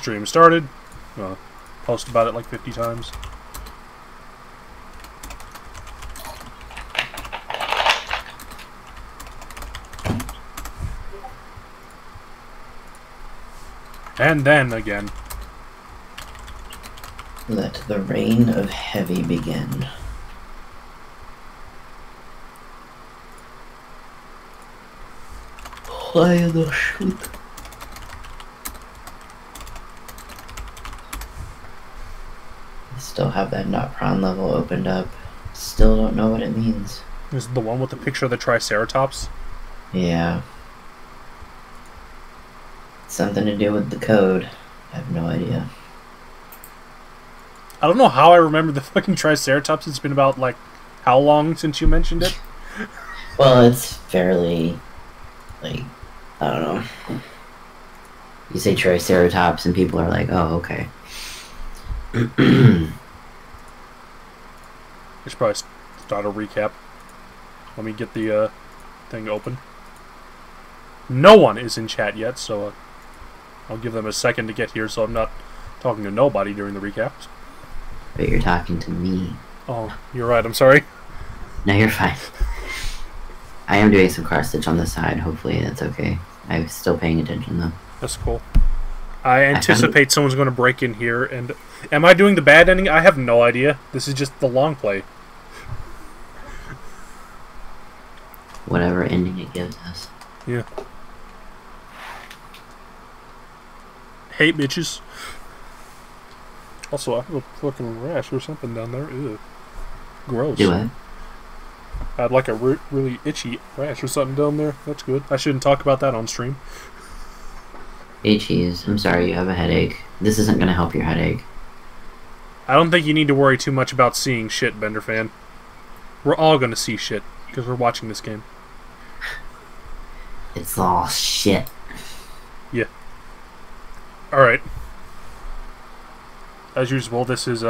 Stream started. Post about it like 50 times. And then again. Let the reign of heavy begin. Play the shoot. I still have that not prawn level opened up. Still don't know what it means. This is the one with the picture of the Triceratops? Yeah. Something to do with the code. I have no idea. I don't know how I remember the fucking Triceratops. It's been about, like, how long since you mentioned it? Well, it's fairly, like, I don't know. You say Triceratops and people are like, oh, okay. I should probably start a recap. Let me get the thing open. No one is in chat yet, so I'll give them a second to get here so I'm not talking to nobody during the recaps. But you're talking to me. Oh, you're right, I'm sorry. No, you're fine. I am doing some cross stitch on the side, hopefully that's okay. I'm still paying attention though. That's cool. I anticipate someone's going to break in here, and... Am I doing the bad ending? I have no idea. This is just the long play. Whatever ending it gives us. Yeah. Hey, bitches. Also, I have a fucking rash or something down there. Ew. Gross. Do it. I had like a really itchy rash or something down there. That's good. I shouldn't talk about that on stream. Itchies. I'm sorry, you have a headache. This isn't going to help your headache. I don't think you need to worry too much about seeing shit, Bender fan. We're all going to see shit, because we're watching this game. It's all shit. Yeah. Alright. As usual, this is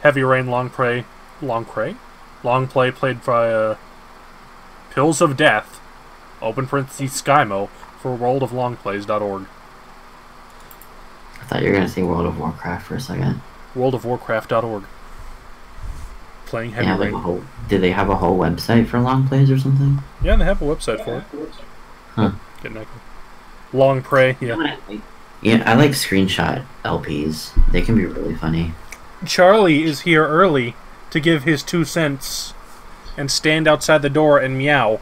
Heavy Rain Long Play played by Pills of Death, open parentheses Skymo, for worldoflongplays.org. I thought you were going to say World of Warcraft for a second. Worldofwarcraft.org. Playing Heavy Rain. Do they have a whole website for long plays or something? Yeah, they have a website for it. Huh. Get an echo. Long Prey, yeah. Yeah, I like screenshot LPs. They can be really funny. Charlie is here early to give his 2 cents and stand outside the door and meow.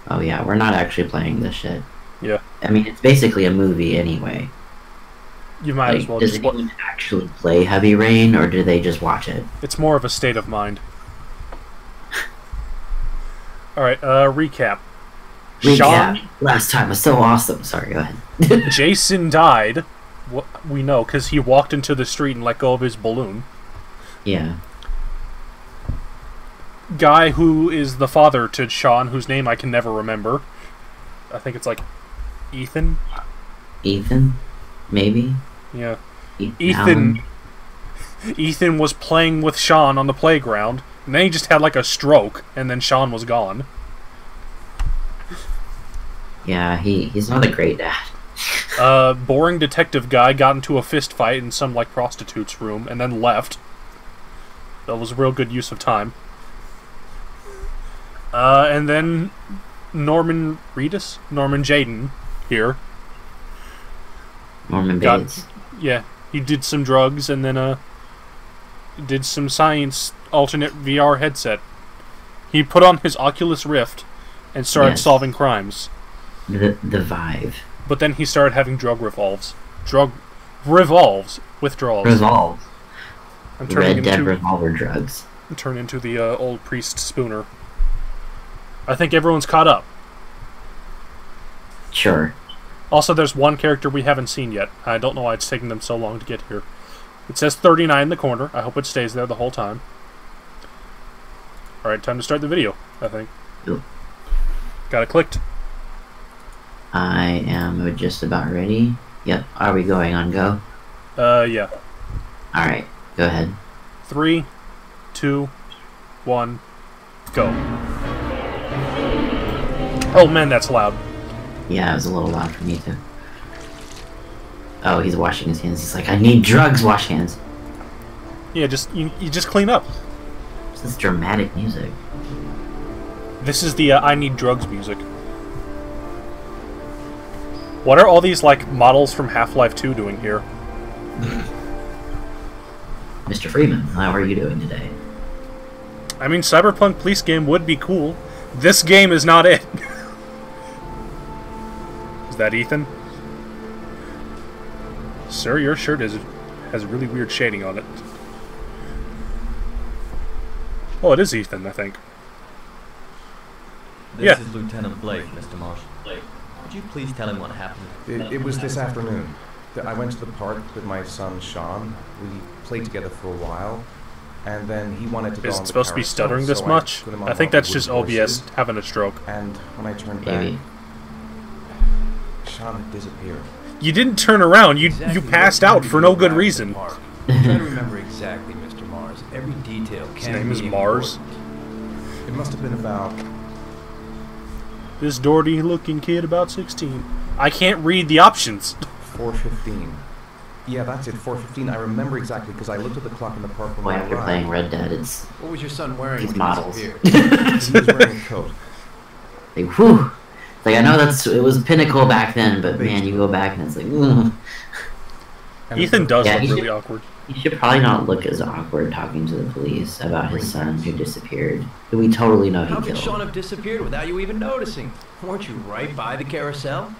Oh yeah, we're not actually playing this shit. Yeah. I mean, it's basically a movie anyway. You might like, as well does just... anyone actually play Heavy Rain, or do they just watch it? It's more of a state of mind. Alright, recap. Sean? Last time was so awesome. Sorry, go ahead. Jason died. We know, because he walked into the street and let go of his balloon. Yeah. Guy who is the father to Sean, whose name I can never remember. I think it's like Ethan? Ethan? Maybe? Yeah. Ethan. Ethan was playing with Sean on the playground, and then he just had like a stroke, and then Sean was gone. Yeah, he's not a great dad. Boring detective guy got into a fist fight in some like prostitute's room, and then left. That was a real good use of time. And then Norman Jayden here. Norman Bates. Yeah, he did some drugs and then did some science alternate VR headset. He put on his Oculus Rift and started solving crimes. The Vive. But then he started having drug withdrawals. Revolve. I'm turning Red Dead Revolver drugs. Turn into the old priest Spooner. I think everyone's caught up. Sure. Also, there's one character we haven't seen yet. I don't know why it's taking them so long to get here. It says 39 in the corner. I hope it stays there the whole time. Alright, time to start the video, I think. Yep. Got it clicked. I am just about ready. Yep. Are we going on go? Yeah. Alright, go ahead. 3, 2, 1, go. Oh man, that's loud. Yeah, it was a little loud for me too. Oh, he's washing his hands. He's like, I need drugs, wash hands. Yeah, just you just clean up. What's this dramatic music? This is the I need drugs music. What are all these, like, models from Half-Life 2 doing here? Mr. Freeman, how are you doing today? I mean, Cyberpunk Police game would be cool. This game is not it. Is that Ethan? Sir, your shirt has really weird shading on it. Oh, it is Ethan, I think. This is Lieutenant Blake, Mr. Marsh. Blake, would you please tell him what happened? It was this afternoon. I went to the park with my son, Sean. We played together for a while, and then he wanted to go Is on it the supposed to be carousel, stuttering this so much? put him on I think one of that's the just wooden OBS horses, having a stroke. and when I turned Maybe. back, Sean had disappeared. You didn't turn around, you passed out for no good reason. Try to remember exactly, Mr. Mars. Every detail can His name is be Mars. important. It must have been about This Doherty-looking kid about 16. I can't read the options. 4:15. Yeah, that's it, 4:15. I remember exactly because I looked at the clock in the park when Boy, I after arrived. playing Red Dead, it's What was your son wearing these when models. he disappeared? He was wearing a coat. like, whew. It's like, I know it was pinnacle back then, but man, you go back and it's like, ugh. And Ethan does Yeah, look he really should- awkward. He should probably not look as awkward talking to the police about his son who disappeared, who we totally know How he could Sean killed. have disappeared without you even noticing? Weren't you right by the carousel?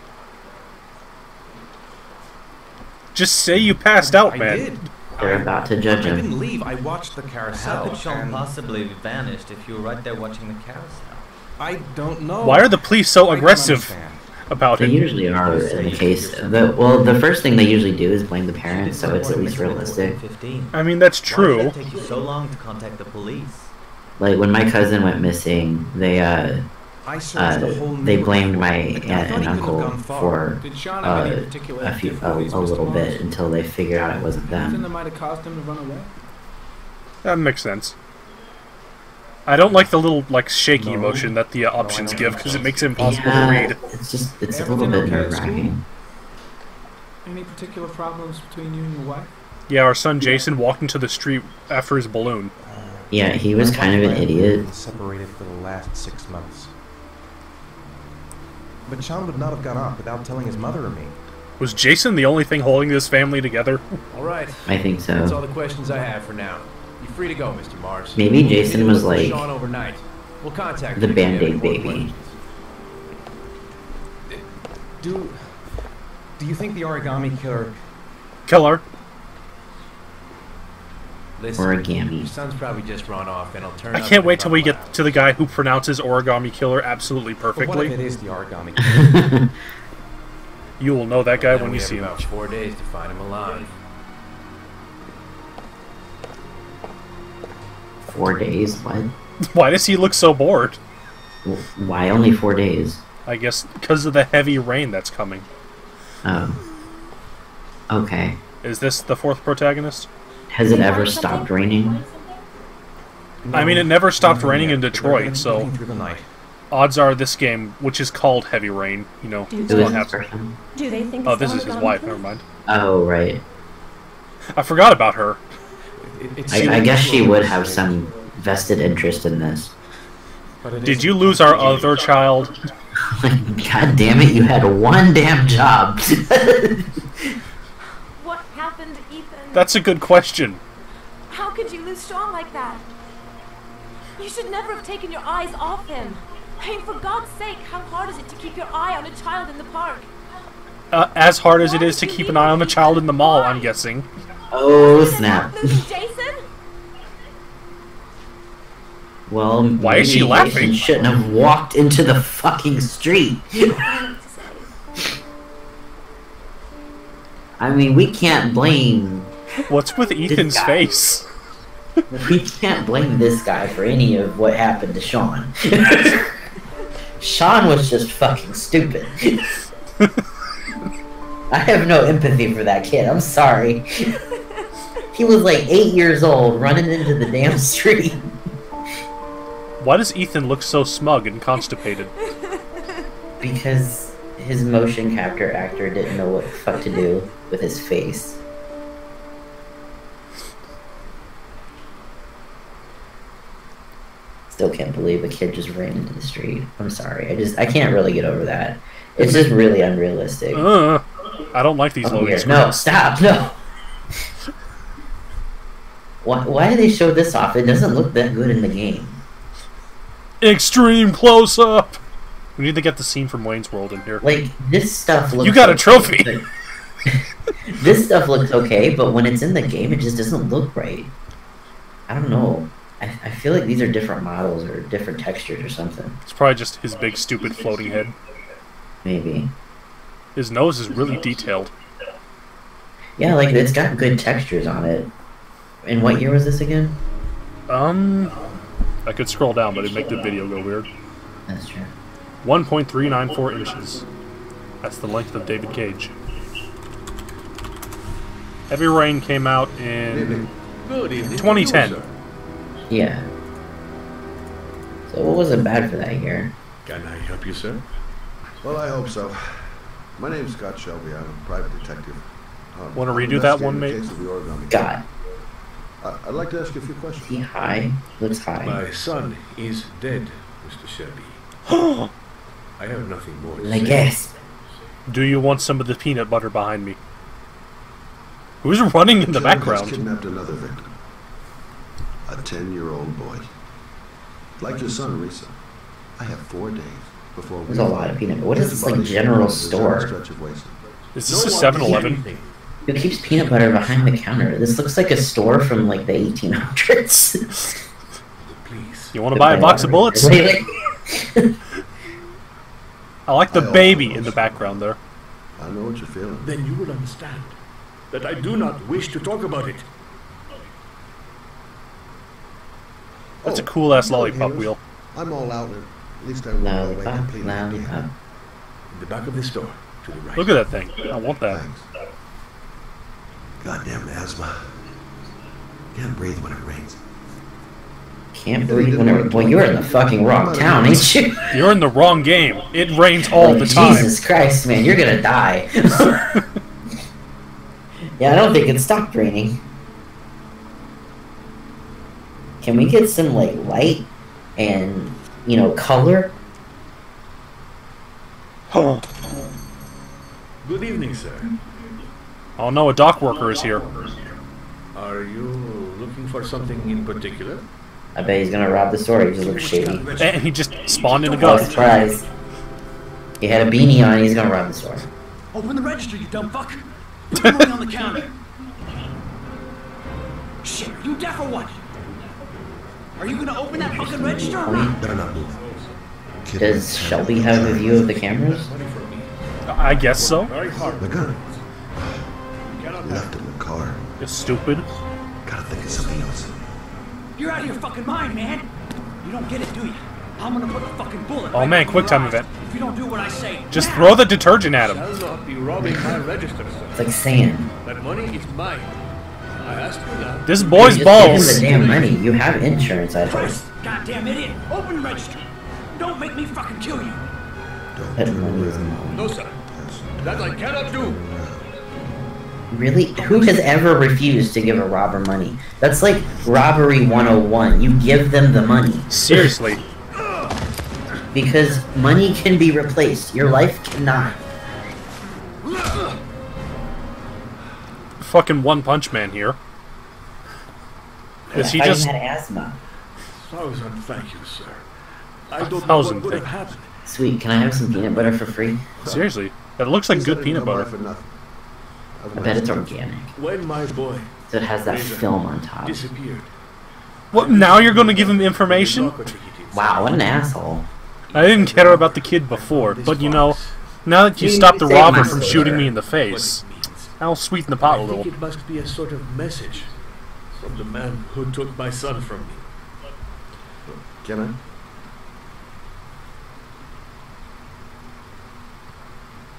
Just say you passed out, I man. did. They're about to judge I him. didn't leave. I watched the carousel. How could Sean and possibly have vanished if you were right there watching the carousel? I don't know. Why are the police so I don't aggressive understand. about They it? usually are in the case. The first thing they usually do is blame the parents, so it's at least realistic. 15. I mean, that's Why did true. it take you so long to contact the police? Like when my cousin went missing, they I searched the whole they blamed neighborhood. my I aunt thought he and could have uncle gone far. for Did Sean have any particular a difficulties, Mr. little Mars? bit until they figured out it wasn't Anything that them. might have caused him to run away? That makes sense. I don't like the little, like, shaky No. motion that the options don't give, think because so. it makes it impossible to Yeah, read. it's a little Everything bit okay at nerve-wracking. Any particular problems between you and your wife? Yeah, our son Jason walked into the street after his balloon. Yeah, he was My kind of wife an and I have idiot. been separated for the last 6 months. But Sean would not have gone off without telling his mother or me. Was Jason the only thing holding this family together? All right. I think That's all so. the questions I have for now. You're free to go, Mr. Mars. Maybe Jason Meet was with like Sean overnight. We'll contact the you if you have any Band-Aid more baby. questions. Do you think the origami killer? Killer. Listen, Origami. your son's probably just run off, and I'll turn I up can't at wait till we Buffalo get to the guy who pronounces Origami Killer absolutely But what if perfectly. it is the origami killer? You will know that guy Then when we you have see him. about 4 days to find him alive. 4 days? What? Why does he look so bored? Why only 4 days? I guess because of the heavy rain that's coming. Oh. Okay. Is this the fourth protagonist? Has it ever stopped raining? I mean, it never stopped raining in But they're Detroit, gonna be so looking through the night. odds are this game, which is called Heavy Rain, you know, Who it's Who going is to this happen. person? Do they think Oh, this someone is his gone wife, with never him? mind. Oh, right. I forgot about her. I guess she would have some vested interest in this. Did you lose our other child? God damn it, you had one damn job. What happened, Ethan? That's a good question. How could you lose Sean like that? You should never have taken your eyes off him. I mean, for God's sake, how hard is it to keep your eye on a child in the park? As hard as it is to keep an eye on the child in the mall, I'm guessing. Oh, Isn't snap. that losing Jason? Well, Why is she maybe laughing? Jason shouldn't have walked into the fucking street. I mean, we can't blame What's with Ethan's guy. face? we can't blame this guy for any of what happened to Sean. Sean was just fucking stupid. I have no empathy for that kid. I'm sorry. He was like 8 years old, running into the damn street. Why does Ethan look so smug and constipated? Because his motion capture actor didn't know what the fuck to do with his face. Still can't believe a kid just ran into the street. I'm sorry. I can't really get over that. It's just really unrealistic. I don't like these loading screens. No, stop, no. Why do they show this off? It doesn't look that good in the game. Extreme close up. We need to get the scene from Wayne's World in here. Like, this stuff looks... You got a trophy! This stuff looks okay, but when it's in the game, it just doesn't look right. I don't know. I feel like these are different models or different textures or something. It's probably just his big, stupid floating head. Maybe. His nose is really detailed. Yeah, like, it's got good textures on it. And what year was this again? I could scroll down, but it'd make the video go weird. That's true. 1.394 inches. That's the length of David Cage. Heavy Rain came out in 2010. Yeah. So what was it bad for that year? Can I help you, sir? Well, I hope so. My name's Scott Shelby. I'm a private detective. Want to redo that one, mate? God. I'd like to ask you a few questions. Is he high? Looks high. My son is dead, Mr. Shelby. I have nothing more to I say. guess. Do you want some of the peanut butter behind me? Who's running in the background? Kidnapped another victim. A 10-year-old boy. Like your son, Risa. I have 4 days before we... There's a lot of peanut butter. What is this, like, general store? Is this a 7-Eleven? Who keeps peanut butter behind the counter? This looks like a store from, like, the 1800s. Please. You want to buy a box of bullets? I like the baby in the background there. I know what you're feeling. Then you will understand that I do not wish to talk about it. That's a cool-ass lollipop wheel. I'm all out, and at least I will go away Lollipop, completely. lollipop. In the back of this store, to the right. Look at that thing. I want that. Thanks. Goddamn asthma. Can't breathe when it rains. Can't breathe when it... Well, you're in the fucking wrong town, ain't you? You're in the wrong game. It rains all the time. Jesus Christ, man, you're gonna die. Yeah, I don't think it stopped raining. Can we get some, like, light and, you know, color? Oh Good evening, sir. no, a dock worker is here. Are you looking for something in particular? I bet he's gonna rob the store. He just looks shady. And he just spawned in a Oh, gun. surprise. He had a beanie on, he's gonna rob the store. Open the register, you dumb fuck. Put the money on the counter. Shit, are you deaf or what? Are you gonna open that fucking register or not? Better not move. Does Shelby have a view of the cameras? I guess so. The gun. Left it in the car. You stupid. Gotta think of something else. You're out of your fucking mind, man. You don't get it, do you? I'm gonna put a fucking bullet. Oh right man, between quick your time eyes event. If you don't do what I say. Just now. throw the detergent at him. Shall not be robbing my register, sir. It's like sand. That money is mine. I ask you now. This boy's Just give him balls. the damn money. You have insurance, I hope. Christ, goddamn idiot. Open the register. Don't make me fucking kill you. That money is mine. No, sir. That I cannot do. Really? Who has ever refused to give a robber money? That's like robbery 101. You give them the money. Seriously. Because money can be replaced. Your life cannot. Fucking One Punch Man here. Is he I just... had asthma. Thousand thank you, sir. I don't know Thousand what would have thank happened. Sweet, can I have some peanut butter for free? Seriously. That looks like good peanut butter. For nothing. I bet it's organic. When my boy So it has that film on top. disappeared. What, now you're gonna give him information? Wow, what an asshole. I didn't care about the kid before, but you know, now that you stopped the robber from shooting me in the face, I'll sweeten the pot a I think little. it must be a sort of message from the man who took my son from me. Can I?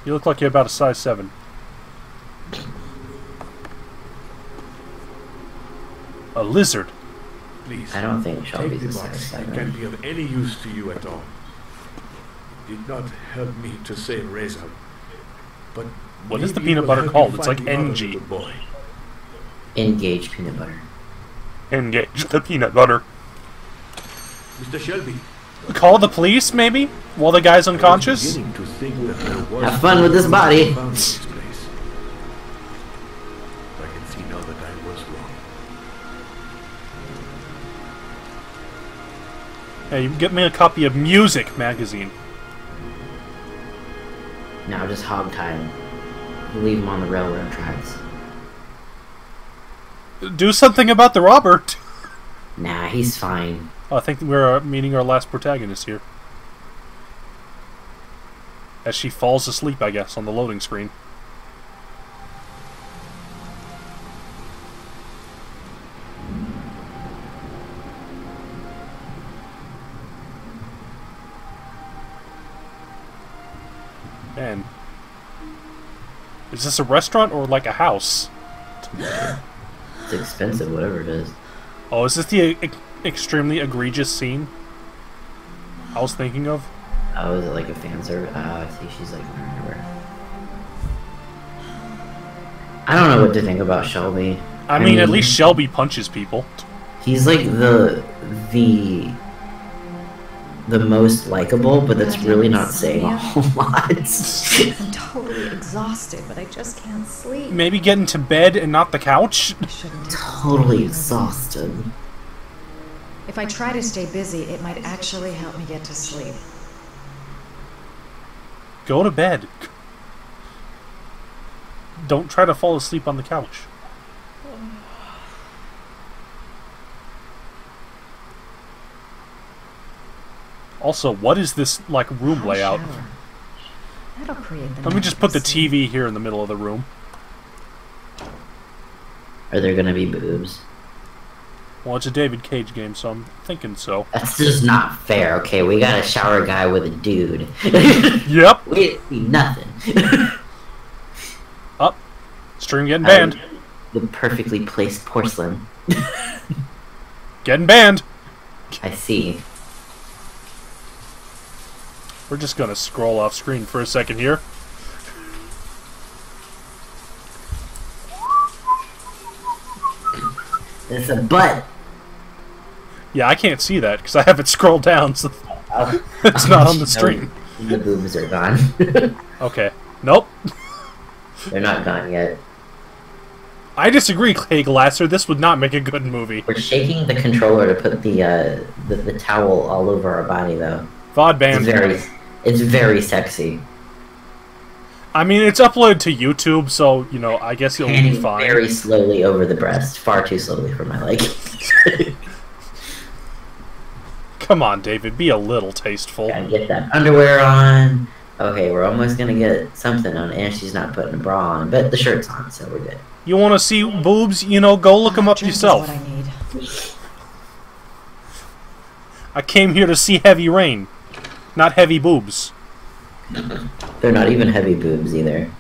You look like you're about a size 7. A lizard. Please. I don't think Take Shelby's the a box. size It 7. can't be of any use to you at all. did not help me to save Reza. But What is the maybe it peanut will butter help called? you It's like find the other NG. little boy. Engage peanut butter. Engage the peanut butter. Mr. Shelby. Call the police, maybe? While the guy's unconscious? I was beginning to think that there was Have fun with this body. found in this place. I can see now that I was wrong. Hey, you can get me a copy of Music magazine. Now just hog tie him. Leave him on the railroad tracks. Do something about the robber. Nah, he's fine. Oh, I think we're meeting our last protagonist here. As she falls asleep, I guess, on the loading screen. Man. Is this a restaurant or like a house? It's expensive, whatever it is. Oh, is this the extremely egregious scene I was thinking of? Oh, is it like a fan service? Oh, I see. She's like in her underwear. I don't know what to think about Shelby. I mean, at least Shelby punches people. He's like the most likable, but that's really not saying a whole lot. I'm totally exhausted, but I just can't sleep. Maybe get into bed and not the couch? I shouldn't do that. Totally exhausted. If I try to stay busy, it might actually help me get to sleep. Go to bed. Don't try to fall asleep on the couch. Also, what is this, like, room Hot layout? shower. That'll create the Let me just put the necessary- TV here in the middle of the room. Are there gonna be boobs? Well, it's a David Cage game, so I'm thinking so. That's just not fair. Okay, we got a shower guy with a dude. Yep! We didn't see nothing. Up. Stream getting banned. The perfectly placed porcelain. Getting banned! I see. We're just gonna scroll off screen for a second here. It's a butt. Yeah, I can't see that because I have it scrolled down, so Oh. it's not on the stream. The boobs are gone. Okay. Nope. They're not gone yet. I disagree, Clay Glasser. This would not make a good movie. We're shaking the controller to put the towel all over our body, though. VOD banned. It's very sexy. I mean, it's uploaded to YouTube, so, you know, I guess you'll be Panning fine. very slowly over the breast. Far too slowly for my liking. Come on, David. Be a little tasteful. Gotta get that underwear on. Okay, we're almost gonna get something on, and she's not putting a bra on, but the shirt's on, so we're good. You want to see boobs? You know, go look them up Drink is yourself. what I need. I came here to see Heavy Rain, not heavy boobs. They're not even heavy boobs either.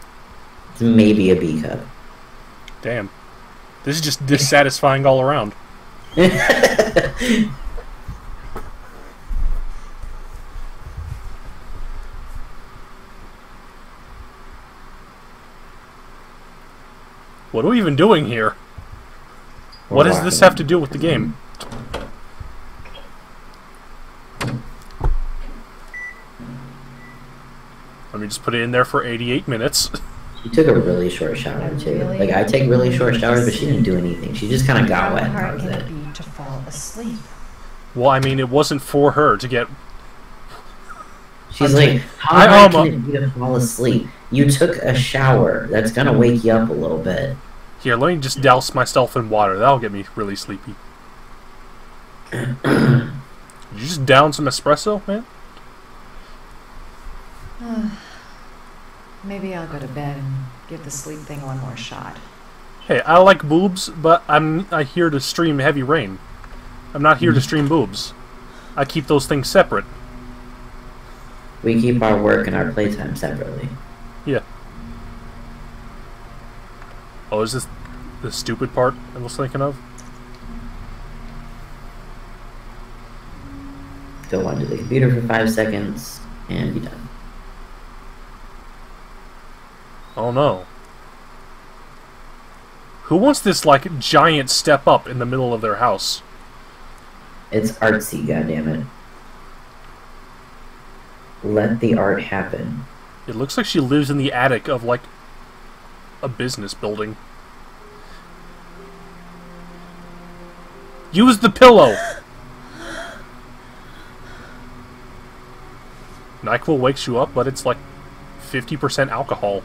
It's maybe a B cup. Damn. This is just dissatisfying all around. What are we even doing here? What does this have to do with the game? Let me just put it in there for 88 minutes. She took a really short shower too. Really? Like I take really short showers, but she didn't do anything. She just kind of got wet. And that How hard was can it. it be to fall asleep? Well, I mean, it wasn't for her to get... She's like, how I hard almo- can it be to fall asleep? You took a shower. That's gonna wake you up a little bit. Here, let me just douse myself in water. That'll get me really sleepy. Did you just down some espresso, man? Maybe I'll go to bed and give the sleep thing one more shot. Hey, I like boobs, but I'm here to stream Heavy Rain. I'm not here to stream boobs. I keep those things separate. We keep our work and our playtime separately. Yeah. Oh, is this the stupid part I was thinking of? Go onto the computer for 5 seconds. And be done. Oh no. Who wants this, like, giant step up in the middle of their house? It's artsy, goddammit. Let the art happen. It looks like she lives in the attic of, like, a business building. Use the pillow! NyQuil wakes you up, but it's like 50% alcohol.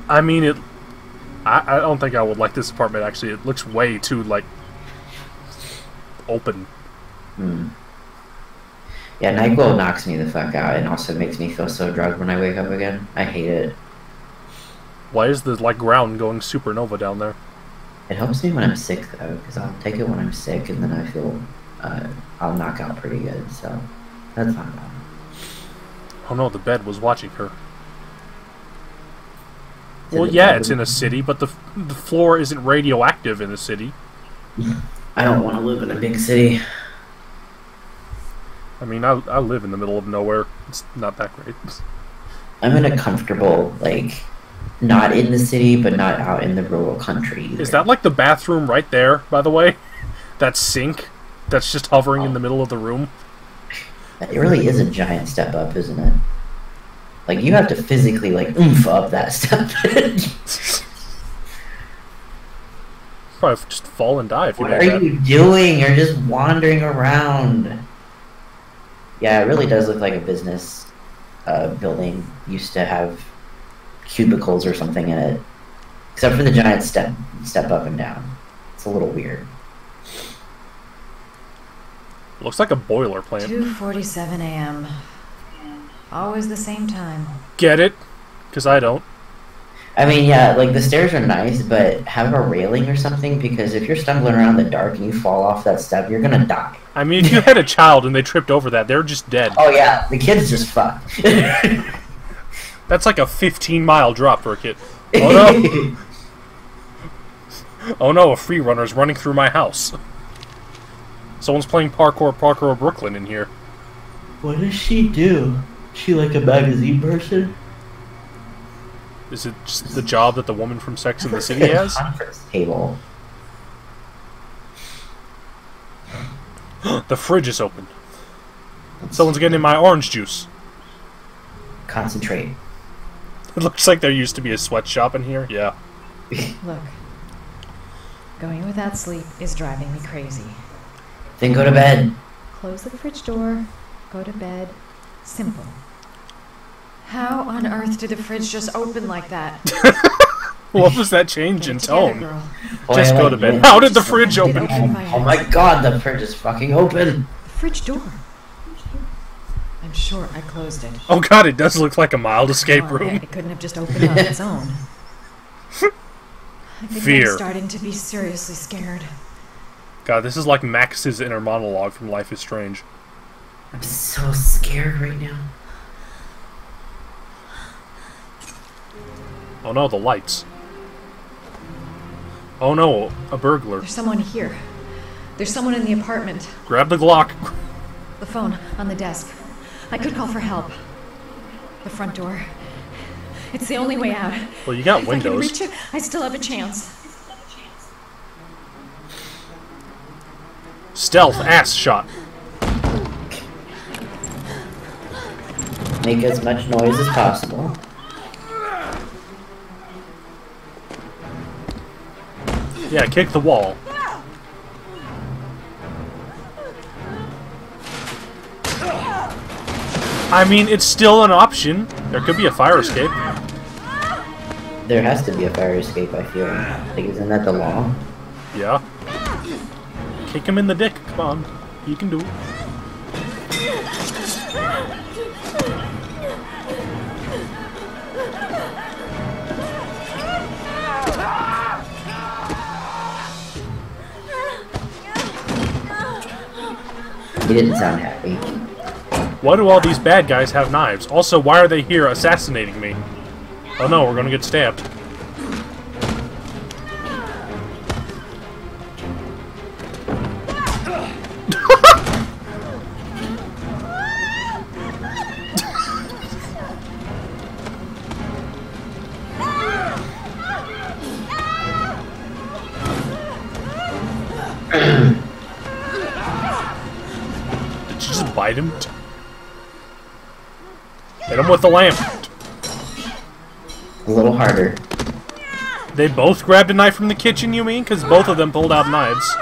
I mean, I don't think I would like this apartment, actually. It looks way too, like, open. Yeah, NyQuil knocks me the fuck out and also makes me feel so drugged when I wake up again. I hate it. Why is the, like, ground going supernova down there? It helps me when I'm sick, though, because I'll take it when I'm sick and then I feel I'll knock out pretty good, so that's not bad. Oh no, the bed was watching her. Well, yeah, it's in a city, but the floor isn't radioactive in the city. I don't want to live in a big city. I mean, I live in the middle of nowhere. It's not that great. I'm in a comfortable, like, not in the city, but not out in the rural country either. Is that like the bathroom right there, by the way? That sink that's just hovering in the middle of the room? It really is a giant step up, isn't it? Like, you have to physically, like, oomph up that step. Probably just fall and die if you What do are that. you doing? You're just wandering around. Yeah, it really does look like a business building. Used to have cubicles or something in it. Except for the giant step up and down. It's a little weird. Looks like a boiler plant. 2:47 a.m. Always the same time. Get it? Because I don't. I mean, yeah, like, the stairs are nice, but have a railing or something, because if you're stumbling around in the dark and you fall off that step, you're gonna die. I mean, if you had a child and they tripped over that, they're just dead. Oh yeah, the kid's just fucked. That's like a 15-mile drop for a kid. Oh no! Oh no, a free runner's running through my house. Someone's playing Parkour Brooklyn in here. What does she do? She like a magazine person? Is it just the job that the woman from Sex and the City has? Conference table. The fridge is open. Someone's getting in my orange juice. Concentrate. It looks like there used to be a sweatshop in here. Yeah. Look, going without sleep is driving me crazy. Then go to bed. Close the fridge door, go to bed. Simple. How on earth did the fridge just open like that? What was that change in Get it together, tone? girl. Just go to bed. How did the fridge open? Oh my god, the fridge is fucking open. The fridge door. I'm sure I closed it. Oh god, it does look like a mild escape Come on, room. it couldn't have just opened on its own. I think Fear. I'm starting to be seriously scared. God, this is like Max's inner monologue from Life is Strange. I'm so scared right now. Oh no, the lights. Oh no, a burglar. There's someone here. There's someone in the apartment. Grab the Glock. The phone on the desk. I could call for help. The front door. It's the only way out. Well, you got If I can windows. reach it, I still have a chance. Stealth ass shot. Make as much noise as possible. Yeah, kick the wall. I mean, it's still an option. There could be a fire escape. There has to be a fire escape, I feel. Like, isn't that the law? Yeah. Kick him in the dick. Come on. You can do it. He didn't sound happy. Why do all these bad guys have knives? Also, why are they here assassinating me? Oh no, we're gonna get stabbed. hide him. Hit him with the lamp. A little harder. They both grabbed a knife from the kitchen, you mean? Because both of them pulled out knives.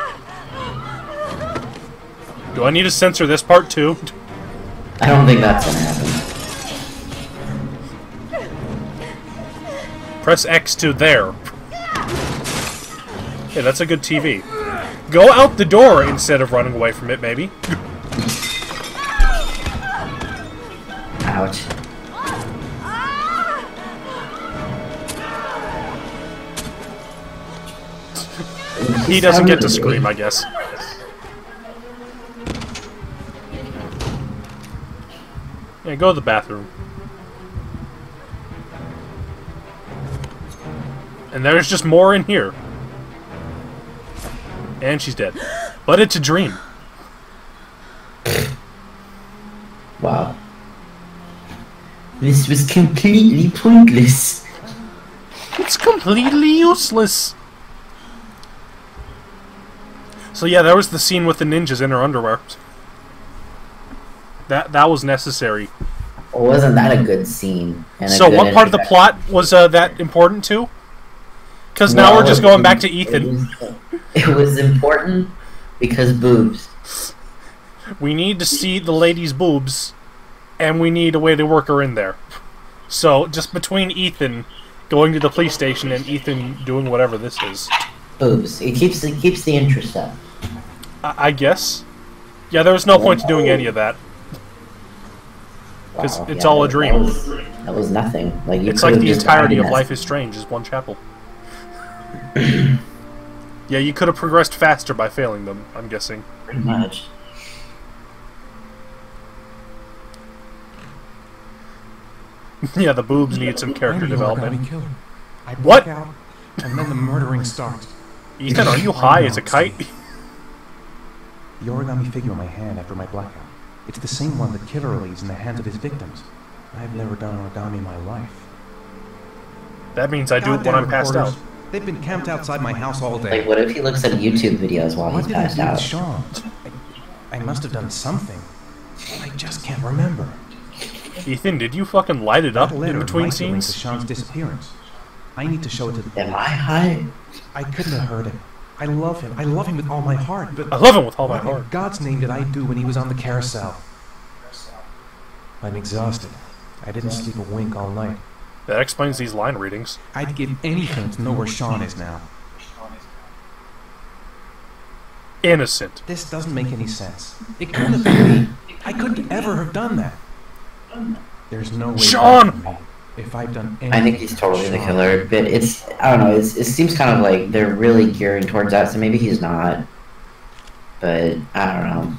Do I need to censor this part too? I don't think that's gonna happen. Press X to there. Hey, that's a good TV. Go out the door instead of running away from it, maybe. Ouch. He doesn't get to scream, I guess. Yeah, go to the bathroom. And there's just more in here. And she's dead. But it's a dream. Wow. This was completely pointless. It's completely useless. So yeah, there was the scene with the ninjas in her underwear. That was necessary. Well, wasn't that a good scene? And So what part of the plot was that important too? Because now we're just going back to Ethan. It was important because boobs. We need to see the lady's boobs, and we need a way to work her in there. So just between Ethan going to the police station and Ethan doing whatever this is. Boobs. It keeps the interest up. I guess. Yeah, there was no point to doing any of that. Because it's all a dream. That was nothing. Like it's like the entirety of Life is Strange is one chapel. Yeah, you could have progressed faster by failing them, I'm guessing. Pretty much. Yeah, the boobs need some character development. I What? black out, and then the murdering starts. Ethan, are you high as a kite? The origami figure in my hand after my blackout. It's the same one the killer leaves in the hands of his victims. I've never done origami in my life. That means I do it when I'm passed out. They've been camped outside my house all day. Like, what if he looks at YouTube videos while he's passed out? Sean? I must have done something. I just can't remember. Ethan, did you fucking light it up That letter in between might link to scenes? Sean's disappearance. I need to show it to the Am I high? I couldn't have hurt him. I love him. I love him with all my heart. But I love him with all my what in heart. God's name did I do when he was on the carousel? I'm exhausted. I didn't sleep a wink all night. That explains these line readings. I'd give anything to know where Sean is now. Innocent. This doesn't make any sense. It couldn't have been me. I couldn't ever have done that. There's no way. Sean! back for me. If I've done anything, I think he's totally the Sean. killer, but I don't know, it seems kind of like they're really gearing towards that, so maybe he's not. But, I don't know.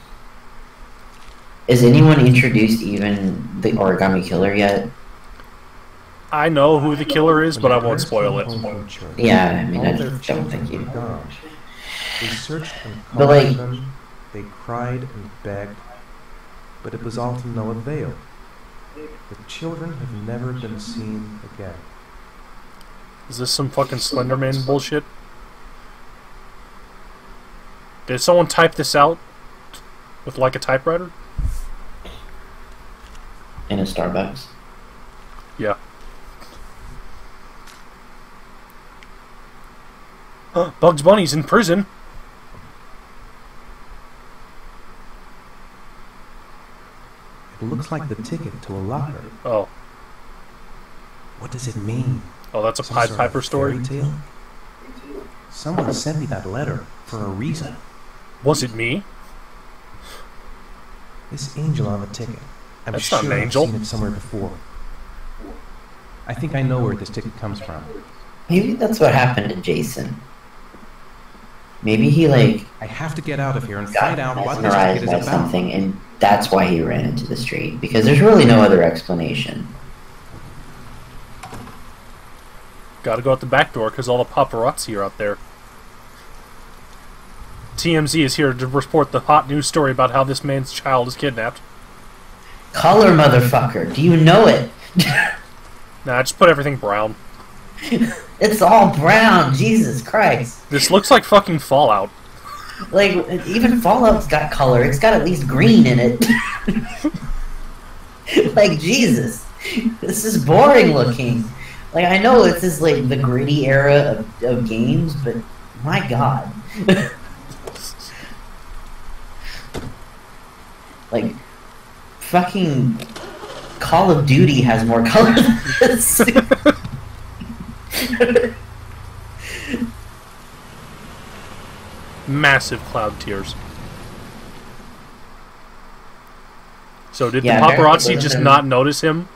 Is anyone introduced even the origami killer yet? I know who the killer is, but I won't spoil it. Yeah, I mean, I All their don't children think you... were gone. They searched and But, called like- them, they cried and begged, but it was all to no avail. The children have never been seen again. Is this some fucking Slenderman bullshit? Did someone type this out with like a typewriter? In a Starbucks. Yeah. Bugs Bunny's in prison. It looks like the ticket to a locker. Oh. What does it mean? Oh, that's a Some Pied sort Piper of story? fairy tale? Someone sent me that letter for a reason. Was it me? This angel on the ticket. I'm That's sure not an I've angel. seen it somewhere before. I think I know where this ticket comes from. Maybe that's what happened to Jason. Maybe he, like, I have to get out of here and got find out what this mesmerized ticket is by about. something, and that's why he ran into the street. Because there's really no other explanation. Gotta go out the back door because all the paparazzi are out there. TMZ is here to report the hot news story about how this man's child is kidnapped. Color, motherfucker. Do you know it? Nah, just put everything brown. It's all brown. Jesus Christ. This looks like fucking Fallout. Like, even Fallout's got color. It's got at least green in it. Like, Jesus. This is boring looking. Like, I know this is, like, the gritty era of games, but my god. Like, fucking Call of Duty has more color than this. Massive cloud tears. So did Yeah, the paparazzi wasn't just there- not notice him?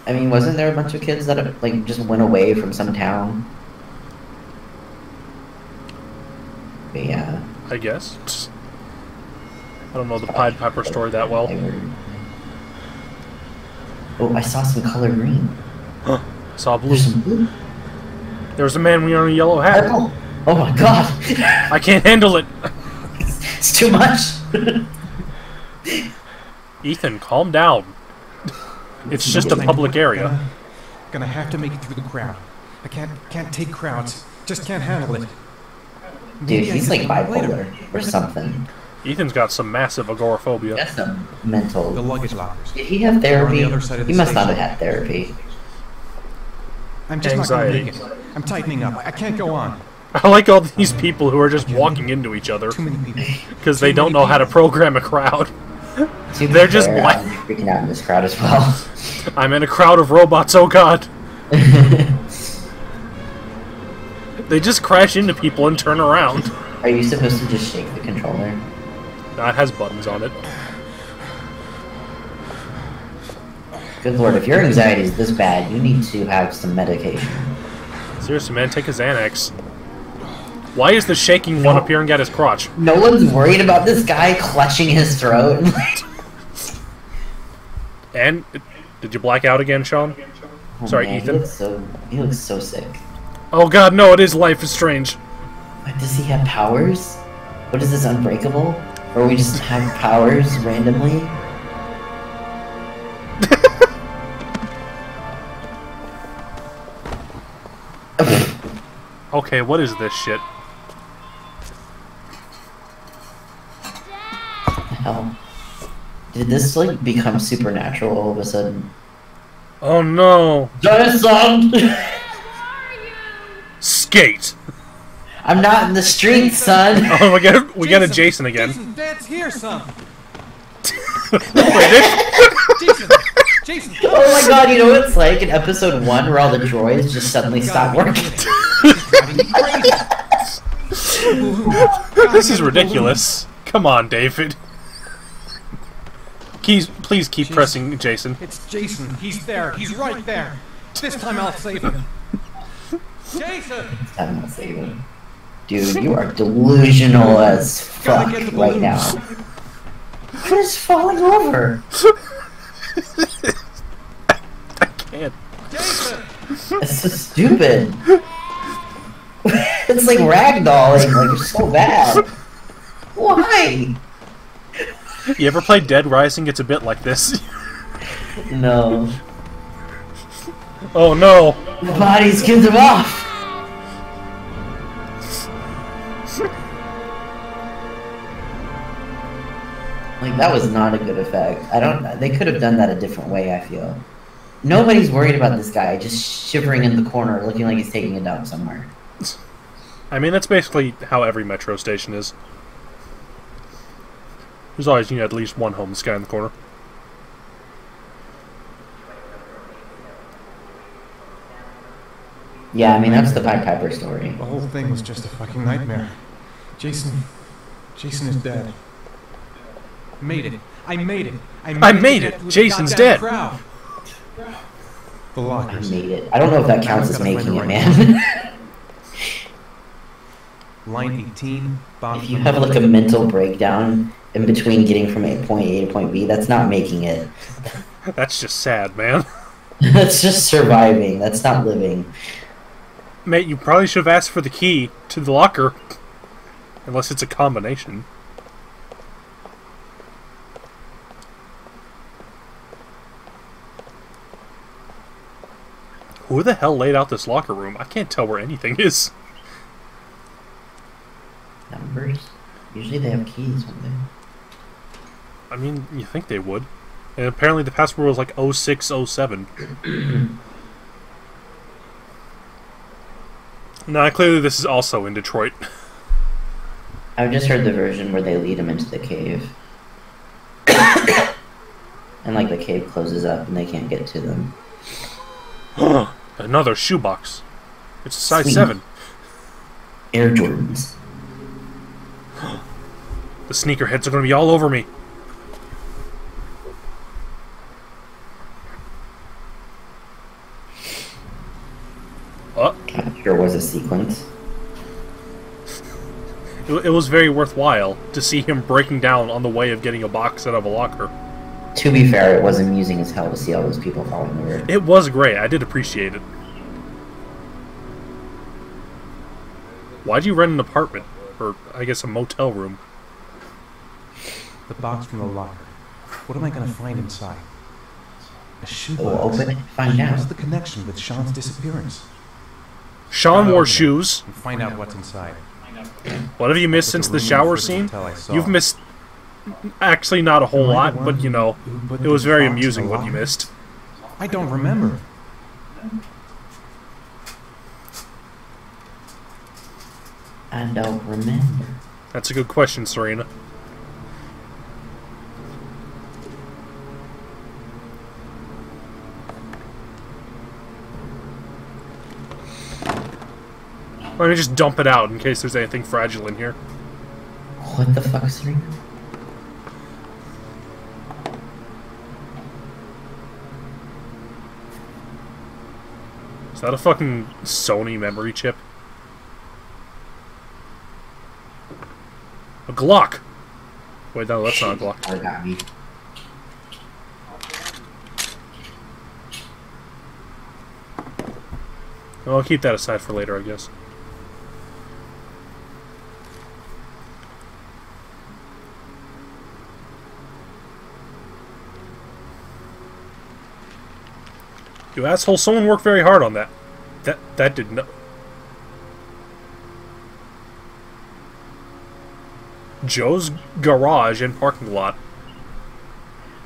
I mean, wasn't there a bunch of kids that, like, just went away from some town? But yeah. I guess. I don't know the Pied Piper story that well. Oh, I saw some color green. I saw blue. There's some blue. There was a man wearing a yellow hat. Purple. Oh my god. I can't handle it. It's too much. Ethan, calm down. It's just a public area. Gonna have to make it through the crowd. I can't take crowds. Just can't handle it. Dude, he's like bipolar or something. Ethan's got some massive agoraphobia. That's some mental. The luggage lockers. Did he have They're on therapy? the other side of the He must not station. have had therapy. I'm just Anxiety. not gonna make it. I'm tightening up. I can't go on. I like all these people who are just walking into each other Too many people. because they don't know how to program a crowd. To be They're just fair, black. I'm freaking out in this crowd as well. I'm in a crowd of robots, oh god. They just crash into people and turn around. Are you supposed to just shake the controller? That has buttons on it. Good lord, if your anxiety is this bad, you need to have some medication. Seriously, man, take a Xanax. Why is the shaking one appearing at his crotch? No one's worried about this guy clutching his throat. And did you black out again, Sean? Oh, Sorry, man, Ethan. He looks so sick. Oh god, no, it is Life is Strange. What, does he have powers? What is this, Unbreakable? Or we just have powers randomly? Okay, what is this shit? Hell. Did this, like, become supernatural all of a sudden? Oh no! Jason! Skate! I'm not in the street, son! Oh, we got a Jason again. Jason, Dad's here, son. Wait, Jason. Oh my god, you know what it's like in episode 1 where all the droids just suddenly stop working? this is ridiculous. Come on, David. Please keep pressing Jason. It's Jason. He's there. He's right there. This time I'll save him. Jason! I'm not saving him. Dude, you are delusional as fuck get the right balloons. now. What is falling over? I can't. Jason! This is stupid. It's like ragdolling, like it's so bad. Why? You ever play Dead Rising? It's a bit like this. No. Oh no! The bodies give them off. Like that was not a good effect. They could have done that a different way, I feel. Nobody's worried about this guy just shivering in the corner looking like he's taking a dump somewhere. I mean, that's basically how every metro station is. There's always, at least one homeless guy in the corner. Yeah, I mean that's the Pied Piper story. The whole thing was just a fucking nightmare. Jason is dead. Made it. I made it. I made it! Jason's dead! Crowd. The I lockers. made it. I don't know if that counts as making it, man. Line 18. Bomb. If you have like a mental breakdown in between getting from point A to point B, that's not making it. That's just sad, man. That's just surviving. That's not living. Mate, you probably should have asked for the key to the locker. Unless it's a combination. Who the hell laid out this locker room? I can't tell where anything is. Numbers. Usually they have keys, don't they? I mean, you think they would. And apparently the password was like 0607. Now, clearly this is also in Detroit. I've just heard the version where they lead him into the cave. And like the cave closes up and they can't get to them. Another shoebox. It's a size Sweet. 7. Air Jordans. The sneakerheads are going to be all over me. That sure was a sequence. It was very worthwhile to see him breaking down on the way of getting a box out of a locker. To be fair, it was amusing as hell to see all those people following the river. It was great. I did appreciate it. Why'd you rent an apartment? Or, I guess, a motel room? The box from the locker. What am I going to find inside? A shoebox. We'll open it and find out. What's the connection with Sean's disappearance? Sean Gotta wore open it shoes. and find out what's inside. What have you missed since the shower scene? You've missed actually not a whole lot, but you know, it was very amusing what you missed. I don't remember. I don't remember. That's a good question, Serena. Let me just dump it out in case there's anything fragile in here. What the fuck, Serena? Is that a fucking Sony memory chip? A Glock! Wait, no, that's not a Glock. Oh, got me. Well, I'll keep that aside for later, I guess. You asshole, someone worked very hard on that. That did not... Joe's garage and parking lot.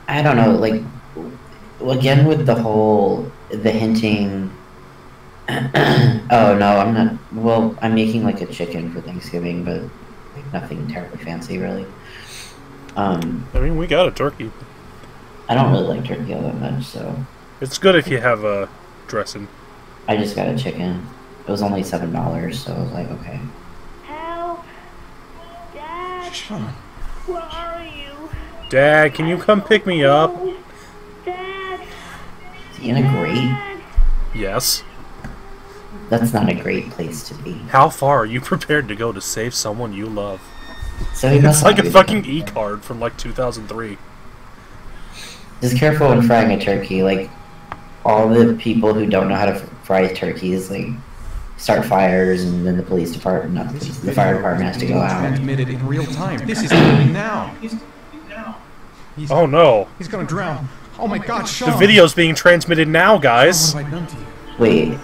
I don't know, like, again with the whole, the hinting... oh, no, I'm not... Well, I'm making, like, a chicken for Thanksgiving, but like, nothing terribly fancy, really. I mean, we got a turkey. I don't really like turkey all that much, so... It's good if you have a dressing. I just got a chicken. It was only $7, so I was like, okay. Help! Dad! Sean. Where are you? Dad, can you come pick me up? Dad! Is he in a grate? Yes. That's not a great place to be. How far are you prepared to go to save someone you love? So he It's must like not a be fucking there. e-card from like 2003. Just careful when frying a turkey. Like, all the people who don't know how to fry turkeys, like, start fires, and then the police department, not the police, the fire department has to go out. Transmitted in real time. This is happening now. Oh no. He's gonna drown. Oh my god, The Sean! video's being transmitted now, guys. What have I done to you? Wait,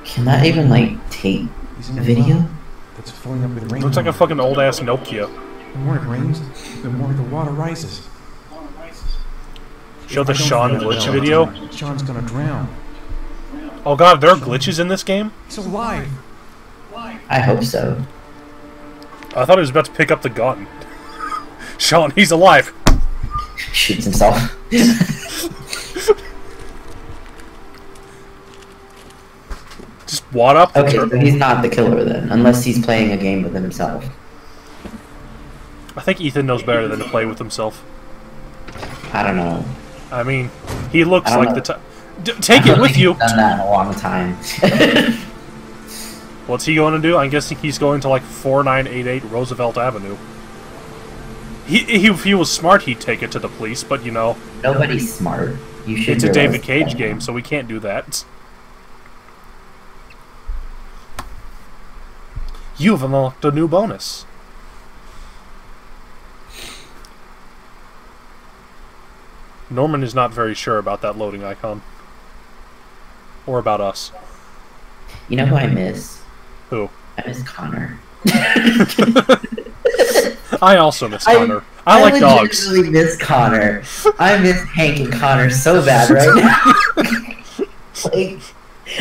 can that even, like, take He's in a video? well that's filling up with rain. Looks like a fucking old-ass Nokia. The more it rains, the more the water rises. Show the If I don't Sean find the glitch well, video. Sean's gonna drown. Oh god, there are glitches in this game? He's alive! I hope so. I thought he was about to pick up the gun. Sean, he's alive. Shoots himself. Just wad up the Okay, turtle. so he's not the killer then, unless he's playing a game with himself. I think Ethan knows better than to play with himself. I don't know. I mean, he looks I don't like know. the type. Take I it don't with think you. he's done that in a long time. What's he going to do? I'm guessing he's going to like 4988 Roosevelt Avenue. If he was smart, he'd take it to the police, but you know, Nobody's smart. You should. it's a realize David Cage that. game, so we can't do that. You've unlocked a new bonus. Norman is not very sure about that loading icon. Or about us. You know who I miss? Who? I miss Connor. I also miss Connor. I like dogs. I legitimately miss Connor. I miss Hank and Connor so bad right now. Like,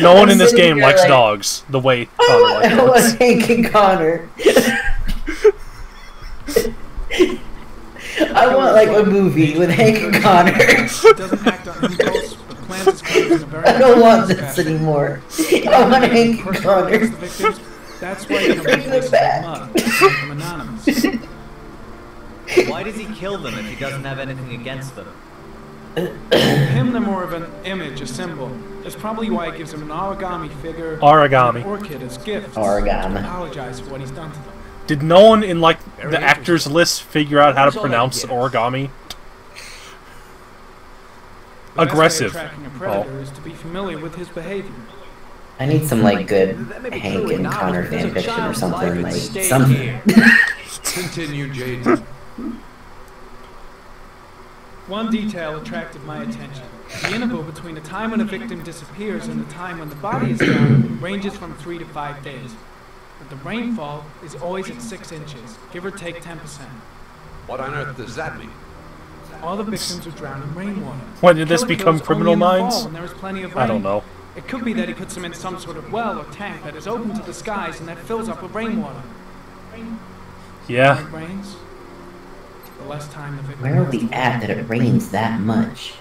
No one I'm in this sitting game here likes like, dogs the way Connor likes I dogs. want Hank and Connor. I want like a movie with Hank and Connor. Doesn't act on impulse, but plans his crimes in a very I don't want meticulous this fashion. anymore. I want Hank and Personal Connor. against the victims, that's why you Bring them back. make them anonymous. Why does he kill them if he doesn't have anything against them? To him, they're more of an image, a symbol. That's probably why he gives him an origami figure, Origami. and an orchid as gifts. Origami. To apologize for what he's done to them. Did no one in like the actors list figure out how to pronounce origami? The best way of Aggressive. tracking a predator is to be familiar with his behavior. I need some like good Hank and Connor fanfiction or something. Like something. Continue, Jaden. One detail attracted my attention. The interval between the time when a victim disappears and the time when the body is found ranges from 3 to 5 days. But the rainfall is always at 6 inches, give or take 10%. What on earth does that mean? All the victims were drowned in rainwater. When did this Killer become kills Criminal only in the Minds? fall when there is plenty of I rain. don't know. It could be that he puts them in some sort of well or tank that is open to the skies and that fills up with rainwater. Yeah. When it rains, the less time the victim Where are has to we wait. at that it rains that much?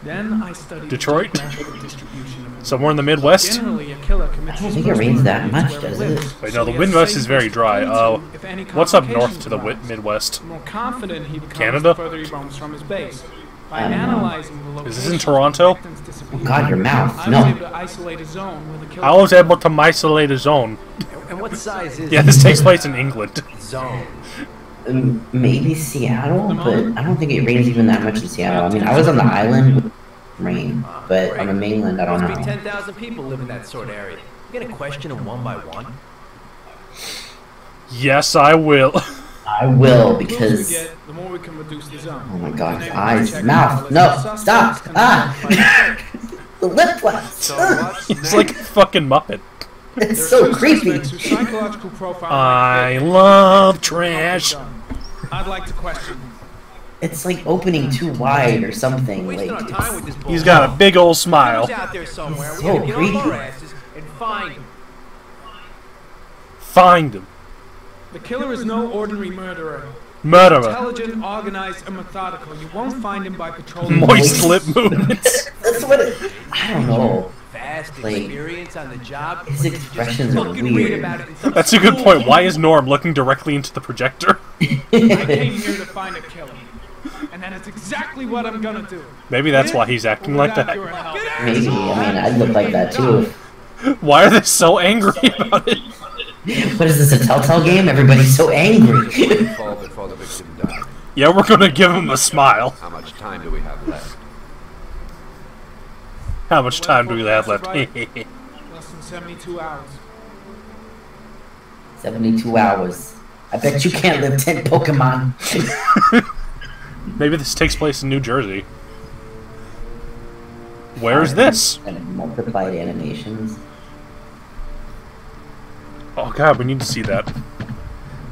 Then I studied Detroit? the geographical distribution of Somewhere in the Midwest? Generally, a killer commits I don't his think it first rains murder that much, where he does lives, it? Wait, so no, the he has Midwest safe is very place to dry. cling to if any What's up north complications to the arise. Midwest? The more confident he becomes, Canada? the further he roams from his base. By I don't know. analyzing the Is location this in Toronto? Oh God, your mouth. I was No. able to isolate a zone where the killer I was able to isolate a zone. And what size is Yeah, this takes place in England. zone? Maybe Seattle, but I don't think it rains even that much in Seattle. I mean, I was on the island with rain, but on the mainland, I don't Must be know. 10,000 people live in that sort of area. You gonna question them one by one? Yes, I will. I will, The closer we because... get, the more we can reduce the zone. Oh my God, his The name eyes, check mouth, and no, suspects stop, can ah! identify The lip flaps! So what's It's next? like a fucking Muppet. It's There are so two creepy! suspects whose psychological profile I might fit love the trash. zone. I'd like to question them. It's like opening too wide or something. Wasting our Like, time with it's, this He's got a big old smile. He's out there somewhere. He's We gotta so get off our creepy. asses and find him. Find him. The killer is no ordinary murderer. Murderer. Intelligent, organized, and methodical. You won't find him by patrolling. Moist lip movements. that's what it... I don't know. Vast Like, experience on the job. his or did you just expressions are fucking read weird. about it in some That's a good school point. Why book? is Norm looking directly into the projector? I came here to find a killer. And that is exactly what I'm gonna do. Maybe that's why he's acting like Without your that. help. Maybe. I mean, I'd look like that too. Why are they so angry about it? What is this, a Telltale game? Everybody's so angry. Fall before the victim died. Yeah, we're gonna give him a smile. How much time do we have left? How much time do we have left? Less than 72 hours. 72 hours. I bet you can't live 10 Pokemon. Maybe this takes place in New Jersey. Where's this? And multiplied animations. Oh god, we need to see that.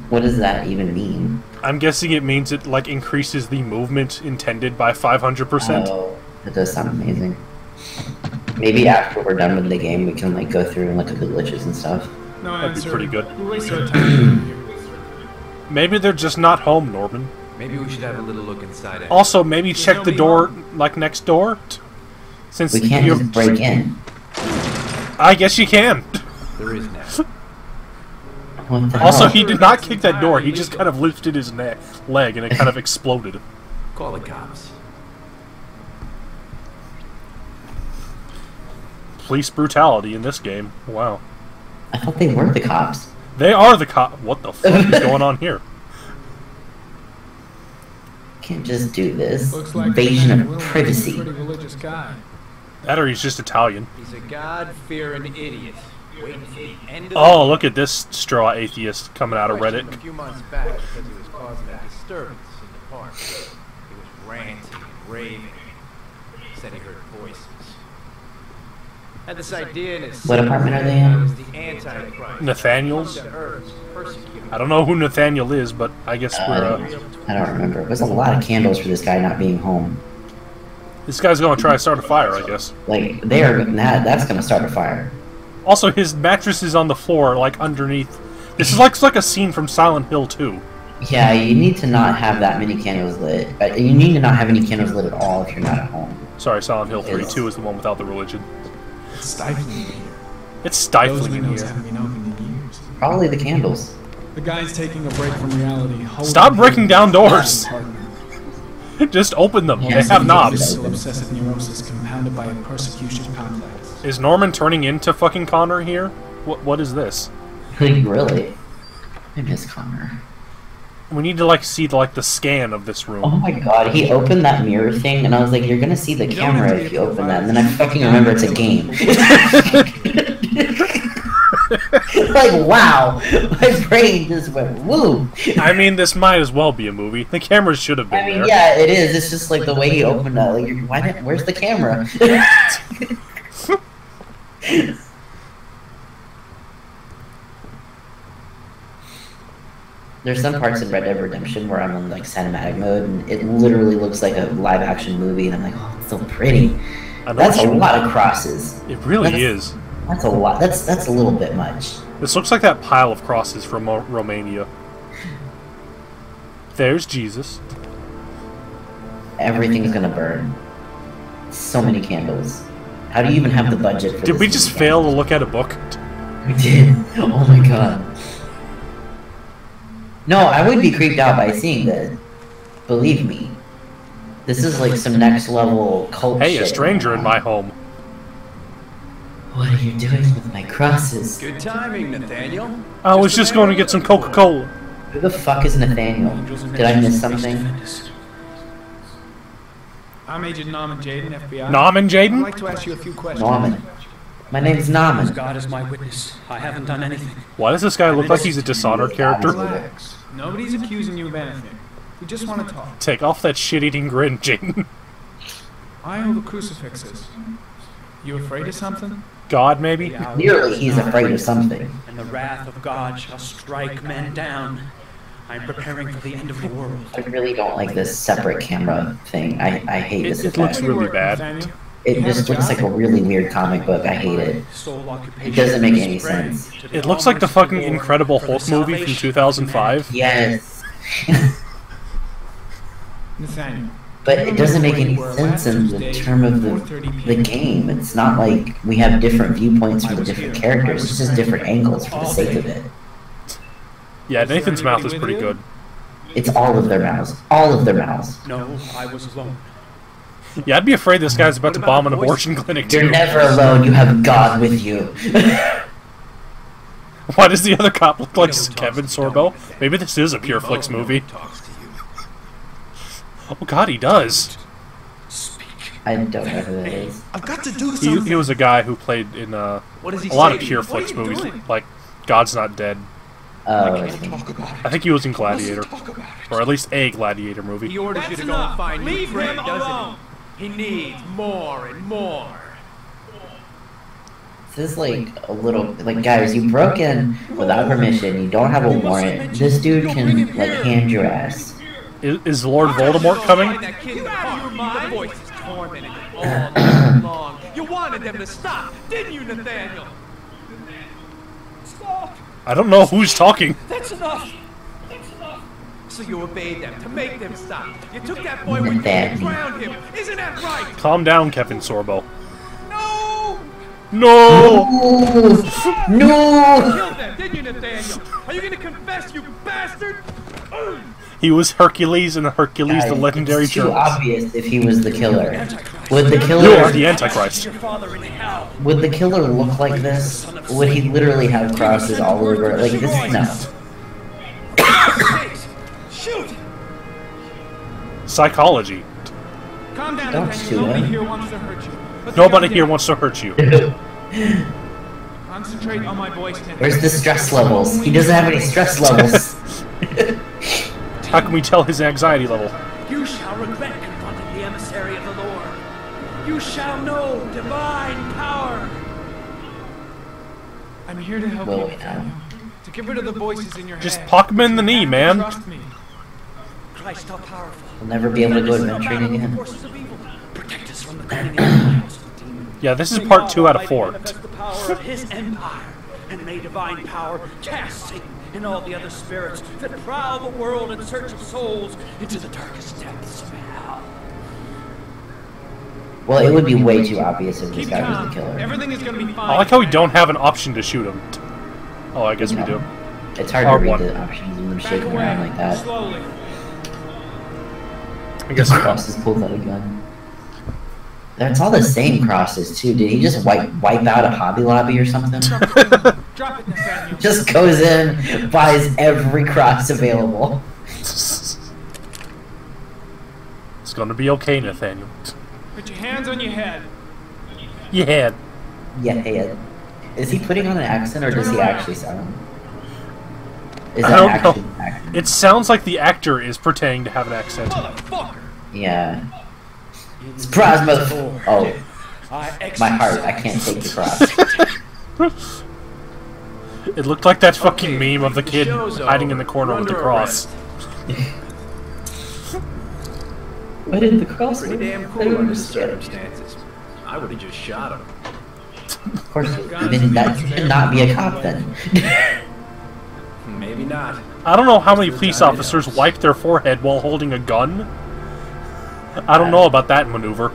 What does that even mean? I'm guessing it means it like increases the movement intended by 500%. Oh, that does sound amazing. Maybe after we're done with the game, we can like go through and look at the glitches and stuff. No That'd be answer. pretty good. We waste our time here. Maybe they're just not home, Norman. Maybe we should have a little look inside. Also, maybe check the door, like next door. Since We can't you're- just break in. I guess you can. There is now. What the Also, hell? he did not kick that door. He just kind of lifted his leg and it kind of exploded. Call the cops. Police brutality in this game. Wow. I thought they were the cops. They are the cop. What the fuck is going on here? Can't just do this. Looks like Invasion the man of Williams is a privacy. pretty religious guy. That or he's just Italian. He's a God-fearing idiot. Waiting for the end of Oh, look at this straw atheist coming out of Questioned Reddit. him a few months back because he was causing a disturbance in the park. He was ranting and raving. Said he heard voices. Had this idea in his What apartment are they It in? was the Antichrist. Nathaniel's? Come to Earth to persecute. I don't know who Nathaniel is, but I guess we're, I don't remember. There's a lot of candles for this guy not being home. this guy's gonna try to start a fire, I guess. Like, they are, that's gonna start a fire. Also, his mattress is on the floor, like, underneath. This is like a scene from Silent Hill 2. Yeah, you need to not have that many candles lit. You need to not have any candles lit at all if you're not at home. Sorry, Silent Hill 3. 2 is the one without the religion. It's stifling in here. It's Those stifling in windows here. haven't been opened in years. Probably the candles. The guy's taking a break from reality. Stop breaking down doors! Just open them. Yeah, They have knobs. Obsessive neurosis compounded by a persecution complex. Is Norman turning into fucking Connor here? What is this? Like, really? I miss Connor. We need to, like, see, like, the scan of this room. Oh my god, he opened that mirror thing, and I was like, you're gonna see the camera if you open that, and then I fucking remember it's a game. Like, wow! My brain just went woo! I mean, this might as well be a movie. The cameras should have been I mean, there. yeah, it is. It's just like the way he opened that. Like, where's the camera? There's some parts in Red Dead Redemption where I'm in like cinematic mode, and it literally looks like a live action movie, and I'm like, oh, it's so pretty. That's a lot of crosses. It really is. That's a lot. That's a little bit much. This looks like that pile of crosses from Romania. There's Jesus. Everything's gonna burn. So many candles. How do you even have the budget for Did this we just many fail to look at a book? We did. Oh my god. No, I would be creeped out by seeing this. Believe me. This is like some next level cult Hey, shit. a stranger in my home. What are you doing with my crosses? Good timing, Nathaniel. I was just going to get some Coca-Cola. Who the fuck is Nathaniel? Did I miss something? I'm Agent Norman Jaden, FBI. Norman Jaden? I'd like to ask you a few questions. Norman. My name's Norman. God is my witness. I haven't done anything. Why does this guy look like he's a Dishonored character? Relax. Nobody's accusing you of anything. We just want to talk. Take off that shit-eating grin, Jaden. I owe the crucifixes. You afraid of something? God, maybe? Clearly he's afraid of something. And the wrath of God shall strike men down. I'm preparing for the end of the world. I really don't like this separate camera thing. I hate this It looks effect. really bad. It just looks like a really weird comic book. I hate it. It doesn't make any sense. It looks like the fucking Incredible Hulk movie from 2005. Yes. Nathaniel. But it doesn't make any sense in the term of the game. It's not like we have different viewpoints from the different characters. It's just different angles for the sake of it. Yeah, Nathan's mouth is pretty good. It's all of their mouths. All of their mouths. No, I was alone. Yeah, I'd be afraid this guy's about to bomb an abortion clinic too. You're never alone. You have God with you. Why does the other cop look like Kevin Sorbo? Maybe this is a Pure Flix movie. Oh god, he does. I don't know who that is. I've got to do something. He was a guy who played in a does he lot say of to you? Pure What Flix are you movies, doing? like God's Not Dead. Oh, I think he was in Gladiator, or at least a Gladiator movie. He orders you to go and find me prey, doesn't he? He needs more and more. This is like a little like guys. You broke in without permission. You don't have a warrant. This dude can like hand your ass. Is Lord Voldemort coming? That kid in the park, the voices tormented him all night long. You wanted them to stop, didn't you, Nathaniel? Stop! I don't know who's talking. That's enough! That's enough! So you obeyed them to make them stop. You took that boy with you Nathaniel. and drowned him. Isn't that right? Calm down, Kevin Sorbo. No! No! No! Killed them, didn't you, Nathaniel? Are you gonna confess, you bastard? He was Hercules in Hercules the Legendary It's too Journey. obvious if he was the killer. Would the You are killer? the Antichrist. Would the killer look like this? Would he literally have crosses all over? Like this? No. Shoot! Psychology. Calm down, Don't Nathaniel. shoot Nobody him. here wants to hurt you. Let's Nobody calm here down. wants to hurt you. Concentrate on my voice, Nathaniel. Where's the stress levels? He doesn't have any stress levels. How can we tell his anxiety level? You shall regret confronting the emissary of the Lord. You shall know divine power. here to help Will you, we now? to get rid of the voices in your head. Just poke him in the knee, man. Trust me. Christ, how powerful. We'll never be able to go adventuring again. Forces of evil. Protect us from the cunning empires of the demon. Yeah, this is part 2 out of 4. Manifest the power of his empire, and may divine power cast Satan and all the other spirits that prowl the world in search of souls into the darkest depths of hell. Well, it would be way too obvious if this Keep guy was calm. the killer. Everything is gonna be fine. I like how we don't have an option to shoot him. Oh, I guess we do. It's hard to read the options when Back shaking away, around like that. slowly. I guess Crosses pulled out a gun. That's all the same crosses too. Did he just wipe out a Hobby Lobby or something? Drop it, Nathaniel. Just goes in, buys every cross available. It's gonna be okay, Nathaniel. Put your hands on your head. Yeah. Yeah. Is he putting on an accent or does he actually sound? Is I that don't actually know. acting? It sounds like the actor is pretending to have an accent. Yeah. Surprise, motherfucker! Oh, my heart! I can't take the cross. It looked like that fucking meme of the kid hiding in the corner with the cross. Why didn't the cross? Pretty damn cool under the circumstances. I would have just shot him. Of course, then that should not be a cop then. Maybe not. I don't know how many police officers wipe their forehead while holding a gun. I don't know about that maneuver.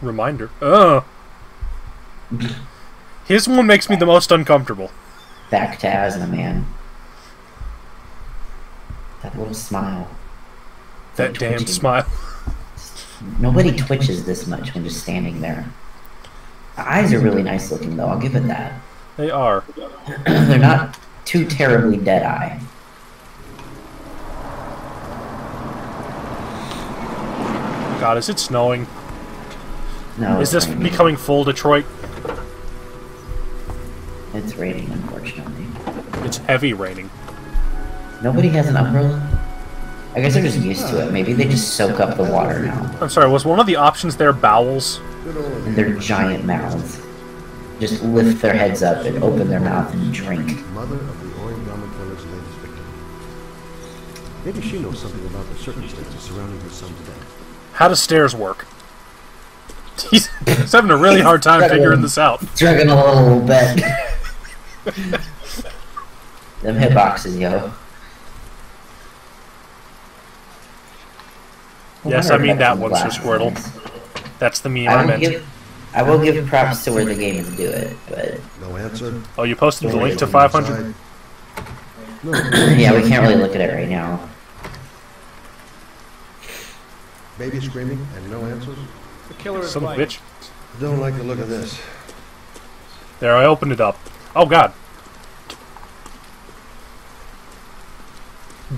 Reminder. His one makes me the most uncomfortable. Back to asthma, man. That little smile. That damn smile. Nobody twitches this much when just standing there. The eyes are really nice looking, though. I'll give it that. They are. They're not too terribly dead-eye. God, is it snowing? No. Is this becoming full Detroit? It's raining, unfortunately. It's heavy raining. Nobody has an umbrella? I guess they're just used to it. Maybe they just soak up the water now. I'm sorry, was one of the options there bowels? And their giant mouths. Just lift their heads up and open their mouth and drink. Mother of the Origami killer's latest victim. Maybe she knows something about the circumstances surrounding her son's death. How does stairs work? He's having a really hard time figuring this out. Struggling a little bit. Them hitboxes, yo. Yes, I mean that one's for Squirtle. That's the meme I meant. I will give props to where the games do it, but... No answer. Oh, you posted the link to 500? Yeah, we can't really look at it right now. Baby screaming and no answers? The killer is Son of a bitch. Don't like the look of this. There, I opened it up. Oh, God.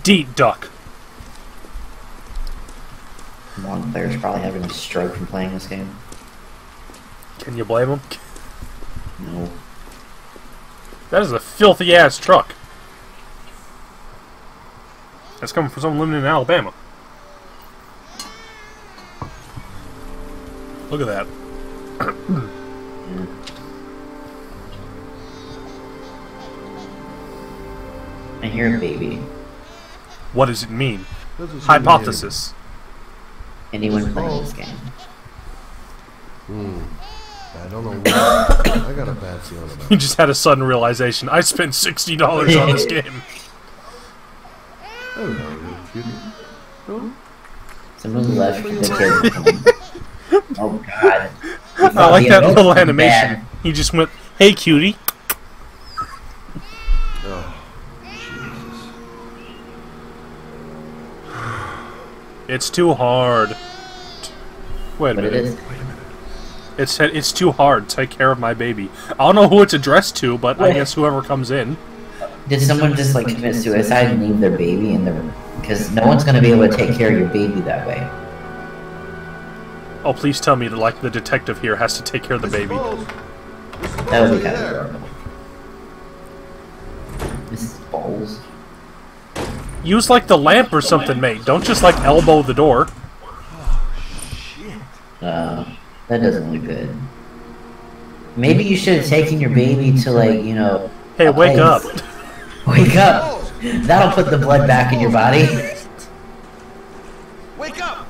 Deep duck. One player's probably having a stroke from playing this game. Can you blame him? No. That is a filthy-ass truck. That's coming from someone living in Alabama. Look at that. I hear a baby. What does it mean? Hypothesis. Anyone playing this game? I don't know why. I got a bad feeling about He just had a sudden realization. I spent $60 on this game. Someone left the kid. Oh god. I like that little animation. Bad. He just went, "Hey, cutie." Oh, Jesus. It's too hard. Wait a minute. It said it's too hard. Take care of my baby. I don't know who it's addressed to, but I guess whoever comes in. Did someone just like commit suicide and leave their baby in their? Because no one's gonna be able to take care of your baby that way. Oh, please tell me that like the detective here has to take care of the baby. That would be kind of adorable. Mrs. Bowles. Use like the lamp or something, mate. Don't just like elbow the door. That doesn't look good. Maybe you should have taken your baby to, like, you know... Hey, wake up! Wake up! That'll put the blood back in your body. Wake up!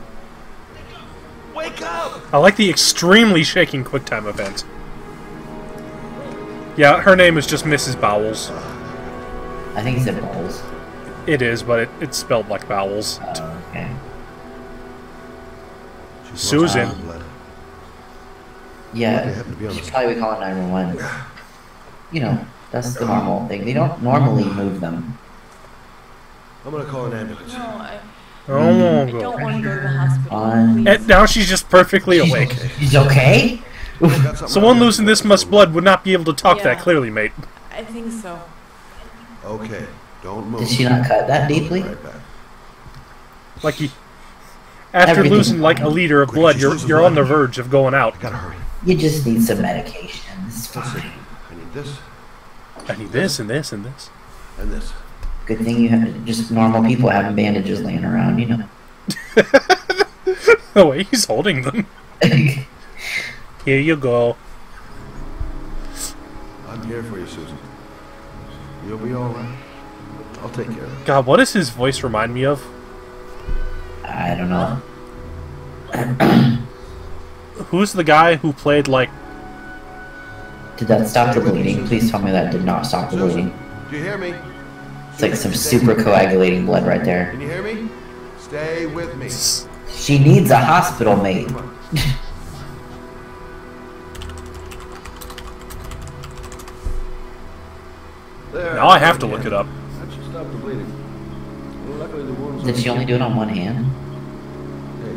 Wake up! I like the extremely shaking QuickTime event. Yeah, her name is just Mrs. Bowles. I think it said Bowles. It is, but it's spelled like Bowles. Okay. Susan. Yeah, she'd probably be calling 911. You know, that's the normal thing. They don't normally move them. I'm gonna call an ambulance. No, I Oh, don't want to go to the hospital. and now she's just perfectly awake. She's okay? Someone losing this much blood would not be able to talk that clearly, mate. I think so. Okay, don't move. Did she not cut that deeply? Right back. Like after Everything- losing like a liter of blood, you're on the verge of going out. Gotta hurry. You just need some medication. It's Let's see. fine. I need this I need this and this and this. and this. Good thing you have just normal people having bandages laying around, you know. Oh wait, he's holding them. Here you go. I'm here for you, Susan. You'll be all right. I'll take care of it. God, what does his voice remind me of? I don't know. Who's the guy who played like... Did that stop the bleeding? Please tell me that did not stop the bleeding. Do you hear me? It's like some super coagulating blood right there. Can you hear me? Stay with me. She needs a hospital mate. There. Now I have to look it up. That should stop the bleeding. Well, luckily the wound's Did she only do it on one hand? Hey,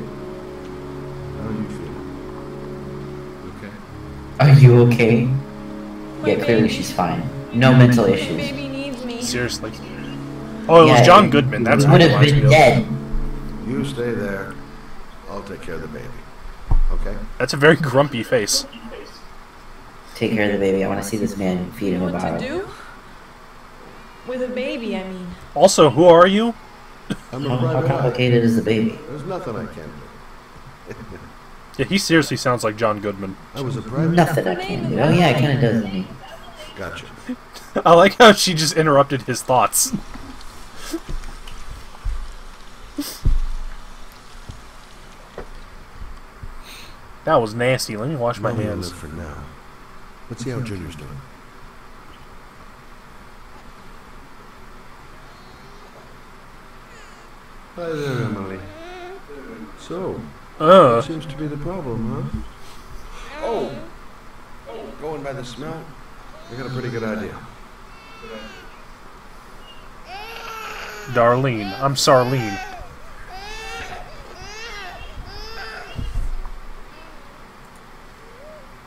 how do you feel? Okay. Are you okay? Yeah, clearly she's fine. No mental issues. Baby needs me. Seriously. Oh, it was John Goodman. That's he what would it have reminds been me of. dead. You stay there. I'll take care of the baby. Okay? That's a very grumpy face. Take care of the baby. I want to see this man feed him a What to bottle. do? With a baby, I mean. Also, who are you? I'm How complicated is the baby? There's nothing I can't do. Yeah, he seriously sounds like John Goodman. I was a private. Nothing I can do. Oh yeah, it kind of does. Me. Gotcha. I like how she just interrupted his thoughts. That was nasty. Let me wash my Mommy will hands. live for now. Let's see how Junior's doing. Hi there, Emily. So, what seems to be the problem, huh? Oh, going by the smell, I got a pretty good idea. Darlene. I'm Sarlene.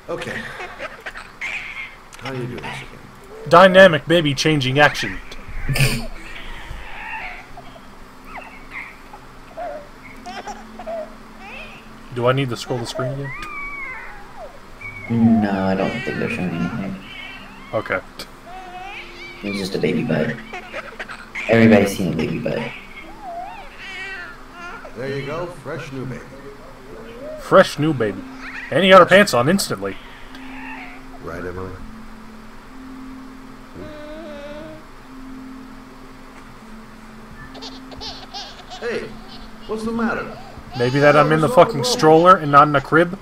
Okay. How do you do this again? Dynamic baby changing action. Do I need to scroll the screen again? No, I don't think they're showing anything. Okay. It's just a baby butt. Everybody's seen a baby butt. There you go, fresh new baby. Fresh new baby. And he got her pants on instantly. Right, Emily? Hey, what's the matter? Maybe that I'm in the fucking stroller and not in a crib?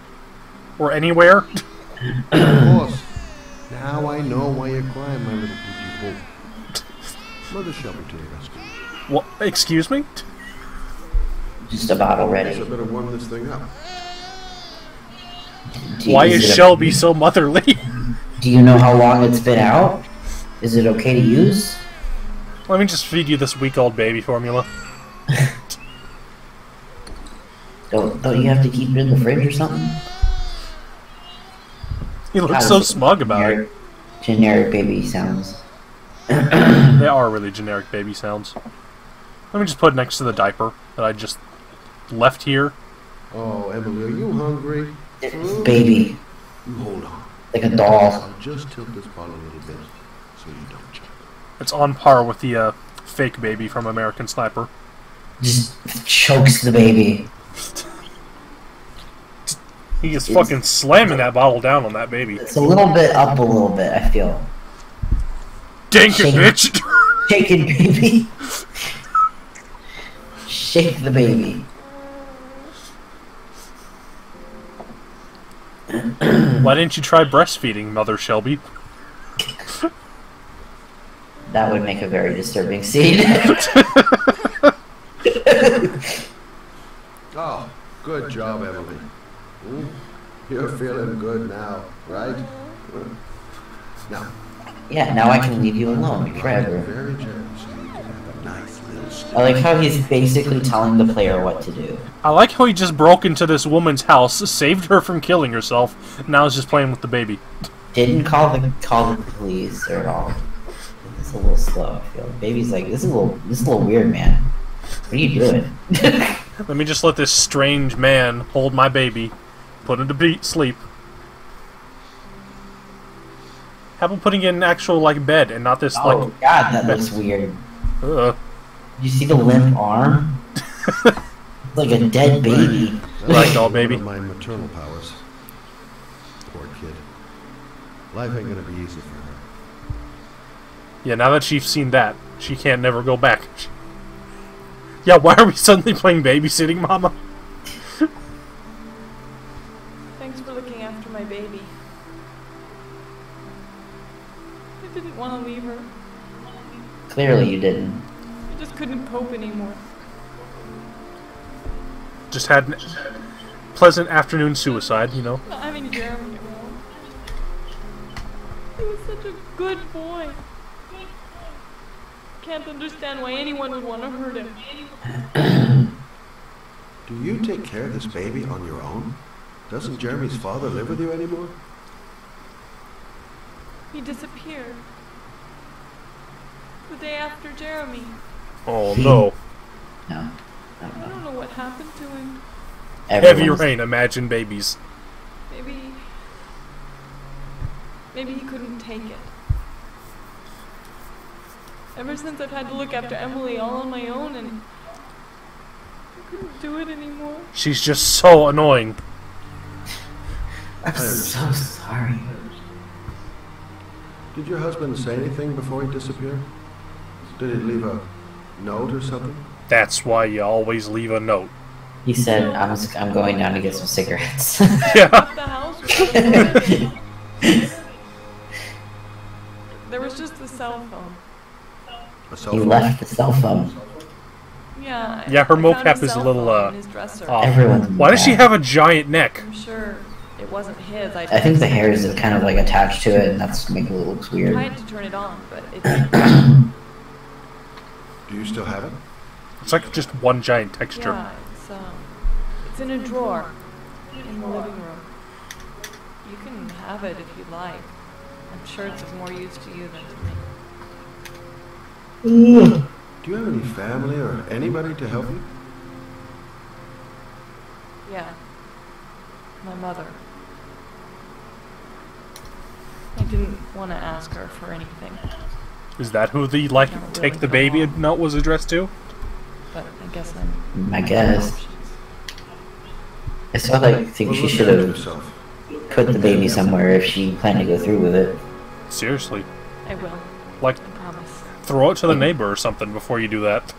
Or anywhere? Of course. Now I know why you're crying, my little bougie bull. Mother shall be to the rescue. What? Excuse me? Just a bottle Guess ready. I better warm this thing up. Why is Shelby so motherly? Do you know how long it's been out? Is it okay to use? Let me just feed you this week-old baby formula. Don't you have to keep it in the fridge or something? He looks so smug about it. Generic baby sounds. They are really generic baby sounds. Let me just put it next to the diaper that I just left here. Oh, Emily, are you hungry? Baby. You hold on. Like a doll. I'll just tilt this bottle a little bit so you don't choke. It's on par with the fake baby from American Sniper. Just chokes the baby. He is fucking slamming that bottle down on that baby. It's a little bit up a little bit, I feel. Dink it, bitch! Shaking baby. Shake the baby. Why didn't you try breastfeeding, Mother Shelby? That would make a very disturbing scene. Oh, good job, Emily. You're feeling good now, right? Now. Yeah, now I can leave you alone forever. Very generous. You can have a nice little I like how he's basically telling the player what to do. I like how he just broke into this woman's house, saved her from killing herself, and now he's just playing with the baby. Didn't call the police or at all. It's a little slow, I feel. Baby's like, this is a little weird, man. What are you doing? Let me just let this strange man hold my baby, put him to sleep. How about putting it in an actual, like, bed and not this, like... Oh, God, that looks weird. You see the limp arm? Like a dead baby. Ragdoll baby. My maternal powers. Poor kid. Life ain't gonna be easy for her. Yeah, now that she's seen that, she can't never go back. Yeah, why are we suddenly playing babysitting, Mama? Thanks for looking after my baby. I didn't want to leave her. Clearly you didn't. I just couldn't cope anymore. Just had an pleasant afternoon suicide, you know. Not having Jeremy around. He was such a good boy. Can't understand why anyone would want to hurt him. Do you take care of this baby on your own? Doesn't Jeremy's father live with you anymore? He disappeared. The day after Jeremy. Oh no. No. I don't know what happened to him. Heavy rain, imagine babies. Maybe he couldn't take it. Ever since I've had to look after Emily all on my own and I couldn't do it anymore. She's just so annoying. I'm so sorry. Did your husband say anything before he disappeared? Did he leave a note or something? That's why you always leave a note. He said, I'm going down to get some cigarettes. Yeah. There was just the cell phone. He left the cell phone. Yeah. Yeah, her I found mocap his is a cell little phone in his dresser. off. Everyone's Why does she have a giant neck? I'm sure it wasn't his. I think the hair is kind of like attached to it, and that's making it look I weird. tried to turn it on, but it didn't. Do you still have it? It's like just one giant texture. Yeah, it's in a drawer in the living room. You can have it if you'd like. I'm sure it's of more use to you than to me. Do you have any family or anybody to help you? Yeah. My mother. I didn't want to ask her for anything, Is that who the, like, take the baby note was addressed to? but I guess I guess. I still think she should have put the baby somewhere if she planned to go through with it. Seriously. I will. Like, I promise. throw it to the neighbor or something before you do that.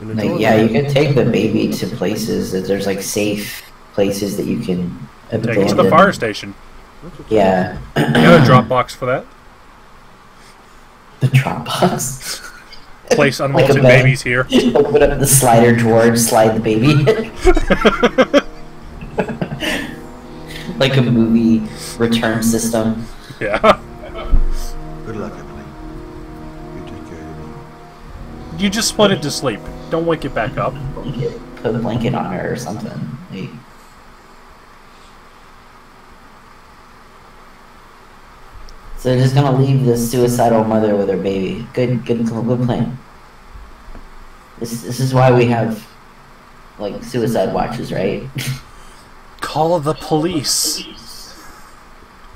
Like, yeah, you can take the baby to places that there's like safe places that you can abandon. Take it to the fire station. Yeah. You got a drop box for that? The drop box. Place Like a unwanted bed. babies here. Open up the slider drawer and slide the baby in. Like a movie return system. Yeah. Good luck, Emily. You take care of your mom. You just put it to sleep. Don't wake it back up. Put a blanket on her or something. Like, so they're just gonna leave this suicidal mother with her baby. Good plan. This is why we have like suicide watches, right? Call the police.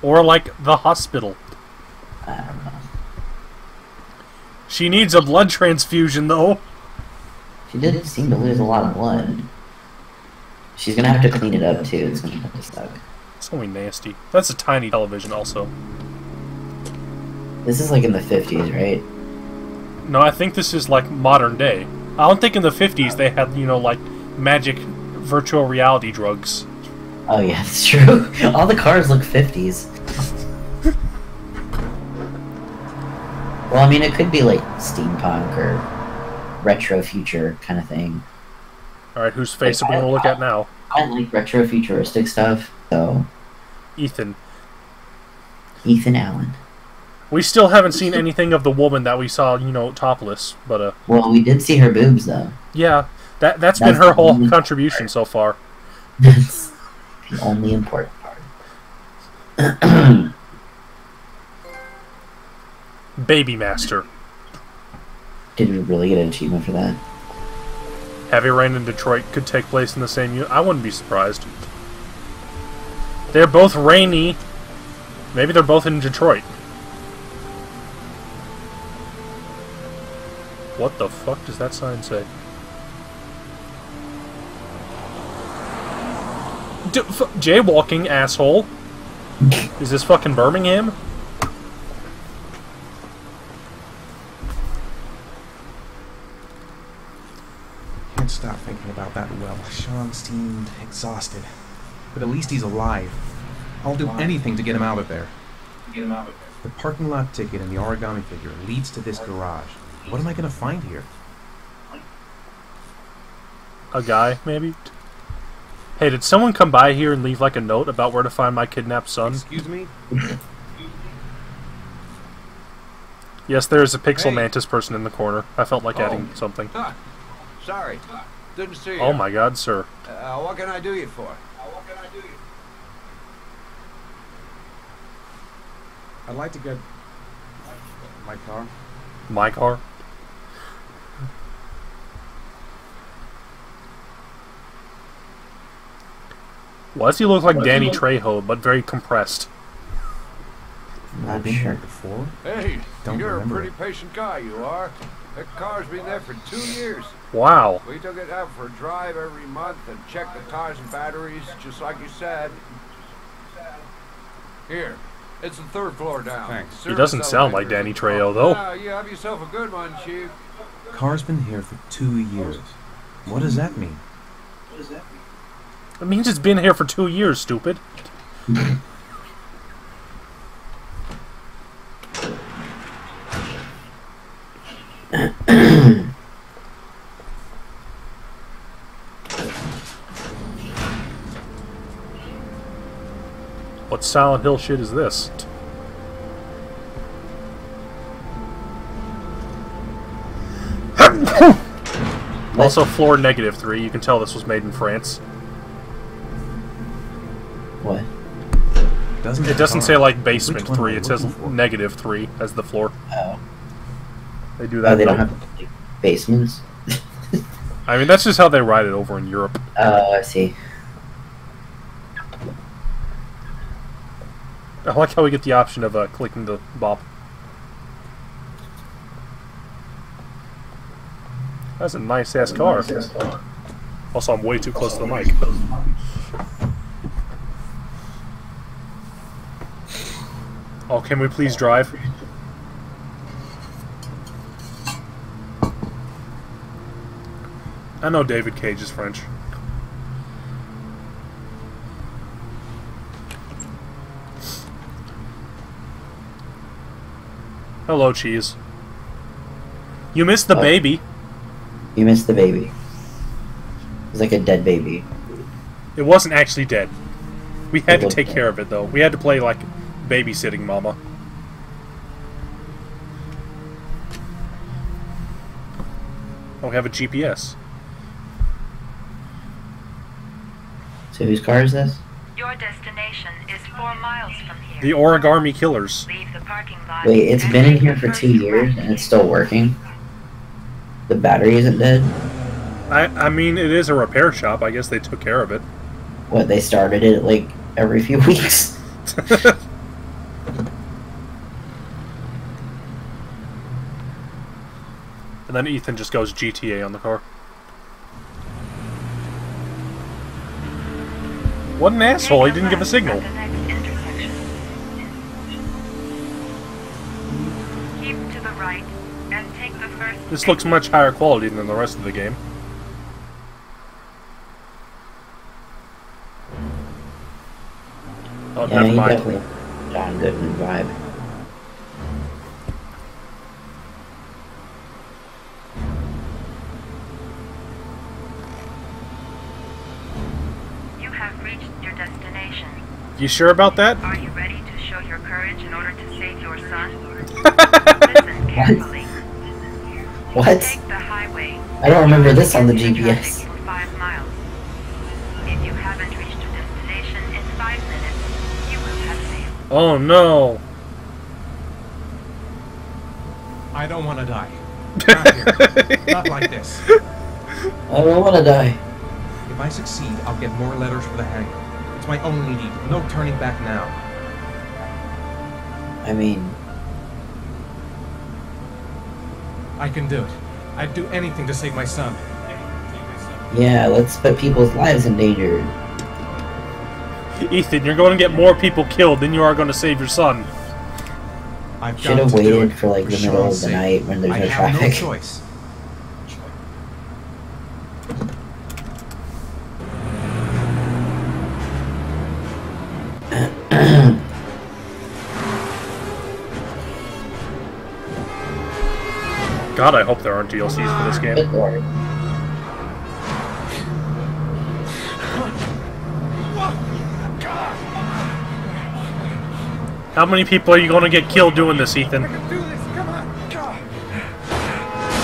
Or, like, the hospital. I don't know. She needs a blood transfusion, though. She did seem to lose a lot of blood. She's gonna have to clean it up too. It's gonna be suck. It's only nasty. That's a tiny television, also. This is like in the 50s, right? No, I think this is like modern day. I don't think in the 50s they had, you know, like magic virtual reality drugs. Oh yeah, that's true. All the cars look 50s. Well, I mean, it could be like steampunk or retro future kind of thing. Alright, whose face are we gonna look at now? I like retro futuristic stuff, so... Ethan. Ethan Allen. We still haven't seen anything of the woman that we saw, you know, topless, but Well, we did see her boobs, though. Yeah, that's been her whole contribution so far. That's the only important part. Baby Master. Did we really get an achievement for that? Heavy Rain and Detroit could take place in the same year. I wouldn't be surprised. They're both rainy. Maybe they're both in Detroit. What the fuck does that sign say? Jaywalking, asshole. Is this fucking Birmingham? Can't stop thinking about that well. Sean seemed exhausted. But at least he's alive. I'll do anything to get him out of there. The parking lot ticket and the origami figure leads to this garage. What am I gonna find here? A guy, maybe? Hey, did someone come by here and leave like a note about where to find my kidnapped son? Excuse me? Yes, there is a Pixel Mantis person in the corner. I felt like adding something. Sorry. Didn't see you. Oh my god, sir. What can I do you for? I'd like to get my car. My car? Why does he look like Danny Trejo, but very compressed? Not sure. Before? Hey, Don't you're a remember pretty it. patient guy, you are. That car's been there for 2 years. Wow. We took it out for a drive every month and checked the tires and batteries, just like you said. Here, it's the 3rd floor down. Thanks. He doesn't sound like Danny Trejo, though. You have yourself a good one, Chief. Car's been here for 2 years. What does that mean? It means it's been here for 2 years, stupid. What Silent Hill shit is this? Also, floor -3. You can tell this was made in France. What? It doesn't say like basement 3. It says -3 as the floor. Oh. They do that. Oh, they don't have like, basements. I mean, that's just how they write it over in Europe. Oh, I see. I like how we get the option of clicking the bop. That's a nice-ass car. Also, I'm way too close to the mic. Oh, can we please drive? I know David Cage is French. Hello, Cheese. You missed the baby. You missed the baby. It was like a dead baby. It wasn't actually dead. We had to take care of it, though. We had to play, like, babysitting mama. Oh, we have a GPS. So whose car is this? Your destination is 4 miles from here. The Origami Killers. Leave the parking lot. Wait, it's been in here for 2 years and it's still working? The battery isn't dead? I mean, it is a repair shop. I guess they took care of it. What, they started it like every few weeks? And then Ethan just goes GTA on the car. What an asshole, he didn't give a signal. Keep to the right and take the first. This looks much higher quality than the rest of the game. Oh, yeah, never mind. Definitely John Goodman vibe. You have reached your destination. You sure about that? Are you ready to show your courage in order to save your son? Listen carefully. What? Take the highway. I don't remember this on the GPS. For 5 miles. If you haven't reached your destination in 5 minutes, you will have failed. Oh no. I don't want to die. Not here. Not like this. I don't want to die. If I succeed, I'll get more letters for the hangar. It's my only need. No turning back now. I mean... I can do it. I'd do anything to save my son. Yeah, let's put people's lives in danger. Ethan, you're going to get more people killed than you are going to save your son. Should have waited for like the middle of the night when there's no traffic. No choice. God, I hope there aren't DLCs for this game. Good lord. How many people are you going to get killed doing this, Ethan?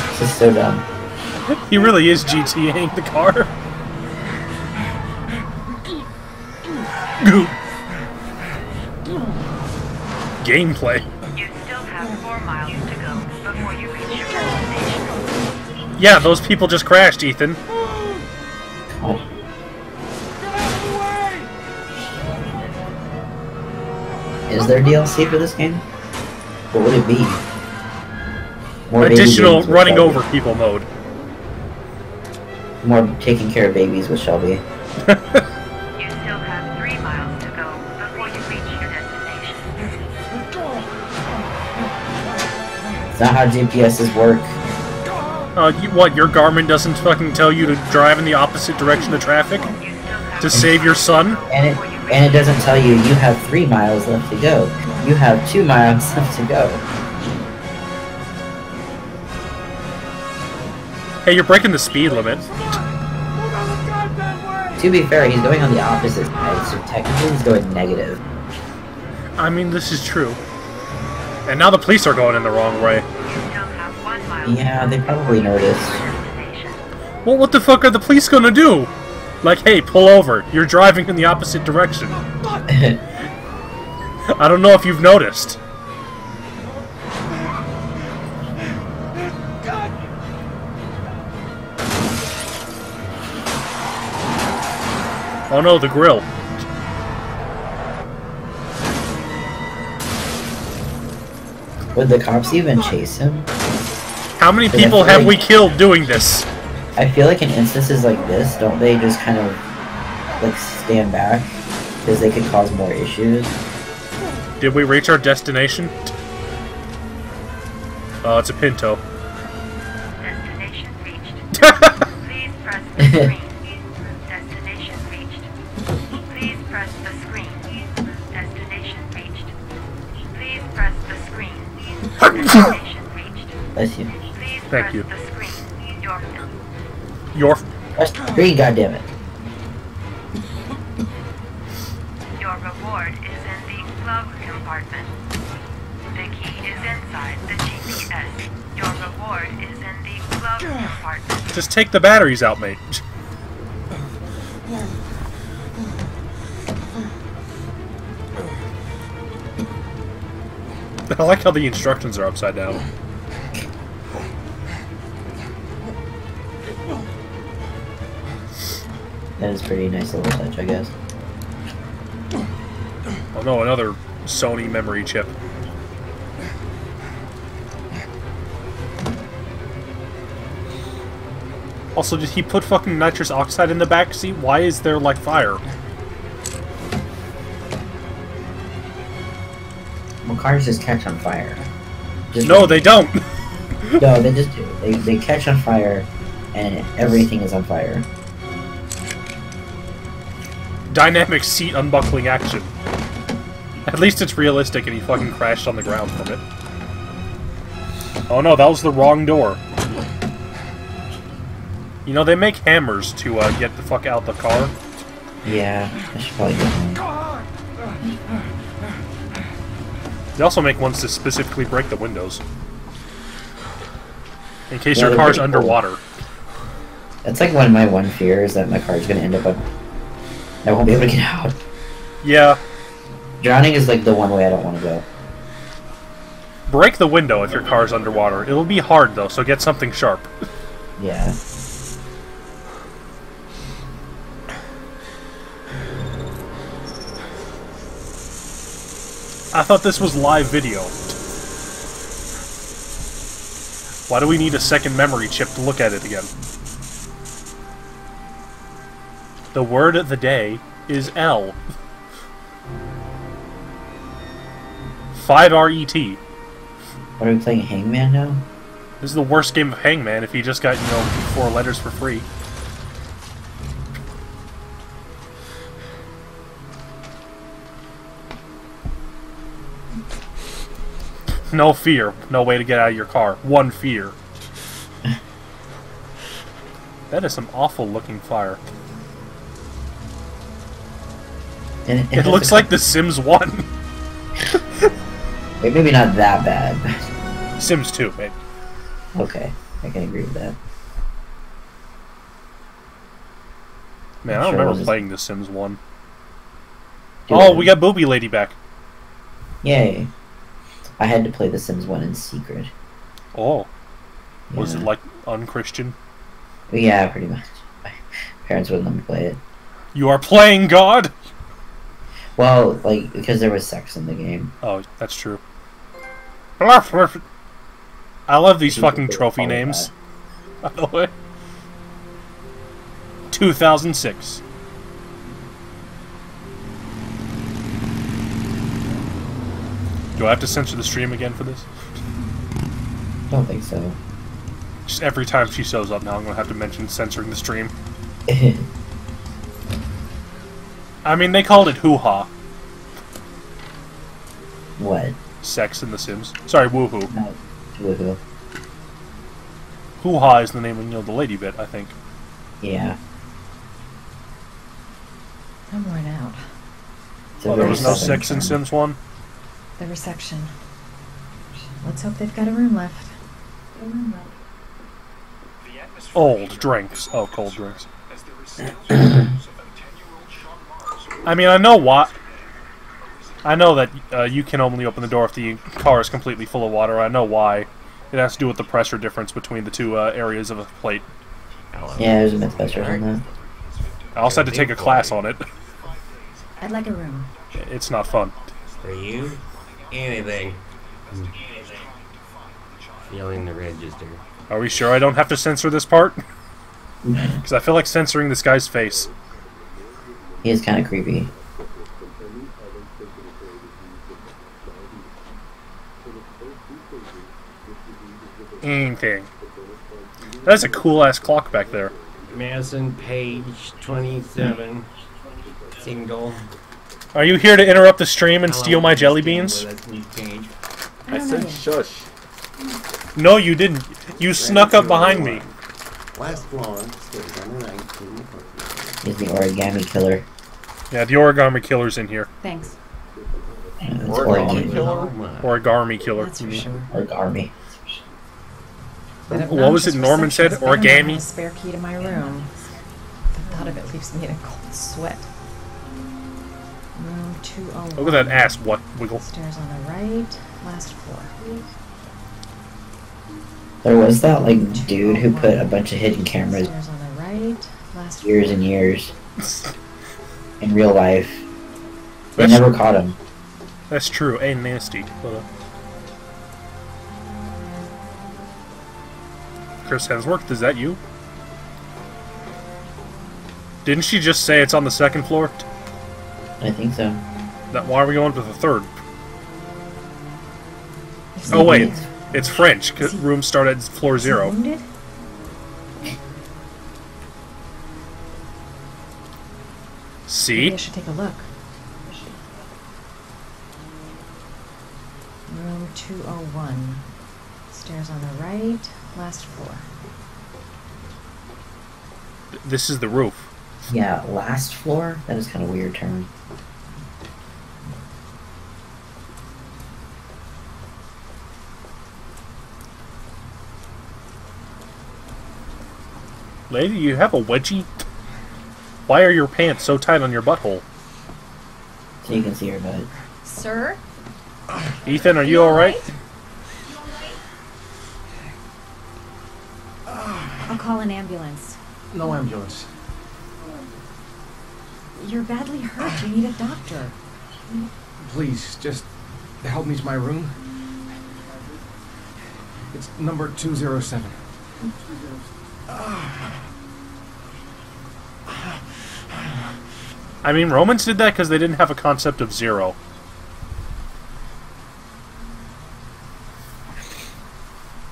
This is so dumb. He really is GTAing the car. Gameplay. You still have 4 miles to go before you reach your destination. Yeah, those people just crashed, Ethan. Oh. Is there DLC for this game? What would it be? More additional running over people mode. More taking care of babies with Shelby. You still have 3 miles to go before you reach your destination. It's not how GPSs work. What, your Garmin doesn't fucking tell you to drive in the opposite direction of traffic? To save your son? And it doesn't tell you you have 3 miles left to go. You have 2 miles left to go. Hey, you're breaking the speed limit. To be fair, he's going on the opposite side, so technically he's going negative. I mean, this is true. And now the police are going in the wrong way. Yeah, they probably noticed. Well, what the fuck are the police gonna do? Like, hey, pull over. You're driving in the opposite direction. I don't know if you've noticed. Oh no, the grill. Would the cops even chase him? How many people have we killed doing this? I feel like in instances like this, don't they just kind of like stand back because they could cause more issues? Did we reach our destination? Oh, it's a Pinto. Destination reached. Please press the screen. Destination reached. Please press the screen. Destination reached. Please press the screen. Destination reached. Bless you. Please Thank press you. the screen. Your Press the screen, goddammit. Your reward is in the glove compartment. The key is inside the GPS. Your reward is in the glove compartment. Just take the batteries out, mate. I like how the instructions are upside down. That is pretty nice little touch, I guess. Oh no, another Sony memory chip. Also, did he put fucking nitrous oxide in the back seat? Why is there, like, fire? Well, cars just catch on fire. Just No, they don't! No, they just do. They catch on fire, and everything is on fire. Dynamic seat unbuckling action. At least it's realistic and he fucking crashed on the ground from it. Oh no, that was the wrong door. You know, they make hammers to get the fuck out the car. Yeah, I should probably get one. They also make ones to specifically break the windows. In case Yeah, your they're car's pretty cool. underwater. That's like one of my fears that my car's gonna end up. I won't be able to get out. Yeah. Drowning is like the one way I don't want to go. Break the window if your car's underwater. It'll be hard though, so get something sharp. Yeah. I thought this was live video. Why do we need a second memory chip to look at it again? The word of the day is L. 5RET. What are we playing, Hangman now? This is the worst game of Hangman if you just got, 4 letters for free. No fear. No way to get out of your car. One fear. That is some awful looking fire. It looks like The Sims 1. Maybe not that bad. Sims 2, maybe. Okay, I can agree with that. Man, I don't remember playing The Sims 1. Dude, Oh, we got Booby Lady back. Yay. I had to play The Sims 1 in secret. Oh. Was Yeah. it, like, unchristian? Yeah, pretty much. My parents wouldn't let me play it. You are playing God? Well, like, because there was sex in the game. Oh, that's true. I love these fucking trophy names. By the way. 2006. Do I have to censor the stream again for this? Don't think so. Just every time she shows up now, I'm gonna have to mention censoring the stream. I mean, they called it hoo-ha. What? Sex in The Sims. Sorry, woohoo. No, woohoo. Hoo-ha is the name of, the lady bit, I think. Yeah. I'm worn out. Oh, there was no sex in Sims 1? The reception. Let's hope they've got a room left. Old drinks. Oh, cold drinks. I mean, I know why. I know that you can only open the door if the car is completely full of water. I know why. It has to do with the pressure difference between the two areas of a plate. Yeah, there's a Mythbusters on that. I also had to take a class on it. I'd like a room. It's not fun. For you, anything. Feeling the register. Are we sure I don't have to censor this part? Because I feel like censoring this guy's face. He is kind of creepy. Anything. That's a cool ass clock back there. Madison Page 27. Single. Are you here to interrupt the stream and steal my jelly beans? I said shush. No, you didn't. You snuck up behind me. Last floor, stairs number 19. He's the origami killer. Yeah, the origami killer's in here. Thanks. It's Origami killer? Origami killer. That's for sure. Origami. That What was it obnoxious Norman said? receptionist better not have Origami? a spare key to my room. The thought of it leaves me in a cold sweat. Room 201. Look at that ass wiggle. Stairs on the right, last floor. There was that, like, dude who put a bunch of hidden cameras Stairs on the right, last years and years in real life. They That's- never caught him. That's true. Ain't nasty. But, Chris Hemsworth, is that you? Didn't she just say it's on the second floor? I think so. Why are we going to the third? Oh wait, it's French. Rooms start at floor 0. Wounded? See? Maybe I should take a look. Room 201. Stairs on the right, last floor. This is the roof. Yeah, last floor? That is kind of a weird term. Lady, you have a wedgie? Why are your pants so tight on your butthole? So you can see her butt. Sir? Ethan, are you alright? I'll call an ambulance. No ambulance. You're badly hurt. You need a doctor. Please, just help me to my room. It's number 207. I mean, Romans did that because they didn't have a concept of 0.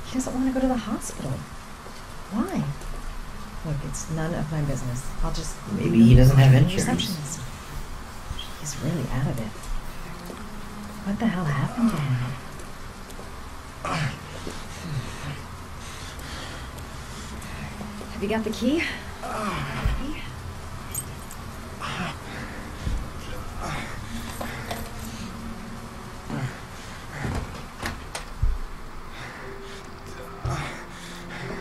He doesn't want to go to the hospital. Why? Look, it's none of my business. I'll just... Maybe he doesn't have insurance. Receptionist. He's really out of it. What the hell happened to him? Have you got the key?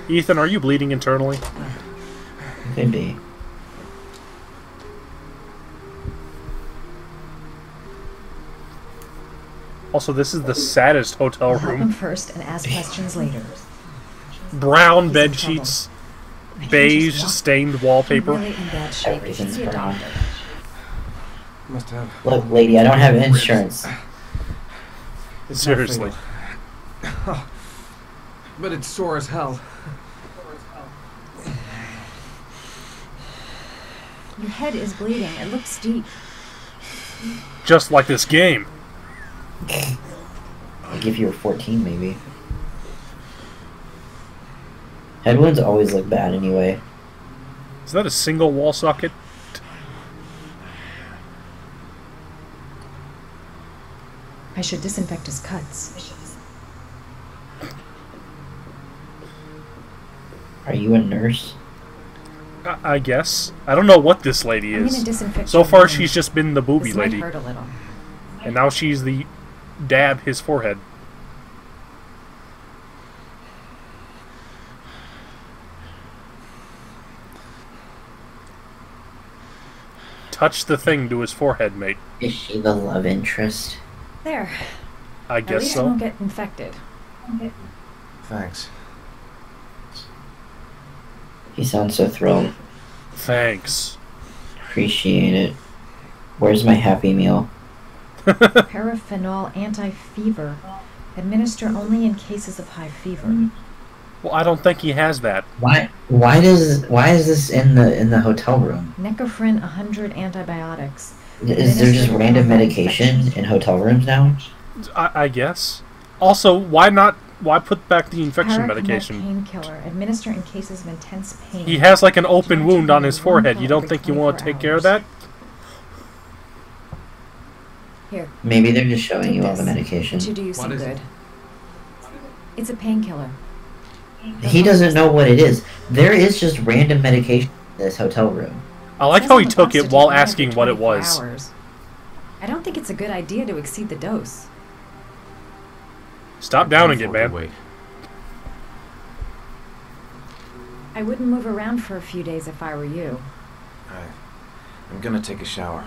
Ethan, are you bleeding internally? Could be. Also, this is the saddest hotel I'll help him room. first and ask questions later. Brown bed sheets, beige stained wallpaper. Really in bad shape. You should see a doctor. Must have. Look, lady, I don't have insurance. It's Seriously. But it's sore as hell. Your head is bleeding. It looks deep. Just like this game. I'll give you a 14, maybe. Head wounds always look bad anyway. Is that a single wall socket? I should disinfect his cuts. Are you a nurse? I guess. I don't know what this lady I'm is. gonna disinfect So your far, wound. she's just been the booby This might lady. hurt a little. And now she's the dab his forehead. Touch the thing to his forehead, mate. Is she the love interest? There. I At guess least so. it won't get infected. Thanks. He sounds so thrilled. Thanks. Appreciate it. Where's my Happy Meal? Paraphenol anti-fever. Administer only in cases of high fever. Well, I don't think he has that. Why is this in the hotel room? Necophren 100 antibiotics. Is there just random medication in hotel rooms now? I guess. Also, why put back the infection Paraquat medication? painkiller. Administer in cases of intense pain. He has like an open wound on his forehead. You don't think you want to take care of that? Here. Maybe they're just showing Take you all the this. medication. It should do you some good. It's a painkiller. He doesn't know what it is. There is just random medication in this hotel room. I like how he took it while asking what it was. I don't think it's a good idea to exceed the dose. Stop downing it, man. Wait. I wouldn't move around for a few days if I were you. I'm gonna take a shower.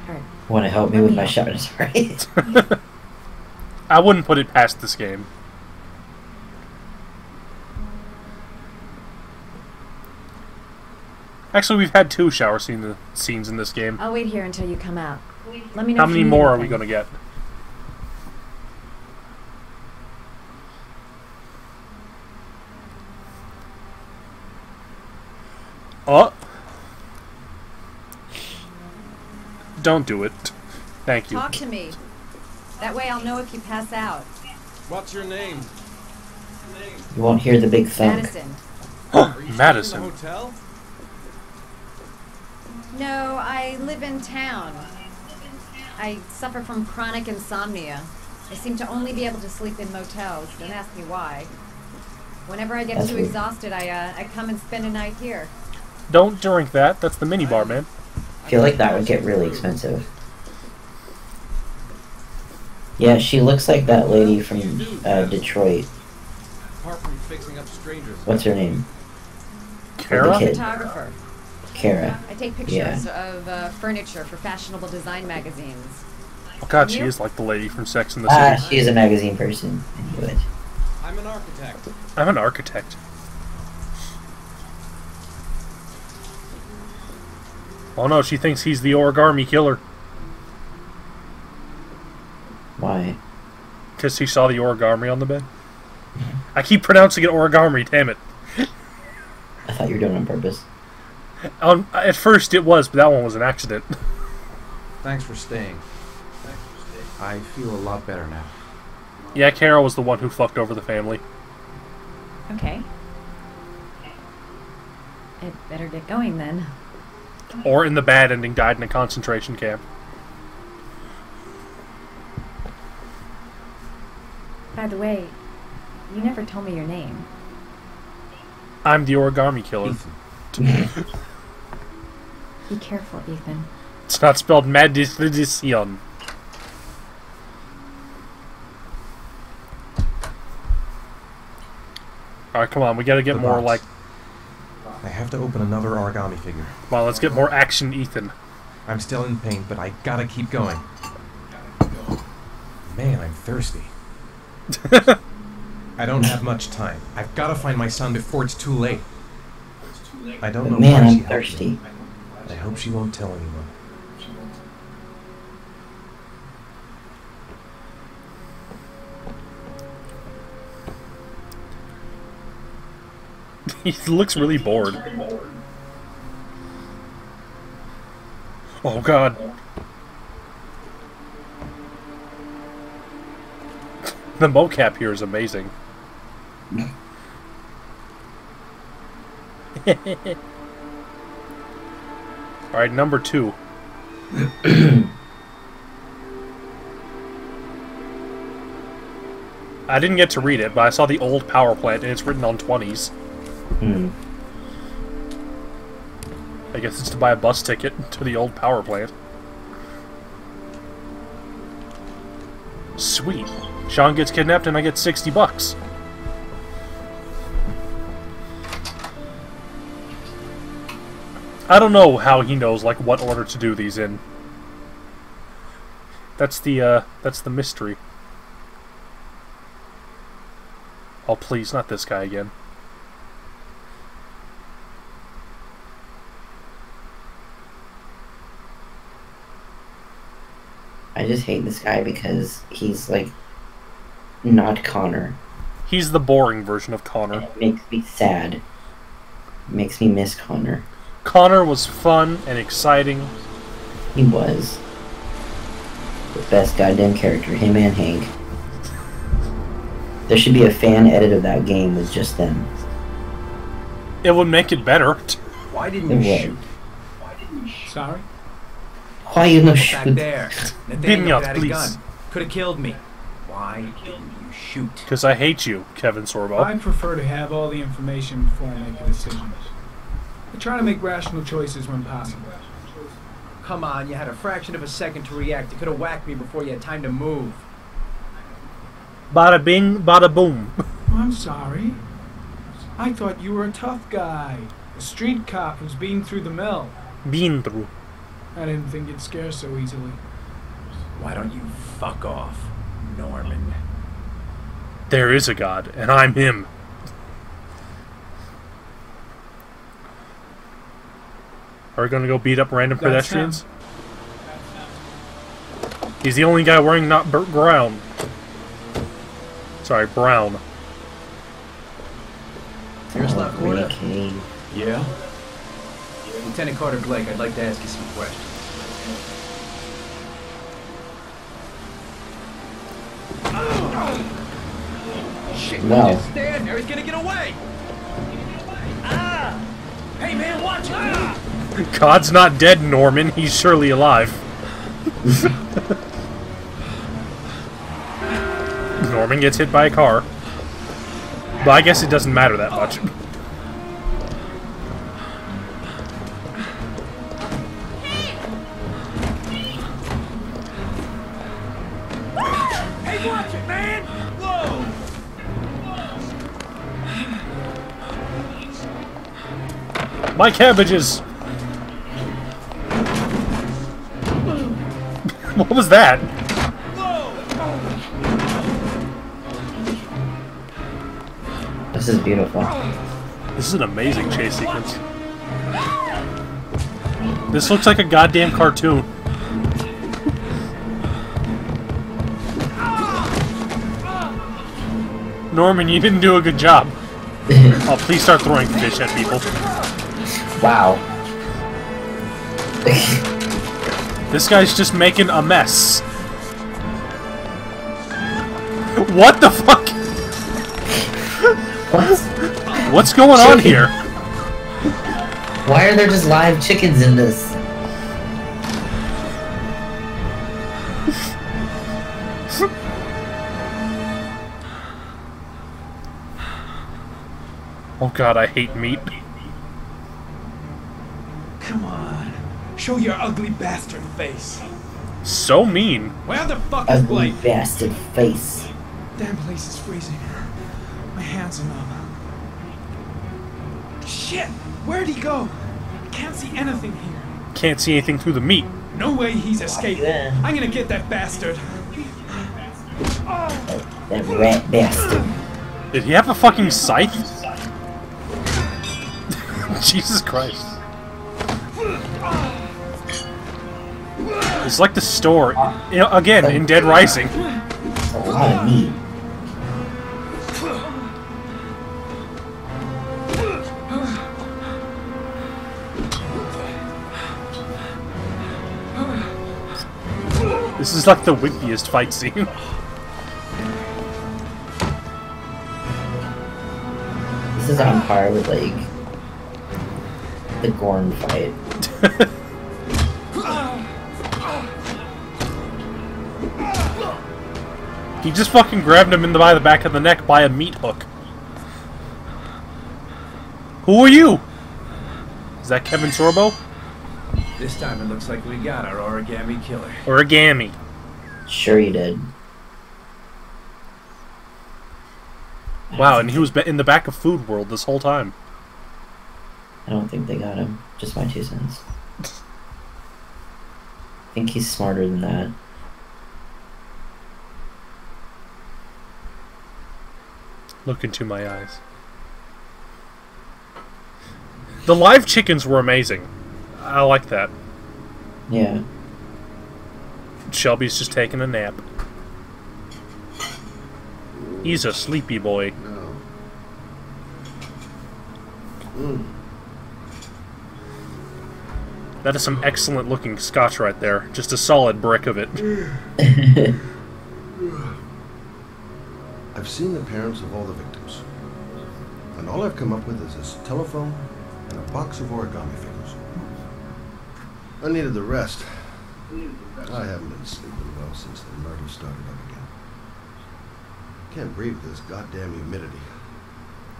Alright. Want to help me with my shower? Sorry. I wouldn't put it past this game. Actually, we've had 2 shower scenes in this game. I'll wait here until you come out. Let me know How if many you need more are we anything. going to get? Oh. Don't do it. Thank you. Talk to me. That way I'll know if you pass out. What's your name? You won't hear the big thunk. Madison. Madison. In the hotel? No, I live in town. I suffer from chronic insomnia. I seem to only be able to sleep in motels. Don't ask me why. Whenever I get That's too weird. exhausted, I come and spend a night here. Don't drink that. That's the minibar, man. I feel like that would get really expensive. Yeah, she looks like that lady from Detroit. Apart from fixing up strangers. What's her name? Kara? The kid. Photographer. Kara. I take pictures of furniture for fashionable design magazines. Oh god, she You? is like the lady from Sex and the City. She is a magazine person. I knew it. I'm an architect. I'm an architect. Oh no, she thinks he's the origami killer. Why? Because he saw the origami on the bed. I keep pronouncing it origami, damn it. I thought you were doing it on purpose. At first it was, but that one was an accident. Thanks for staying. I feel a lot better now. Yeah, Kara was the one who fucked over the family. Okay. It better get going then. Or in the bad ending, died in a concentration camp. By the way, you never told me your name. I'm the origami killer. Be careful, Ethan. It's not spelled Madison. Alright, come on, we gotta get The more box. like... I have to open another origami figure. Well, let's get more action, Ethan. I'm still in pain, but I gotta keep going. Man, I'm thirsty. I don't have much time. I've gotta find my son before it's too late. I don't know Man, why I'm she helped thirsty. me. I hope she won't tell anyone. He looks really bored. Oh god. The mocap here is amazing. Alright, number 2. I didn't get to read it, but I saw the old power plant and it's written on 20s. Hmm. I guess it's to buy a bus ticket to the old power plant. Sweet. Sean gets kidnapped and I get $60. I don't know how he knows, like, what order to do these in. That's the mystery. Oh, please, not this guy again. I just hate this guy because he's, like, not Connor. He's the boring version of Connor. It makes me sad. It makes me miss Connor. Connor was fun and exciting. He was. The best goddamn character, him and Hank. There should be a fan edit of that game with just them. It would make it better. Why didn't It you would. shoot? Sorry? Why you no Back shoot? there. Beat me Nathaniel up, had a please. gun. Could have killed me. Why didn't you shoot? Because I hate you, Kevin Sorbo. I prefer to have all the information before I make a decision. I try to make rational choices when possible. Come on, you had a fraction of a second to react. You could have whacked me before you had time to move. Bada bing, bada boom. I'm sorry. I thought you were a tough guy. A street cop who's been through the mill. Been through. I didn't think you'd scare so easily. Why don't you fuck off, Norman? There is a god, and I'm him. Are we gonna go beat up random That's pedestrians? He's the only guy wearing not brown. Sorry, brown. Here's left corner. Okay. Yeah? Lieutenant Carter Blake, I'd like to ask you some questions. Shit, Wow. just stand there. He's gonna get away. Ah! Hey, man, watch it. God's not dead, Norman. He's surely alive. Norman gets hit by a car. But I guess it doesn't matter that much. Hey, watch it, man. Whoa. My cabbages! What was that? This is beautiful. This is an amazing chase sequence. This looks like a goddamn cartoon. Norman, you didn't do a good job. Oh, please start throwing fish at people. Wow. This guy's just making a mess. What the fuck? What? What's going on here? Why are there just live chickens in this? Oh god, I hate meat. Come on. Show your ugly bastard face. So mean. Where the fuck is Ugly Blake? bastard face. Damn place is freezing. My hands are numb. Shit! Where'd he go? I can't see anything here. Can't see anything through the meat. No way he's escaping. I'm gonna get that bastard. That rat bastard. Did he have a fucking scythe? Jesus Christ. It's like the store, you know, again, in Dead Rising. That's a lot of meat. This is like the wimpiest fight scene. This is on par with, like, the Gorn fight. He just fucking grabbed him by the back of the neck by a meat hook. Who are you? Is that Kevin Sorbo? This time it looks like we got our origami killer. Origami. Sure you did. Wow, and he was in the back of Food World this whole time. I don't think they got him. Just my 2 cents. I think he's smarter than that. Look into my eyes. The live chickens were amazing. I like that. Yeah. Shelby's just taking a nap. He's a sleepy boy. No. That is some excellent looking scotch right there. Just a solid brick of it. I've seen the parents of all the victims. And all I've come up with is this telephone and a box of origami figures. I needed the rest. I haven't been sleeping well since the murder started up again. Can't breathe with this goddamn humidity.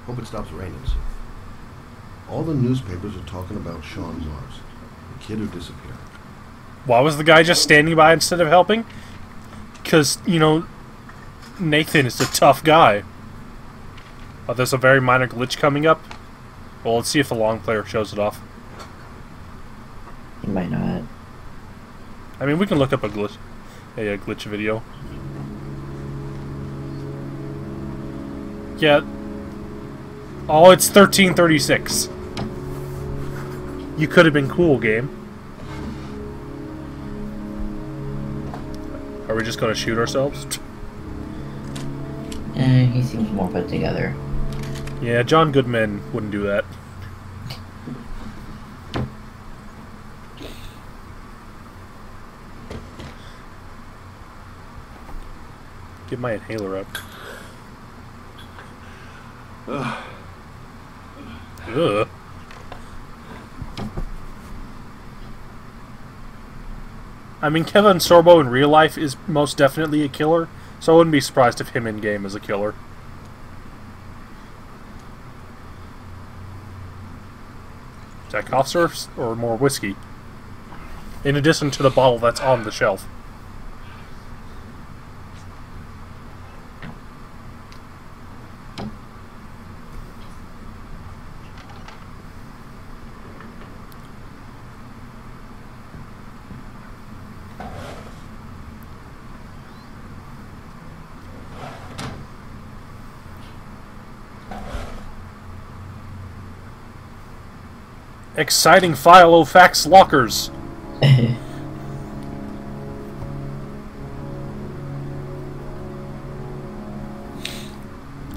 Hope it stops raining soon. All the newspapers are talking about Sean Mars, the kid who disappeared. Why was the guy just standing by instead of helping? Because, you know, Nathan is a tough guy. Oh, there's a very minor glitch coming up. Well, let's see if the long player shows it off. He might not. I mean, we can look up a glitch video. Yeah. Oh, it's 1336. You could have been cool, game. Are we just gonna shoot ourselves? He seems more put together. Yeah, John Goodman wouldn't do that. Get my inhaler up. Ugh. I mean, Kevin Sorbo in real life is most definitely a killer, so I wouldn't be surprised if him in-game is a killer. Is that cough syrup or more whiskey? In addition to the bottle that's on the shelf. Exciting Filofax lockers.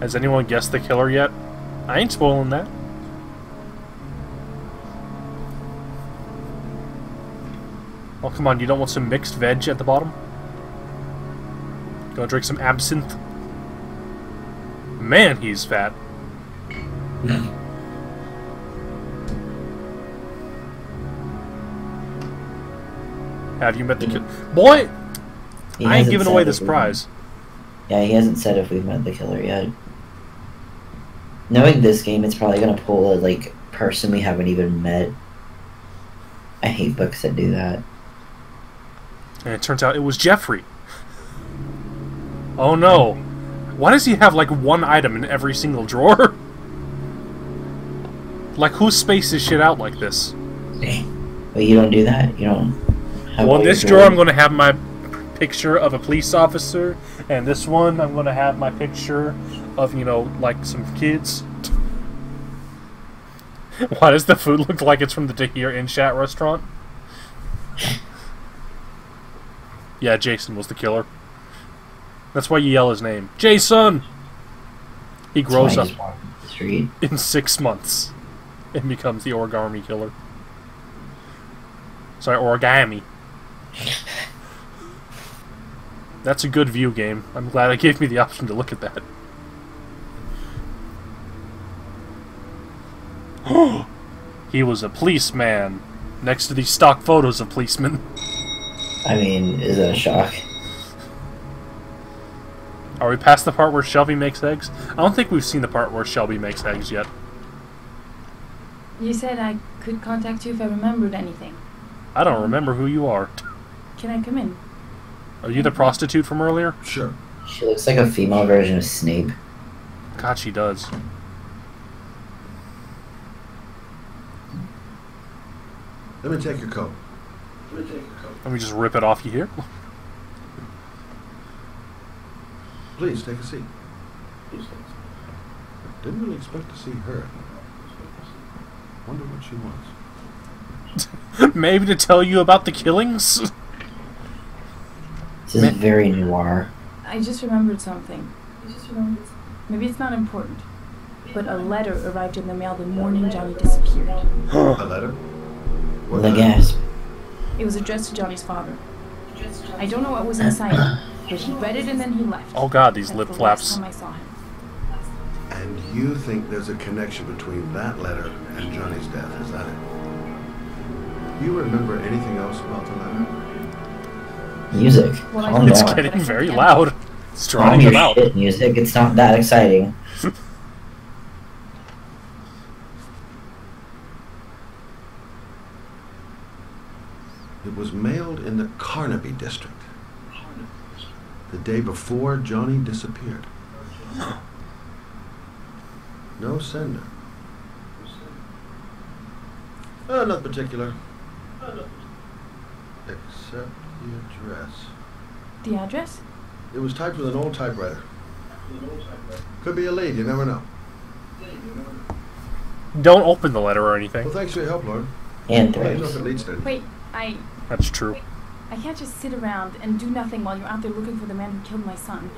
Has anyone guessed the killer yet? I ain't spoiling that. Oh, come on, you don't want some mixed veg at the bottom? Gonna drink some absinthe? Man, he's fat. Have you met the killer? Boy! I ain't giving away this prize. Yeah, he hasn't said if we've met the killer yet. Knowing this game, it's probably gonna pull a, like, person we haven't even met. I hate books that do that. And it turns out it was Jeffrey. Oh no. Why does he have, like, one item in every single drawer? Like, who spaces shit out like this? Wait, you don't do that? You don't... Well, in this drawer, I'm going to have my picture of a police officer, and this one, I'm going to have my picture of, you know, like, some kids. Why does the food look like it's from the Tahir In Chat restaurant? Yeah, Jason was the killer. That's why you yell his name. Jason! He grows up in 6 months and becomes the origami killer. Sorry, origami. That's a good view game. I'm glad it gave me the option to look at that. He was a policeman next to these stock photos of policemen. I mean, is that a shock? Are we past the part where Shelby makes eggs? I don't think we've seen the part where Shelby makes eggs yet. You said I could contact you if I remembered anything. I don't remember who you are. Can I come in? Are you the prostitute from earlier? Sure. She looks like a female version of Snape. God, she does. Let me take your coat. Let me just rip it off you here. Please, take a seat. Didn't really expect to see her. Wonder what she wants. Maybe to tell you about the killings? This is very noir. I just remembered something. Maybe it's not important, but a letter arrived in the mail the morning Johnny disappeared. A letter? The gasp. It was addressed to Johnny's father. I don't know what was inside, but he read it and then he left. Oh god, these That's lip the flaps. last time I saw him. And you think there's a connection between that letter and Johnny's death, is that it? Do you remember anything else about the letter? Music. Well, it's getting very loud. It's Calm drowning your them out. shit, music. It's not that exciting. It was mailed in the Carnaby district. The day before Johnny disappeared. No sender. Not particular. Except the address. The address? It was typed with an old typewriter. Could be a lead, you never know. Don't open the letter or anything. Well, thanks for your help, Lord. And Let me know if it leads to anything. Wait, That's true. I can't just sit around and do nothing while you're out there looking for the man who killed my son.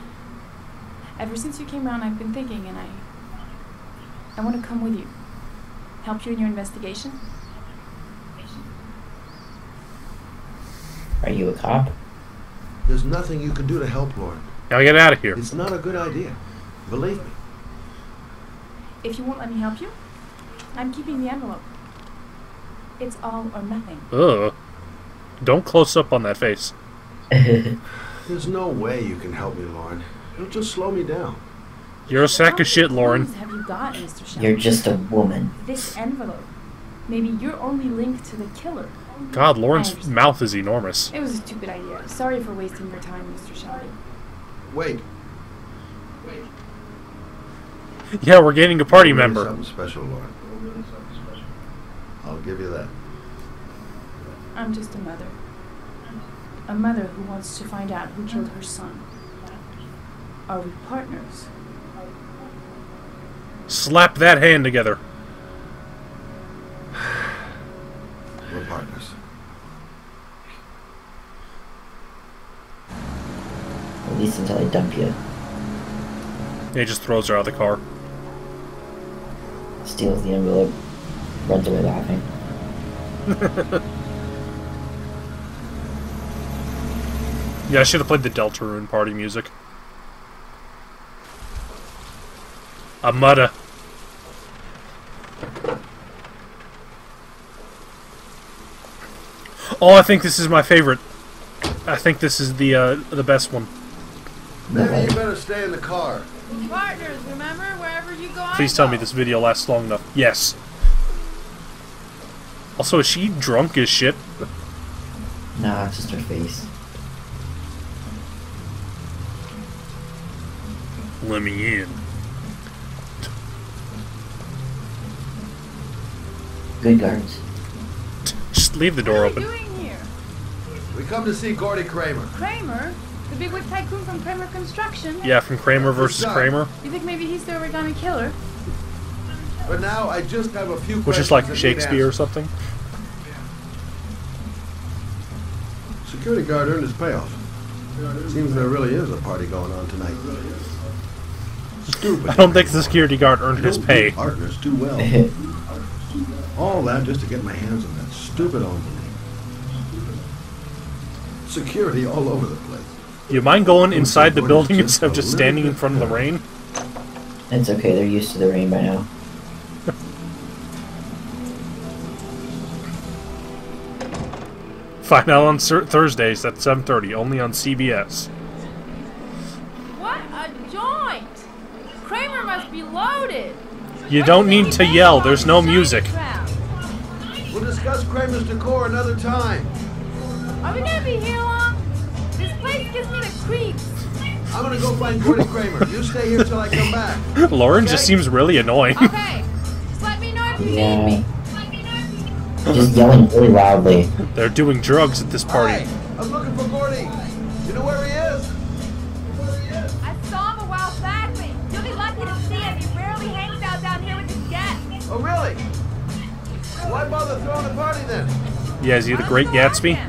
Ever since you came around, I've been thinking, and I want to come with you. Help you in your investigation. Are you a cop? There's nothing you can do to help, Lord. Now get out of here. It's not a good idea. Believe me. If you won't let me help you, I'm keeping the envelope. It's all or nothing. Ugh. Don't close up on that face. There's no way you can help me, Lauren. It'll just slow me down. You're a sack of shit, What Lauren. clues have you got, Mr. Shelby? You're just a woman. This envelope. Maybe your only link to the killer. God, I Lauren's understand. mouth is enormous. It was a stupid idea. Sorry for wasting your time, Mr. Shelby. Wait. Yeah, we're getting a party member. Something special, Lauren. I'll give you that. I'm just a mother. A mother who wants to find out who killed her son. Are we partners? Slap that hand together. We're partners. At least until I dump you. He just throws her out of the car. Steals the envelope. Runs away laughing. Yeah, I should have played the Deltarune party music. A mudda. Oh, I think this is my favorite. I think this is the best one. Maybe you better stay in the car. Partners, remember? Wherever you go, Please tell me this video lasts long enough. Yes. Also, is she drunk as shit? Nah, it's just her face. Let me in. Good guards. Just leave the door open. What are you doing here? We come to see Gordy Kramer. Kramer? The bigwig tycoon from Kramer Construction? Yeah, from Kramer versus What's up? Kramer. You think maybe he's the origami killer? But now I just have a few Which questions is like that need Shakespeare or answers. something. Security guard earned his payoff. Seems there really is a party going on tonight. Stupid. I don't think the security guard earned his Don't pay. do partners too well. All that just to get my hands on that stupid envelope. Security all over the place. You mind going inside the building instead of just standing in front of the rain? It's okay, they're used to the rain by now. Find out on Thursdays at 7:30, only on CBS. What a joint! Kramer must be loaded! You don't need to yell, there's no music. We'll discuss Kramer's decor another time. Are we gonna be here long? This place gives me the creeps. I'm gonna go find Gordy Kramer. You stay here till I come back. Lauren just seems really annoying. Okay, just let me know if you need Yeah. me. Just yelling really loudly. They're doing drugs at this party. Hey, I'm looking for Gordy. You know where he is? I saw him a while back, but you'll be lucky to see him. He rarely hangs out down here with his guests. Oh, really? Why bother throwing a party then? Yeah, is he the Great Gatsby?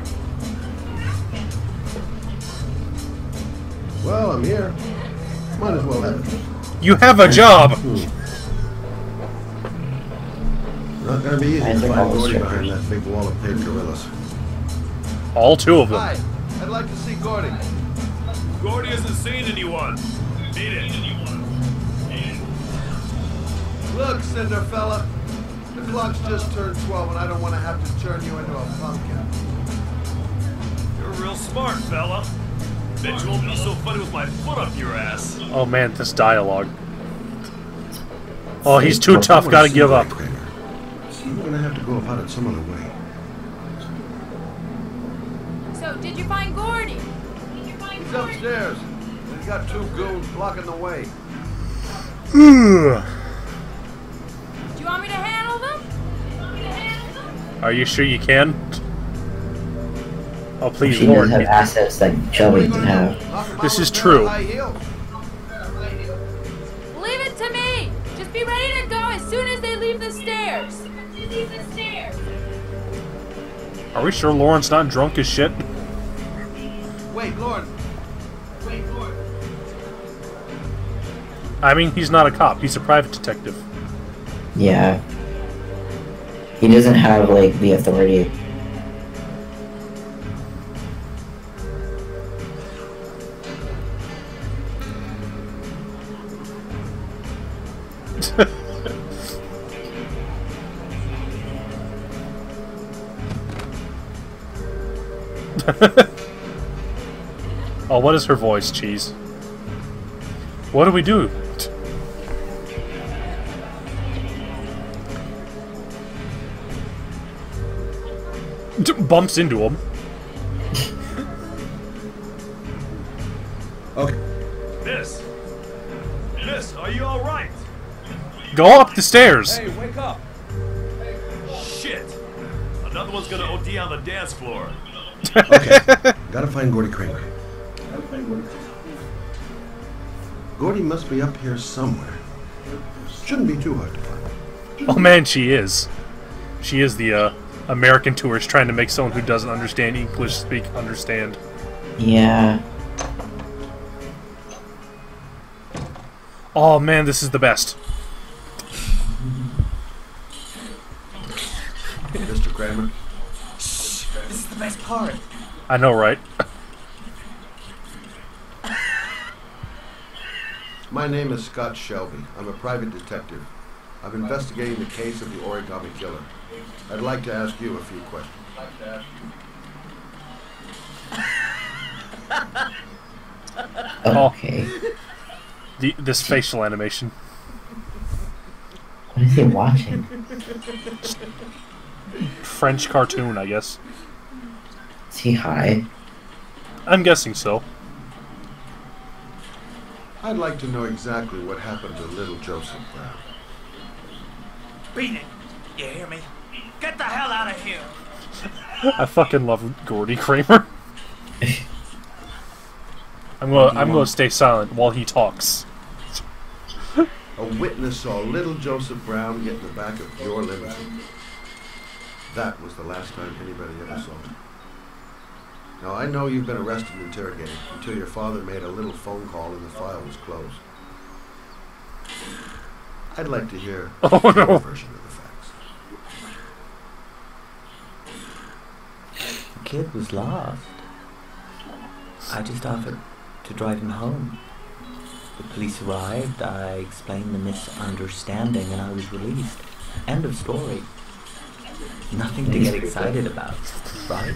Well, I'm here. Might as well have it. You have a job! Not gonna be easy I to think find all the Gordy strippers. behind that big wall of paid gorillas. All two of them. Hi, I'd like to see Gordy. Gordy hasn't seen anyone. Beat it. Look, Cinderfella. The clock's just turned 12 and I don't want to have to turn you into a pumpkin. You're real smart, fella. Bet you won't be so funny with my foot up your ass. Oh man, this dialogue. Oh, he's too tough, gotta give up. I'm gonna have to go about it some other way. So, did you find Gordy? He's upstairs. He's got two goons blocking the way. Do you want me to handle them? Are you sure you can? Oh, please, She Lord. doesn't have assets that Shelby can have. This is true. Leave it to me! Just be ready to go as soon as they leave the stairs. Are we sure Lauren's not drunk as shit? Wait, Lord. I mean, he's not a cop, he's a private detective. Yeah. He doesn't have, like, the authority. Oh, what is her voice, Cheese? What do we do? Bumps into him. Okay. Miss, are you alright? Go up the stairs! Hey, wake up! Shit! Another one's gonna OD on the dance floor. Okay. Gotta find Gordy Kramer. Gordy must be up here somewhere. Shouldn't be too hard to find. Oh man, she is. She is the American tourist trying to make someone who doesn't understand English speak understand. Yeah. Oh man, this is the best. Mr. Kramer. This is the best part. I know, right? My name is Scott Shelby. I'm a private detective. I'm investigating the case of the Origami Killer. I'd like to ask you a few questions. Okay. This facial animation. What is he watching? French cartoon, I guess. Is he high? I'm guessing so. I'd like to know exactly what happened to little Joseph Brown. Beat it. You hear me? Get the hell out of here. I fucking love Gordy Kramer. I'm gonna stay silent while he talks. A witness saw little Joseph Brown get in the back of your limousine. That was the last time anybody ever saw him. Now, I know you've been arrested and interrogated until your father made a little phone call and the file was closed. I'd like to hear your version of the facts. The kid was lost. I just offered to drive him home. The police arrived, I explained the misunderstanding, and I was released. End of story. Nothing to get excited about, right?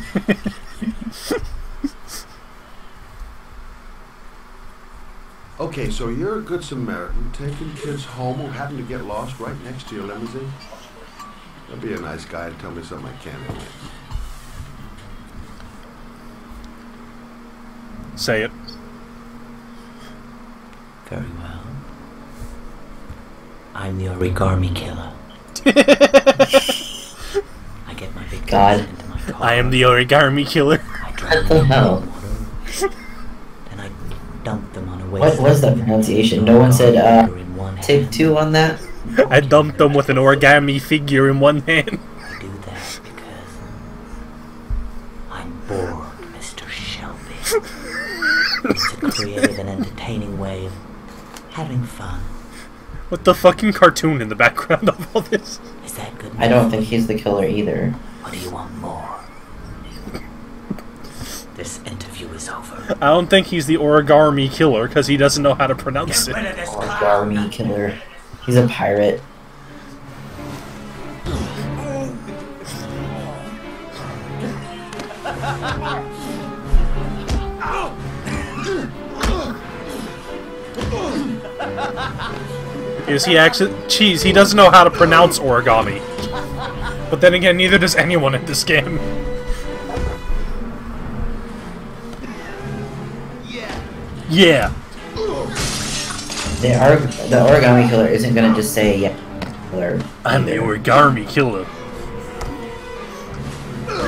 Okay, so you're a good Samaritan taking kids home who happen to get lost right next to your limousine? That'd be a nice guy to tell me something I can't anyway. Say it. Very well. I'm the Origami Killer. I get my big guns into my car. I am the Origami Killer. What the hell? Then I dump them on a What was that pronunciation? No one said, take two on that? I dumped them with an origami figure in one hand. I do that because I'm bored, Mr. Shelby. It's a creative and entertaining way of having fun. With the fucking cartoon in the background of all this. Is that good? I don't think he's the killer either. What do you want more? This interview is over. I don't think he's the Origami Killer because he doesn't know how to pronounce it. Origami Killer. He's a pirate. Is he actually... Cheese, he doesn't know how to pronounce origami. But then again, neither does anyone in this game. Yeah. The Origami Killer isn't gonna just say, yeah, killer. I'm the Origami Killer.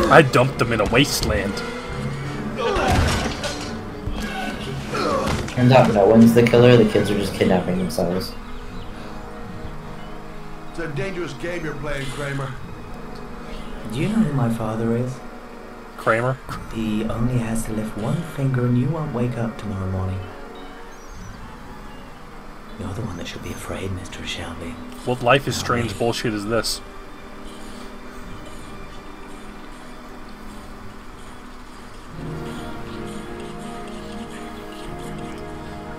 I dumped them in a wasteland. Turns out no one's the killer, the kids are just kidnapping themselves. It's a dangerous game you're playing, Kramer. Do you know who my father is? Kramer? He only has to lift one finger and you won't wake up tomorrow morning. You're the one that should be afraid, Mr. Shelby. What Life is Strange bullshit is this?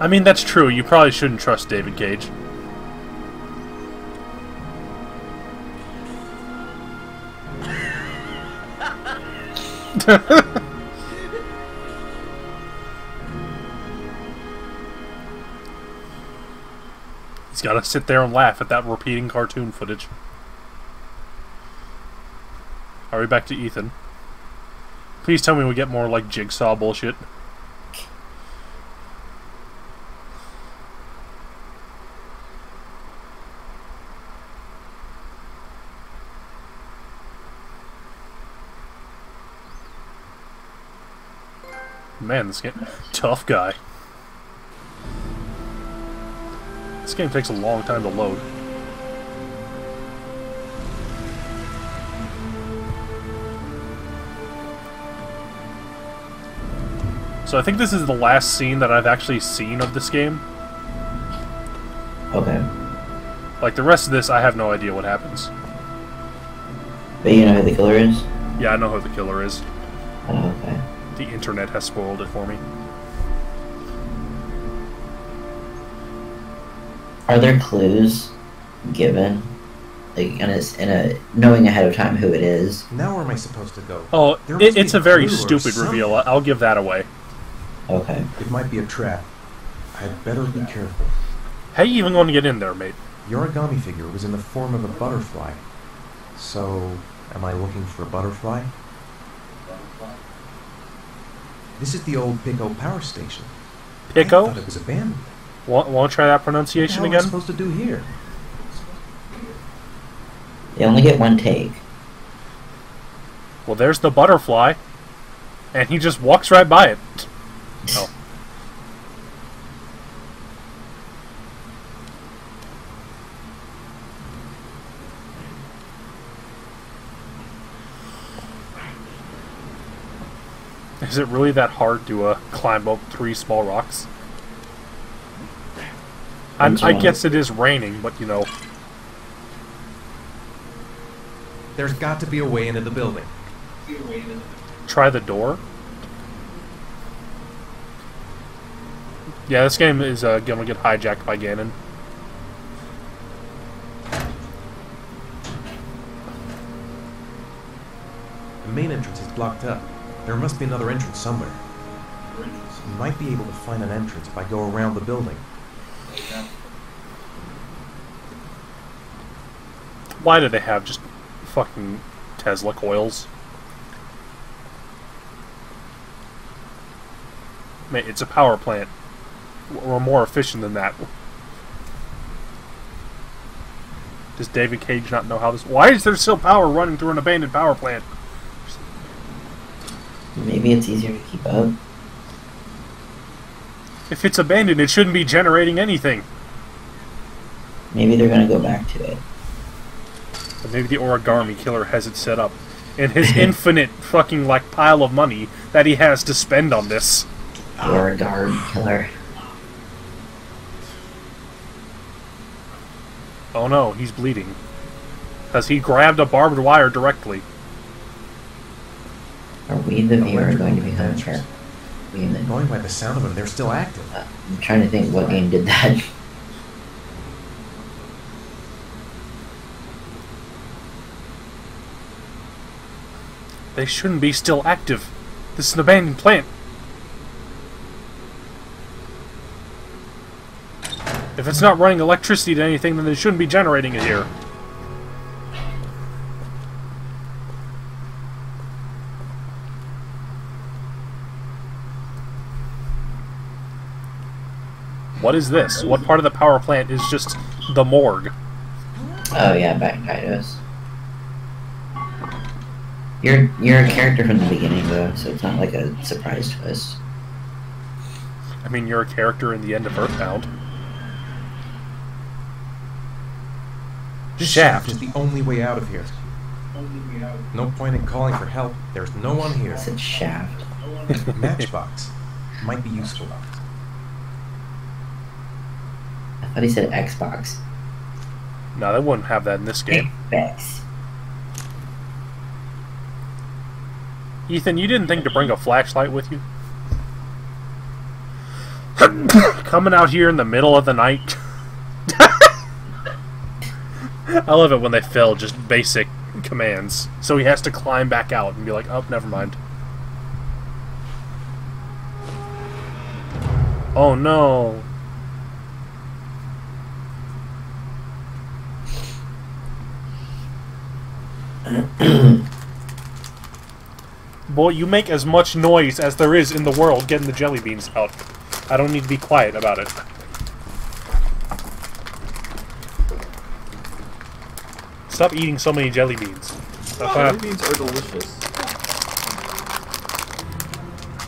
I mean, that's true. You probably shouldn't trust David Cage. Gotta sit there and laugh at that repeating cartoon footage. Are we back to Ethan? Please tell me we get more, like, Jigsaw bullshit. Man, this game... Tough guy. This game takes a long time to load. So I think this is the last scene that I've actually seen of this game. Okay. Like, the rest of this, I have no idea what happens. But you know who the killer is? Yeah, I know who the killer is. Oh, okay. The internet has spoiled it for me. Are there clues given? Like, in a knowing ahead of time who it is? Now where am I supposed to go? Oh, There must it's be a very clue or stupid something. reveal. I'll give that away. Okay. It might be a trap. I'd better be careful. How you even going to get in there, mate? The origami figure was in the form of a butterfly. So, am I looking for a butterfly? This is the old Pico power station. Pico? I thought it was abandoned. Want to try that pronunciation What the hell again? am I supposed to do here? They only get one take. Well, there's the butterfly. And he just walks right by it. Oh. Is it really that hard to climb up 3 small rocks? I guess it is raining, but you know. There's got to be a way into the building. Try the door? Yeah, this game is gonna get hijacked by Ganon. The main entrance is blocked up. There must be another entrance somewhere. You might be able to find an entrance if I go around the building. Why do they have just fucking Tesla coils? Mate, it's a power plant. We're more efficient than that. Does David Cage not know how this... Why is there still power running through an abandoned power plant? Maybe it's easier to keep up. If it's abandoned, it shouldn't be generating anything. Maybe they're gonna go back to it. But maybe the origami killer has it set up. And his infinite fucking, like, pile of money that he has to spend on this. The origami killer. Oh no, he's bleeding. Because he grabbed a barbed wire directly. Are we, the viewer, going to be home here? Going by the sound of them, they're still active. I'm trying to think what game did that. They shouldn't be still active. This is an abandoned plant. If it's not running electricity to anything, then they shouldn't be generating it here. What is this? What part of the power plant is just the morgue? Oh yeah, back Kaidos. You're a character from the beginning though, so it's not like a surprise twist. I mean, you're a character in the end of Earthbound. This Shaft is the only way out of here. No point in calling for help. There's no one here. It's a shaft. Matchbox. Might be useful. I thought he said Xbox. No, they wouldn't have that in this game. Xbox. Ethan, you didn't think to bring a flashlight with you? Coming out here in the middle of the night. I love it when they fail just basic commands. So he has to climb back out and be like, oh, never mind. Oh no. Boy, you make as much noise as there is in the world getting the jelly beans out. I don't need to be quiet about it. Stop eating so many jelly beans. Jelly beans are delicious.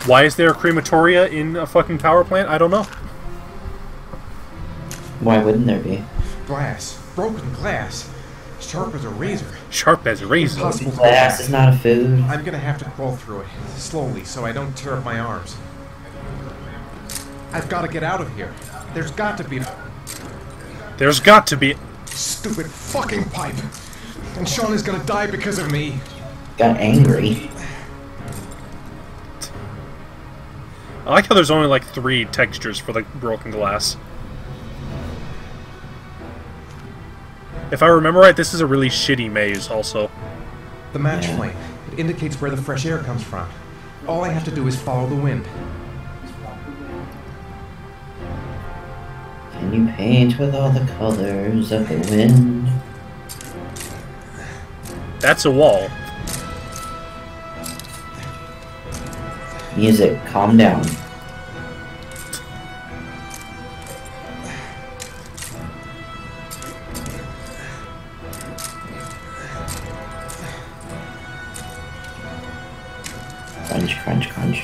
Why is there a crematoria in a fucking power plant? I don't know. Why wouldn't there be? Glass. Broken glass. Sharp as a razor. Sharp as a razor? Impossible to Glass go is not a food. I'm gonna have to crawl through it, slowly, so I don't tear up my arms. I've gotta get out of here. There's got to be... There's got to be... Stupid fucking pipe! And Sean is gonna die because of me! Got angry. I like how there's only like 3 textures for the broken glass. If I remember right, this is a really shitty maze, also. The match flame. It indicates where the fresh air comes from. All I have to do is follow the wind. Can you paint with all the colors of the wind? That's a wall. Music, calm down. Crunch, crunch, crunch.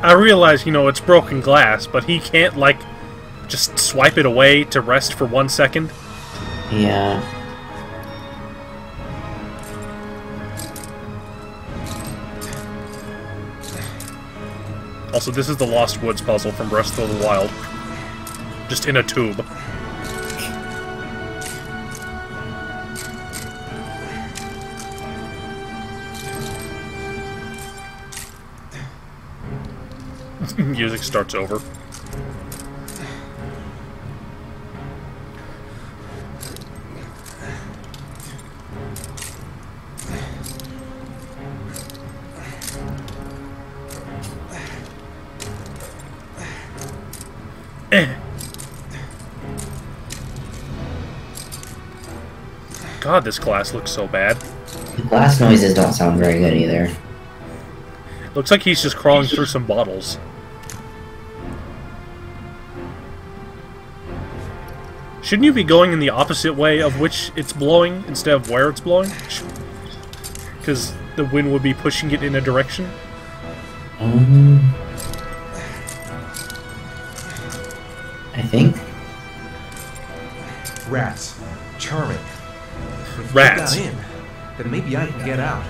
I realize, you know, it's broken glass, but he can't, like, just swipe it away to rest for 1 second. Yeah. Also, this is the Lost Woods puzzle from Breath of the Wild. Just in a tube. Music starts over. God, this glass looks so bad. The glass noises don't sound very good either. Looks like he's just crawling through some bottles. Shouldn't you be going in the opposite way of which it's blowing instead of where it's blowing? Because the wind would be pushing it in a direction? I think. Rats. Charming. If Rats. we got in, then maybe I can get out.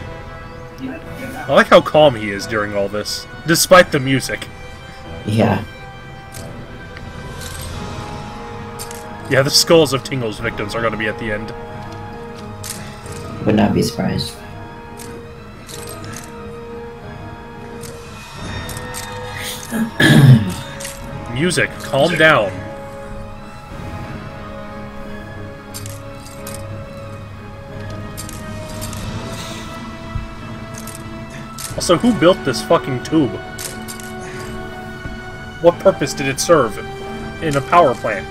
I like how calm he is during all this, despite the music. Yeah. Yeah, the skulls of Tingle's victims are going to be at the end. Would not be surprised. Music, calm down. Also, who built this fucking tube? What purpose did it serve in a power plant?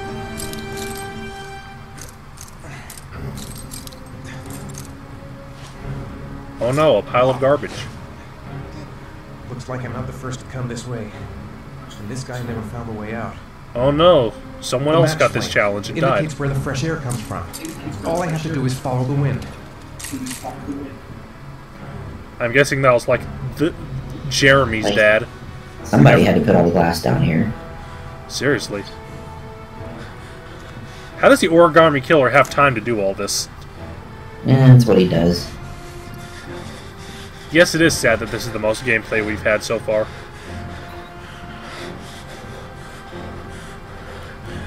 Oh no, a pile of garbage. Looks like I'm not the first to come this way. And this guy never found a way out. Oh no, someone The else match got this flame challenge and died. indicates where the fresh air comes from. All I have to do is follow the wind. I'm guessing that was like Jeremy's Like, dad. Somebody had to put all the glass down here. Seriously. How does the origami killer have time to do all this? Yeah, that's what he does. Yes, it is sad that this is the most gameplay we've had so far.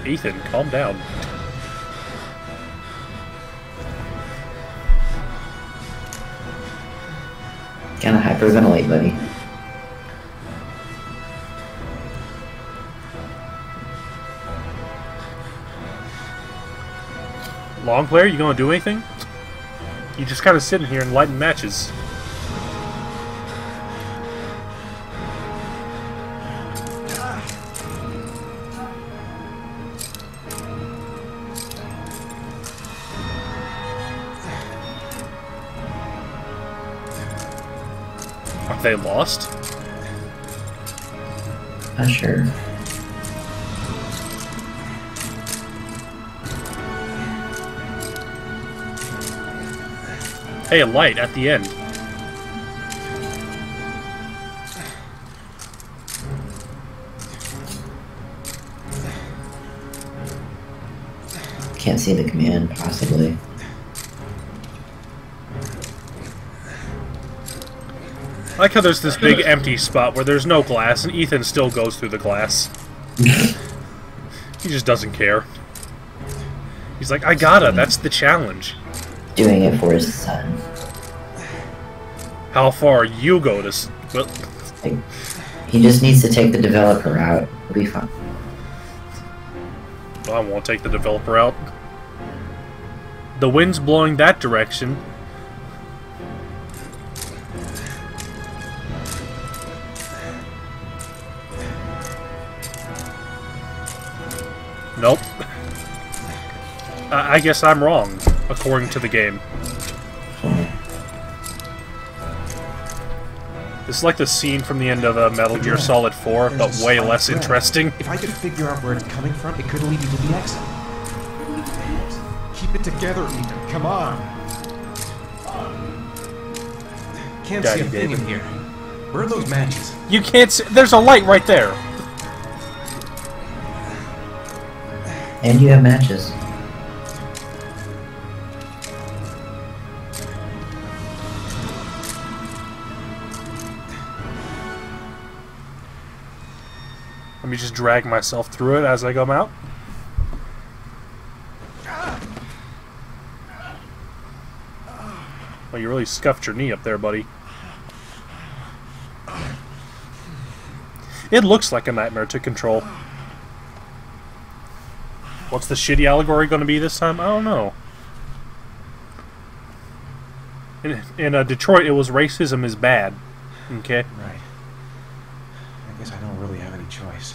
Ethan, calm down. Kinda hyperventilate, buddy. Long player, you gonna do anything? You just kinda sitting here and lighting matches. Are they lost? Not sure. Hey, a light at the end. Can't see the command, possibly. I like how there's this big empty spot where there's no glass, and Ethan still goes through the glass. He just doesn't care. He's like, I gotta, that's the challenge. Doing it for his son. How far you go to... Well, he just needs to take the developer route. It'll be fine. I won't take the developer out. The wind's blowing that direction. Nope. I guess I'm wrong, according to the game. This is like the scene from the end of Metal Gear Solid 4, but way less interesting. If I could figure out where it's coming from, it could lead you to the exit. Keep it together, Ethan. Come on. Can't see a thing in here. Where are those matches? You can't see. There's a light right there. And you have matches. Let me just drag myself through it as I come out. Well, you really scuffed your knee up there, buddy. It looks like a nightmare to control. What's the shitty allegory going to be this time? I don't know. In Detroit, it was racism is bad. Okay? Right. I guess I don't really have any choice.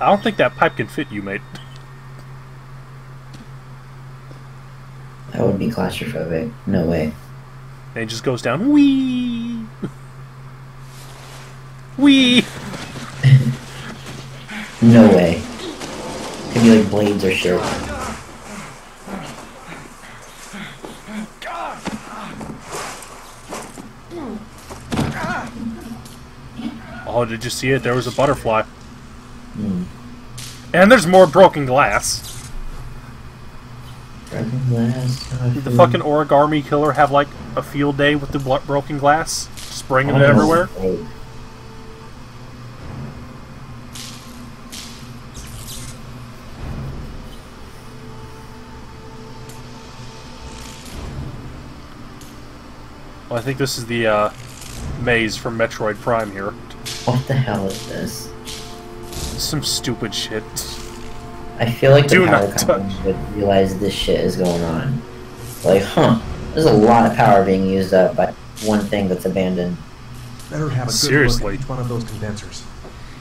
I don't think that pipe can fit you, mate. That would be claustrophobic. No way. And it just goes down. Wee! Wee! No way. Could be like blades or shit. Oh, did you see it? There was a butterfly. And there's more broken glass. Broken glass. Did the fucking origami killer have like a field day with the broken glass? Just bringing it everywhere? Well, I think this is the maze from Metroid Prime here. What the hell is this? Some stupid shit. I feel like the power company would realize this shit is going on. Like, huh, there's a lot of power being used up by one thing that's abandoned. Better have a good look at each one of those condensers.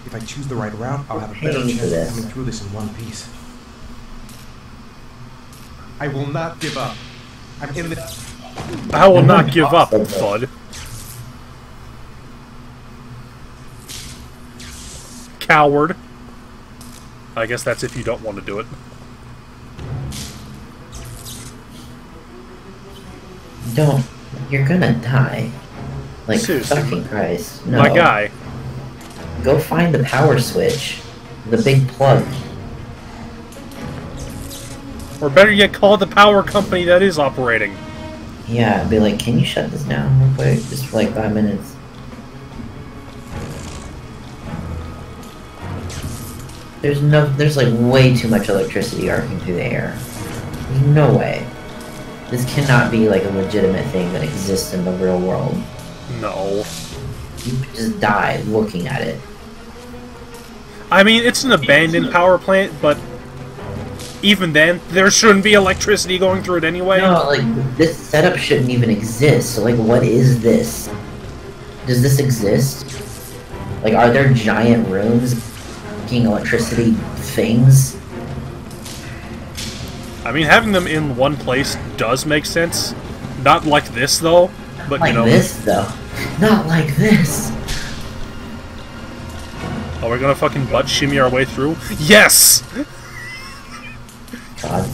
If I choose the right route, I'll have a better chance of coming through this in one piece. I will not give up. I'm in the... I will not give up, bud. Coward. I guess that's if you don't want to do it. Don't. You're gonna die. Like, seriously, fucking Christ. No. My guy. Go find the power switch. The big plug. Or better yet, call the power company that is operating. Yeah, be like, can you shut this down real quick? Just for like 5 minutes. There's like way too much electricity arcing through the air. There's no way. This cannot be like a legitimate thing that exists in the real world. No. You could just die looking at it. I mean, it's an abandoned power plant, but even then, there shouldn't be electricity going through it anyway. No, like, this setup shouldn't even exist. So, like, what is this? Does this exist? Like, are there giant rooms making electricity things? I mean, having them in one place does make sense. Not like this, though. But, like you know, this, though. Not like this. Are we gonna fucking butt shimmy our way through? Yes! God.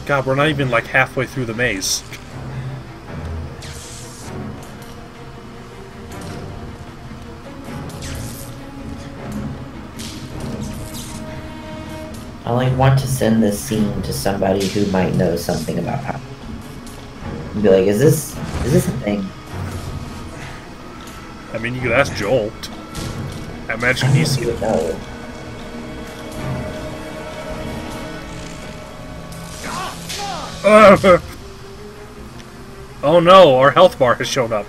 God, we're not even like halfway through the maze. I like want to send this scene to somebody who might know something about power. And be like, is this a thing? I mean, you could ask Joel. I imagine he's... He would know. Oh no, our health bar has shown up.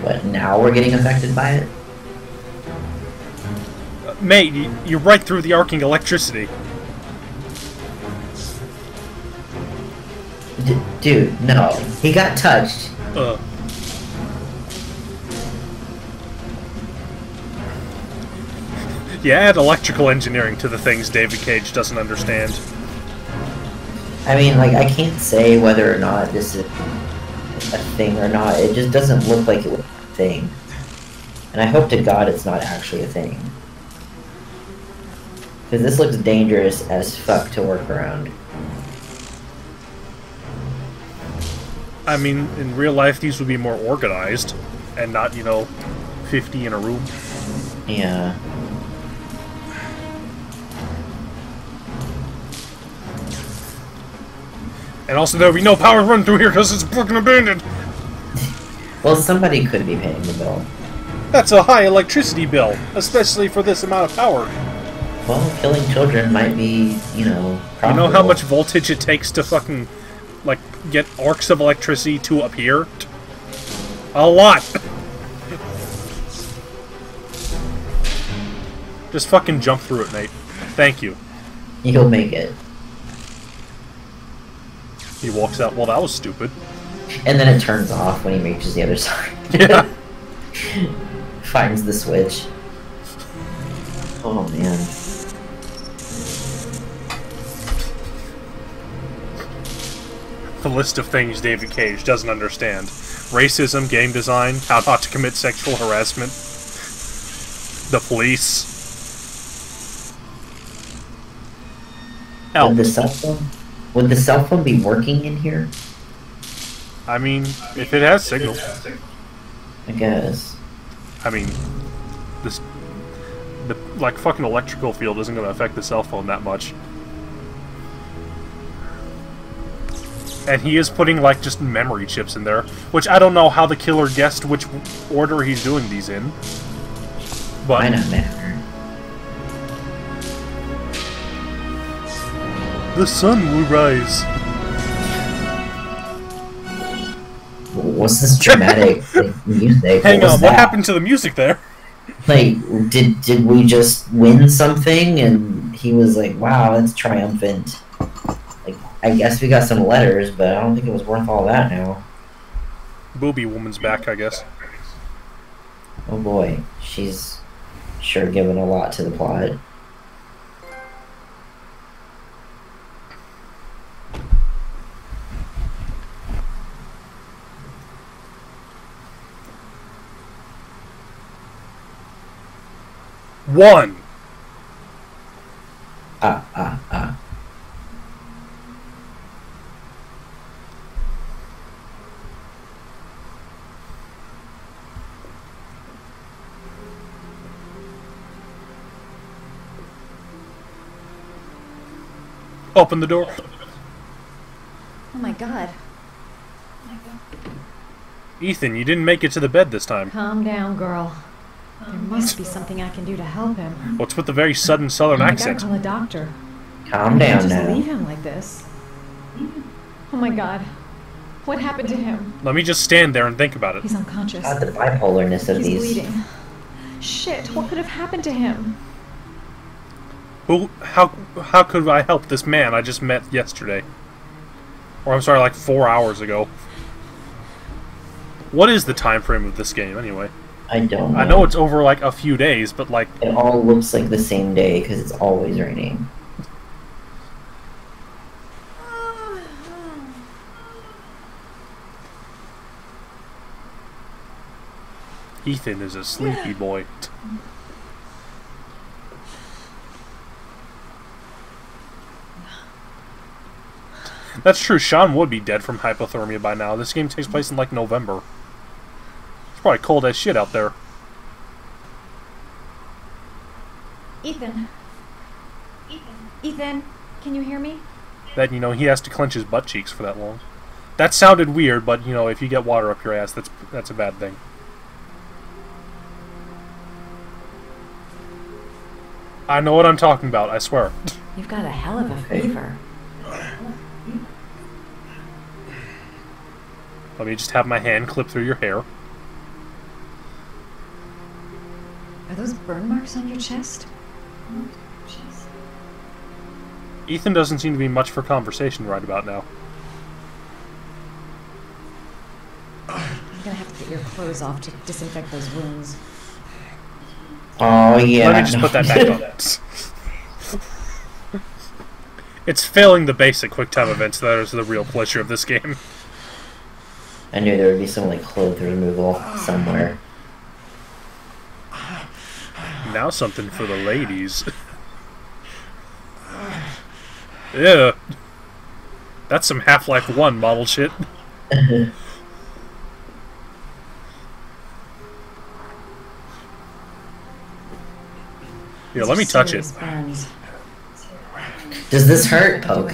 What, now we're getting affected by it? Mate, you're right through the arcing electricity. Dude, no. He got touched. Yeah, add electrical engineering to the things David Cage doesn't understand. I mean, like, I can't say whether or not this is a thing or not. It just doesn't look like it was a thing. And I hope to God it's not actually a thing. Because this looks dangerous as fuck to work around. I mean, in real life, these would be more organized, and not, you know, 50 in a room. Yeah. And also, there would be no power run through here because it's fucking abandoned. Well, somebody could be paying the bill. That's a high electricity bill, especially for this amount of power. Well, killing children might be, you know, profitable. You know how much voltage it takes to fucking, like, get arcs of electricity to appear? A lot! Just fucking jump through it, Nate. Thank you. You'll make it. He walks out. Well, that was stupid. And then it turns off when he reaches the other side. Yeah. Finds the switch. Oh, man. The list of things David Cage doesn't understand. Racism, game design, how not to commit sexual harassment, the police. Would the cell phone? Would the cell phone be working in here? I mean, if it has signal. I guess. I mean, the like fucking electrical field isn't going to affect the cell phone that much. And he is putting like just memory chips in there, which I don't know how the killer guessed which order he's doing these in. But Why not matter? The sun will rise. What's this dramatic like, music? Hang on, what happened to the music there? Like, did we just win something? And he was like, "Wow, that's triumphant." Like, I guess we got some letters, but I don't think it was worth all that now. Booby woman's back, I guess. Oh boy, she's sure given a lot to the plot. One. Open the door. Oh my god. Ethan, you didn't make it to the bed this time. Calm down, girl. There must be something I can do to help him. What's with the very sudden southern I accent? gotta call a doctor. Calm down just now. leave him like this. Oh my god. What happened to him? Let me just stand there and think about it. He's unconscious. God, the bipolarness of He's these. bleeding. Shit, what could have happened to him? How could I help this man I just met yesterday? Or I'm sorry, like 4 hours ago. What is the time frame of this game anyway? I don't know. I know it's over like a few days, but like... It all looks like the same day because it's always raining. Ethan is a sleepy boy. That's true, Sean would be dead from hypothermia by now. This game takes place in like November. It's probably cold as shit out there. Ethan. Ethan, can you hear me? That, you know, he has to clench his butt cheeks for that long. That sounded weird, but, you know, if you get water up your ass, that's a bad thing. I know what I'm talking about, I swear. You've got a hell of a fever. Let me just have my hand clip through your hair. Are those burn marks on your chest? Ethan doesn't seem to be much for conversation right about now. I'm gonna have to get your clothes off to disinfect those wounds. Oh, yeah. Let me just put that back on. It's failing the basic QuickTime events that is the real pleasure of this game. I knew there would be some, like, clothes removal somewhere. Now something for the ladies. Yeah. That's some Half-Life 1 model shit. Here, let me touch it. Does this hurt, Poke?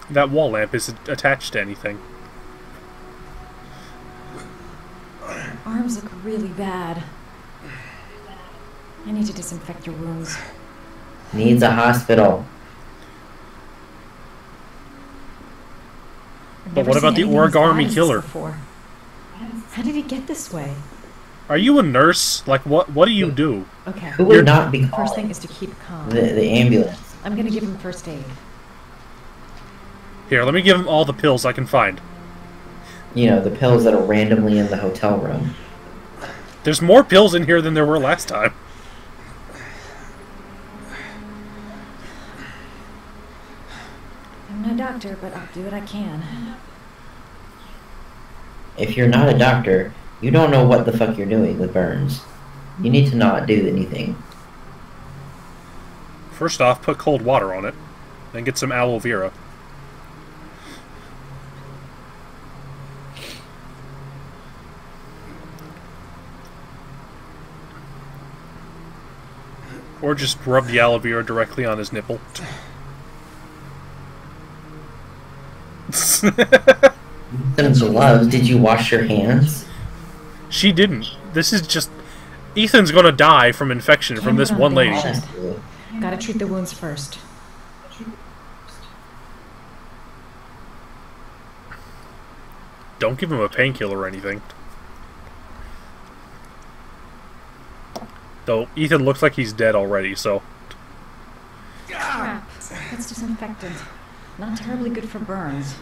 That wall lamp isn't attached to anything. Arms look really bad. I need to disinfect your wounds. Needs a hospital. But what about the origami killer? How did he get this way? Are you a nurse? Like, what do you do? Okay. Who would not be First thing is to keep calm. The ambulance. I'm gonna give him first aid. Here, let me give him all the pills I can find. You know, the pills that are randomly in the hotel room. There's more pills in here than there were last time. I'm not a doctor, but I'll do what I can. If you're not a doctor, you don't know what the fuck you're doing with burns. You need to not do anything. First off, put cold water on it. Then get some aloe vera. Or just rub the aloe vera directly on his nipple. Some gloves. Did you wash your hands? She didn't. This is just... Ethan's gonna die from infection from this one lady. Gotta treat the wounds first. Don't give him a painkiller or anything. Though Ethan looks like he's dead already, so... Crap. That's disinfectant. Not terribly good for burns.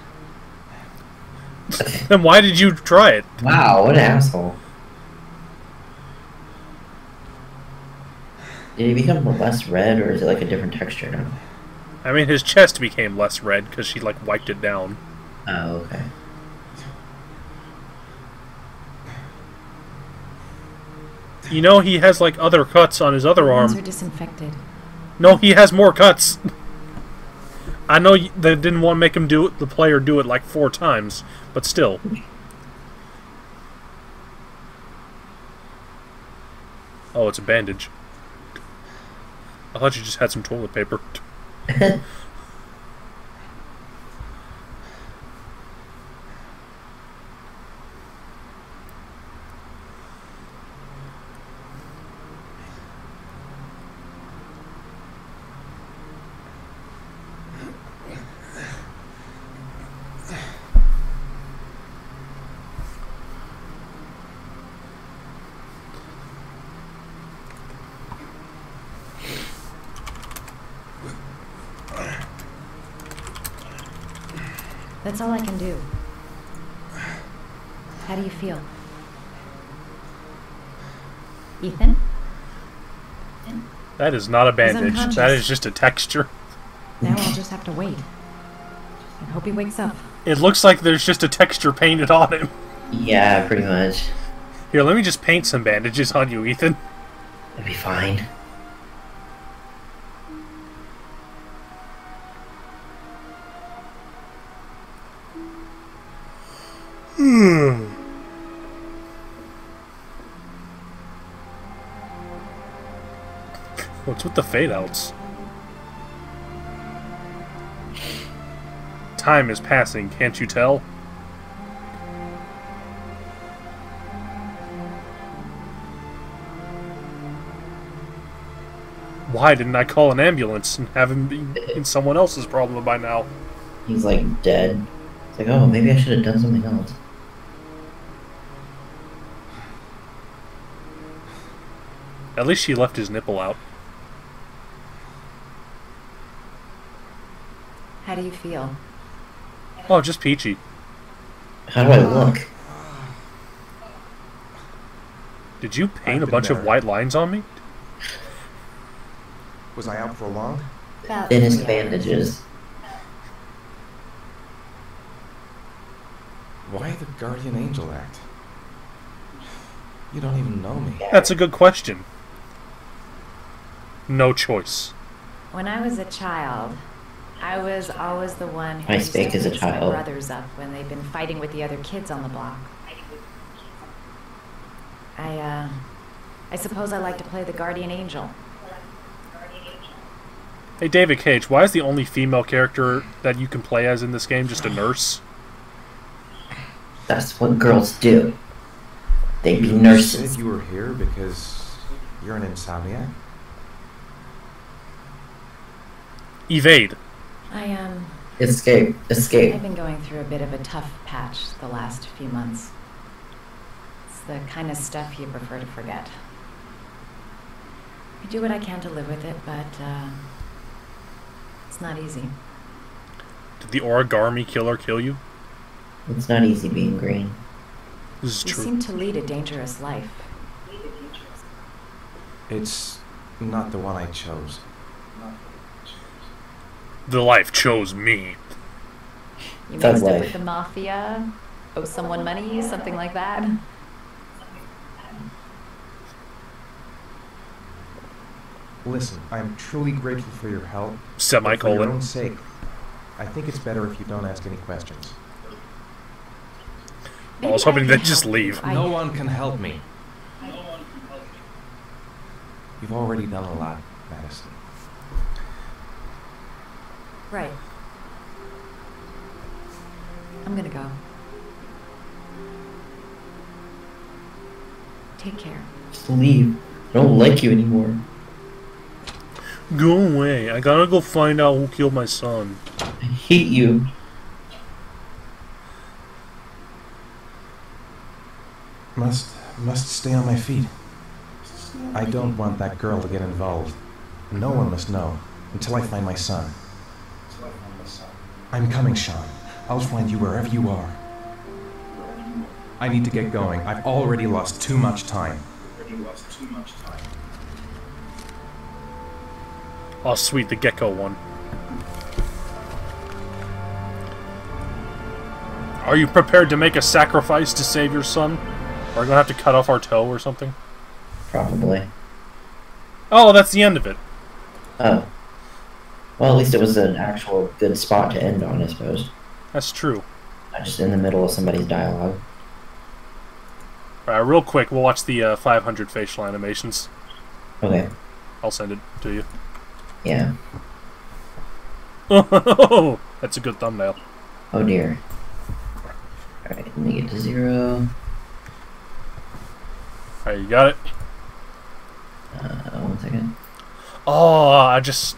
Then why did you try it? Wow, what an asshole. Did he become less red, or is it like a different texture now? I mean, his chest became less red because she, like, wiped it down. Oh, okay. You know, he has, like, other cuts on his other arm. Wounds are disinfected. No, he has more cuts. I know they didn't want to make him do it, the player do it, like, 4 times, but still. Oh, it's a bandage. I thought you just had some toilet paper. That's all I can do. How do you feel? Ethan? That is not a bandage. unconscious. That is just a texture. Now I'll just have to wait. And hope he wakes up. It looks like there's just a texture painted on him. Yeah, pretty much. Here, let me just paint some bandages on you, Ethan. It'll be fine. What's with the fade-outs? Time is passing, can't you tell? Why didn't I call an ambulance and have him be in someone else's problem by now? He's like dead. It's like, oh, maybe I should have done something else. At least she left his nipple out. How do you feel? Oh, just peachy. How do I look? Did you paint a bunch of white lines on me? Was I out for long? Thinnest bandages. Why the Guardian Angel Act? You don't even know me. That's a good question. No choice. When I was a child, I was always the one who I used speak to as a fix my child. brothers up when they've been fighting with the other kids on the block. I suppose I like to play the Guardian Angel. Hey, David Cage, why is the only female character that you can play as in this game just a nurse? That's what girls do. They be You nurses. said you were here because you're an insomniac? Evade. Escape. Escape. I've been going through a bit of a tough patch the last few months. It's the kind of stuff you prefer to forget. I do what I can to live with it, but it's not easy. Did the origami killer kill you? It's not easy being green. This is You true. seem to lead a dangerous life. It's not the one I chose. The life chose me. You Thug mixed up life. with the mafia, owe someone money, something like that. Listen, I'm truly grateful for your help. Semicolon. But for your own sake, I think it's better if you don't ask any questions. I was hoping they'd just leave. No one can help me. You've already done a lot, Madison. Right. I'm gonna go. Take care. Just leave. I don't like you anymore. Go away. I gotta go find out who killed my son. I hate you. Must stay on my feet. I don't want that girl to get involved. No one must know until I find my son. I'm coming, Sean. I'll find you wherever you are. I need to get going. I've already lost too much time. Oh, sweet, the gecko one. Are you prepared to make a sacrifice to save your son? Are we gonna have to cut off our toe or something? Probably. Oh, that's the end of it. Oh. Well, at least it was an actual good spot to end on, I suppose. That's true. Not just in the middle of somebody's dialogue. Alright, real quick, we'll watch the 500 facial animations. Okay. I'll send it to you. Yeah. Oh, that's a good thumbnail. Oh dear. Alright, let me get to 0. Alright, you got it? 1 second. Oh, I just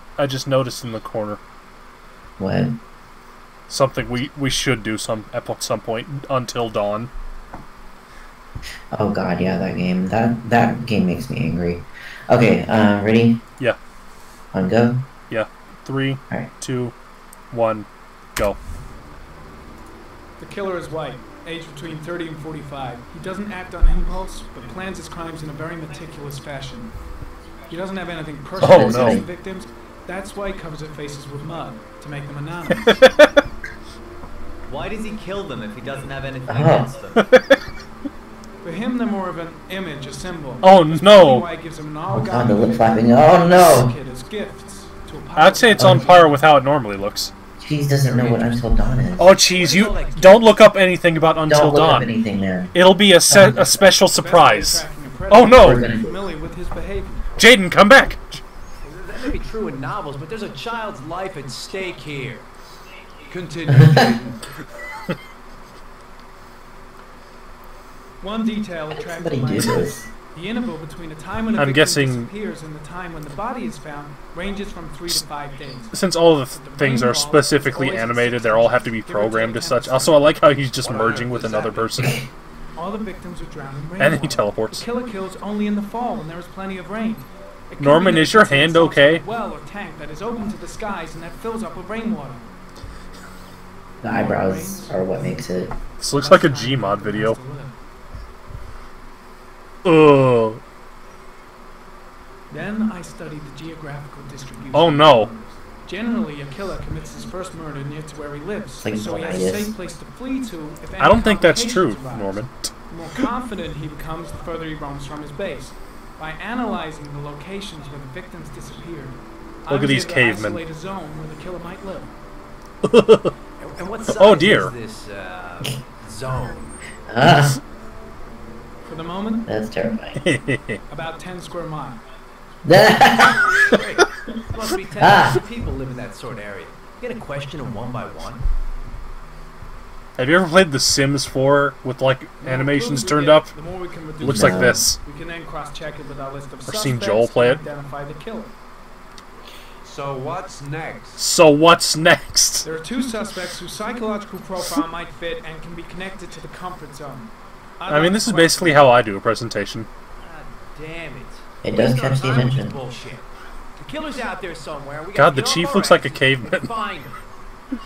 noticed in the corner. What? Something we should do at some point until dawn. Oh god, yeah, that game. That game makes me angry. Okay, ready? Yeah. On go? Yeah. 3, 2, 1, go. The killer is white, aged between 30 and 45. He doesn't act on impulse, but plans his crimes in a very meticulous fashion. He doesn't have anything personal against the victims. That's why he covers their faces with mud, to make them anonymous. Why does he kill them if he doesn't have anything against them? For him, they're more of an image, a symbol. Oh, no. Why gives him an Oh god, the lip flapping. Oh no! kid as gifts to a I'd say it's on par with how it normally looks. Cheese doesn't know what Until Dawn is. Oh, Cheese, you don't look up anything about Until Don't look Dawn. up anything, man. It'll be a special surprise. Oh no! Familiar with his behavior. Jaden, come back! That may be true in novels, but there's a child's life at stake here. Continue, Jaden. One detail attracted Somebody my do attention. this. The interval between the time when a I'm victim guessing- disappears and the time when the body is found ranges from 3 to 5 days. Since all the things are specifically animated, they all have to be programmed as such. Also, I like how he's just merging with another person. All the victims are drowned in rainwater. And then he teleports. The killer kills only in the fall when there is plenty of rain. It could Norman, be that is your it's hand some okay? sort of well or tank that is open to the skies and that fills up with rainwater. The eyebrows are what makes it. This looks like a Gmod video. Ugh. Then I studied the geographical distribution. Oh no. Generally, a killer commits his first murder near to where he lives, Like so he has a Linus. safe place to flee to if any I don't think that's true, complications arise. Norman. The more confident he becomes, the further he roams from his base. By analyzing the locations where the victims disappeared, I Look at was these able to cavemen. isolate a zone where the killer might live. And what size Oh, dear. is this zone? Ah, For the moment, that's terrifying. about 10 square miles. Great. Must be 10,000 Ah. people live in that sort of area. Get a question them one by one. Have you ever played The Sims 4 with like animations turned up? The more we can reduce Looks the like this. We can then cross-check it with our list of Or suspects seen Joel play and it. identify the killer. So what's next? So what's next? There are 2 suspects whose psychological profile might fit and can be connected to the comfort zone. I mean, this is basically how I do a presentation. Damn it. It does Waste our catch the time with attention. this bullshit. The killer's out there somewhere. We God, gotta the get off chief our looks like a asses caveman. and find him.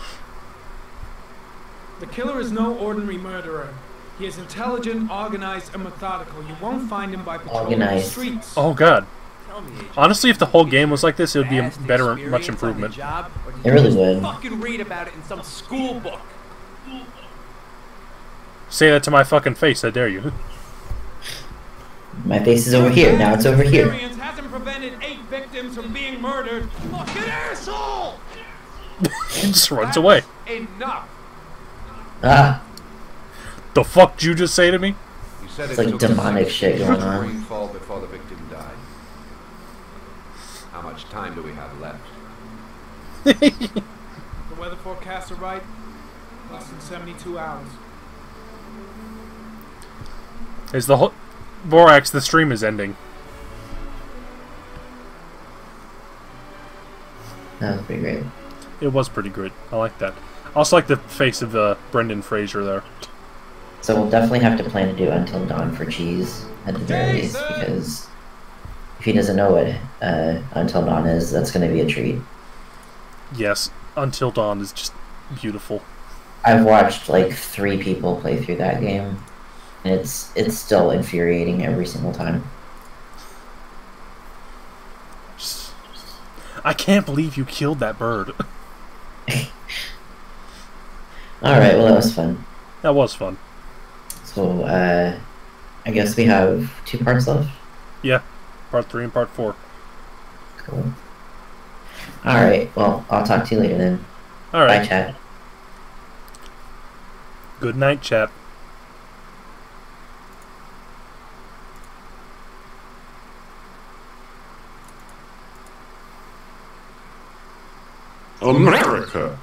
The killer is no ordinary murderer. He is intelligent, organized, and methodical. You won't find him by patrolling the Organized. streets. Oh god. Tell me, Agent, Honestly, if the whole game was like this, it would be a vast better, experience much on the improvement. job, or did It really you would. fucking read about it in some school book. Say that to my fucking face, I dare you. My face is over here. Now it's over here. Experience hasn't prevented 8 victims from being murdered. Fucking asshole! He just runs away. Enough. Ah, The fuck did you just say to me? You said It's it like took a demonic second shit to going catch on. rainfall before the victim died. How much time do we have left? The weather forecasts are right. Less than 72 hours. Is the whole Borax? The stream is ending. that was pretty great. It was pretty good. I like that. I also like the face of Brendan Fraser there. So we'll definitely have to plan to do Until Dawn for Cheese at the very least, because if he doesn't know what Until Dawn is, that's going to be a treat. Yes, Until Dawn is just beautiful. I've watched like 3 people play through that game, and it's still infuriating every single time. I can't believe you killed that bird. Alright, well that was fun. That was fun. So, I guess we have 2 parts left? Yeah, part 3 and part 4. Cool. Alright, well, I'll talk to you later then. Alright. Bye, chat. Good night, chat. America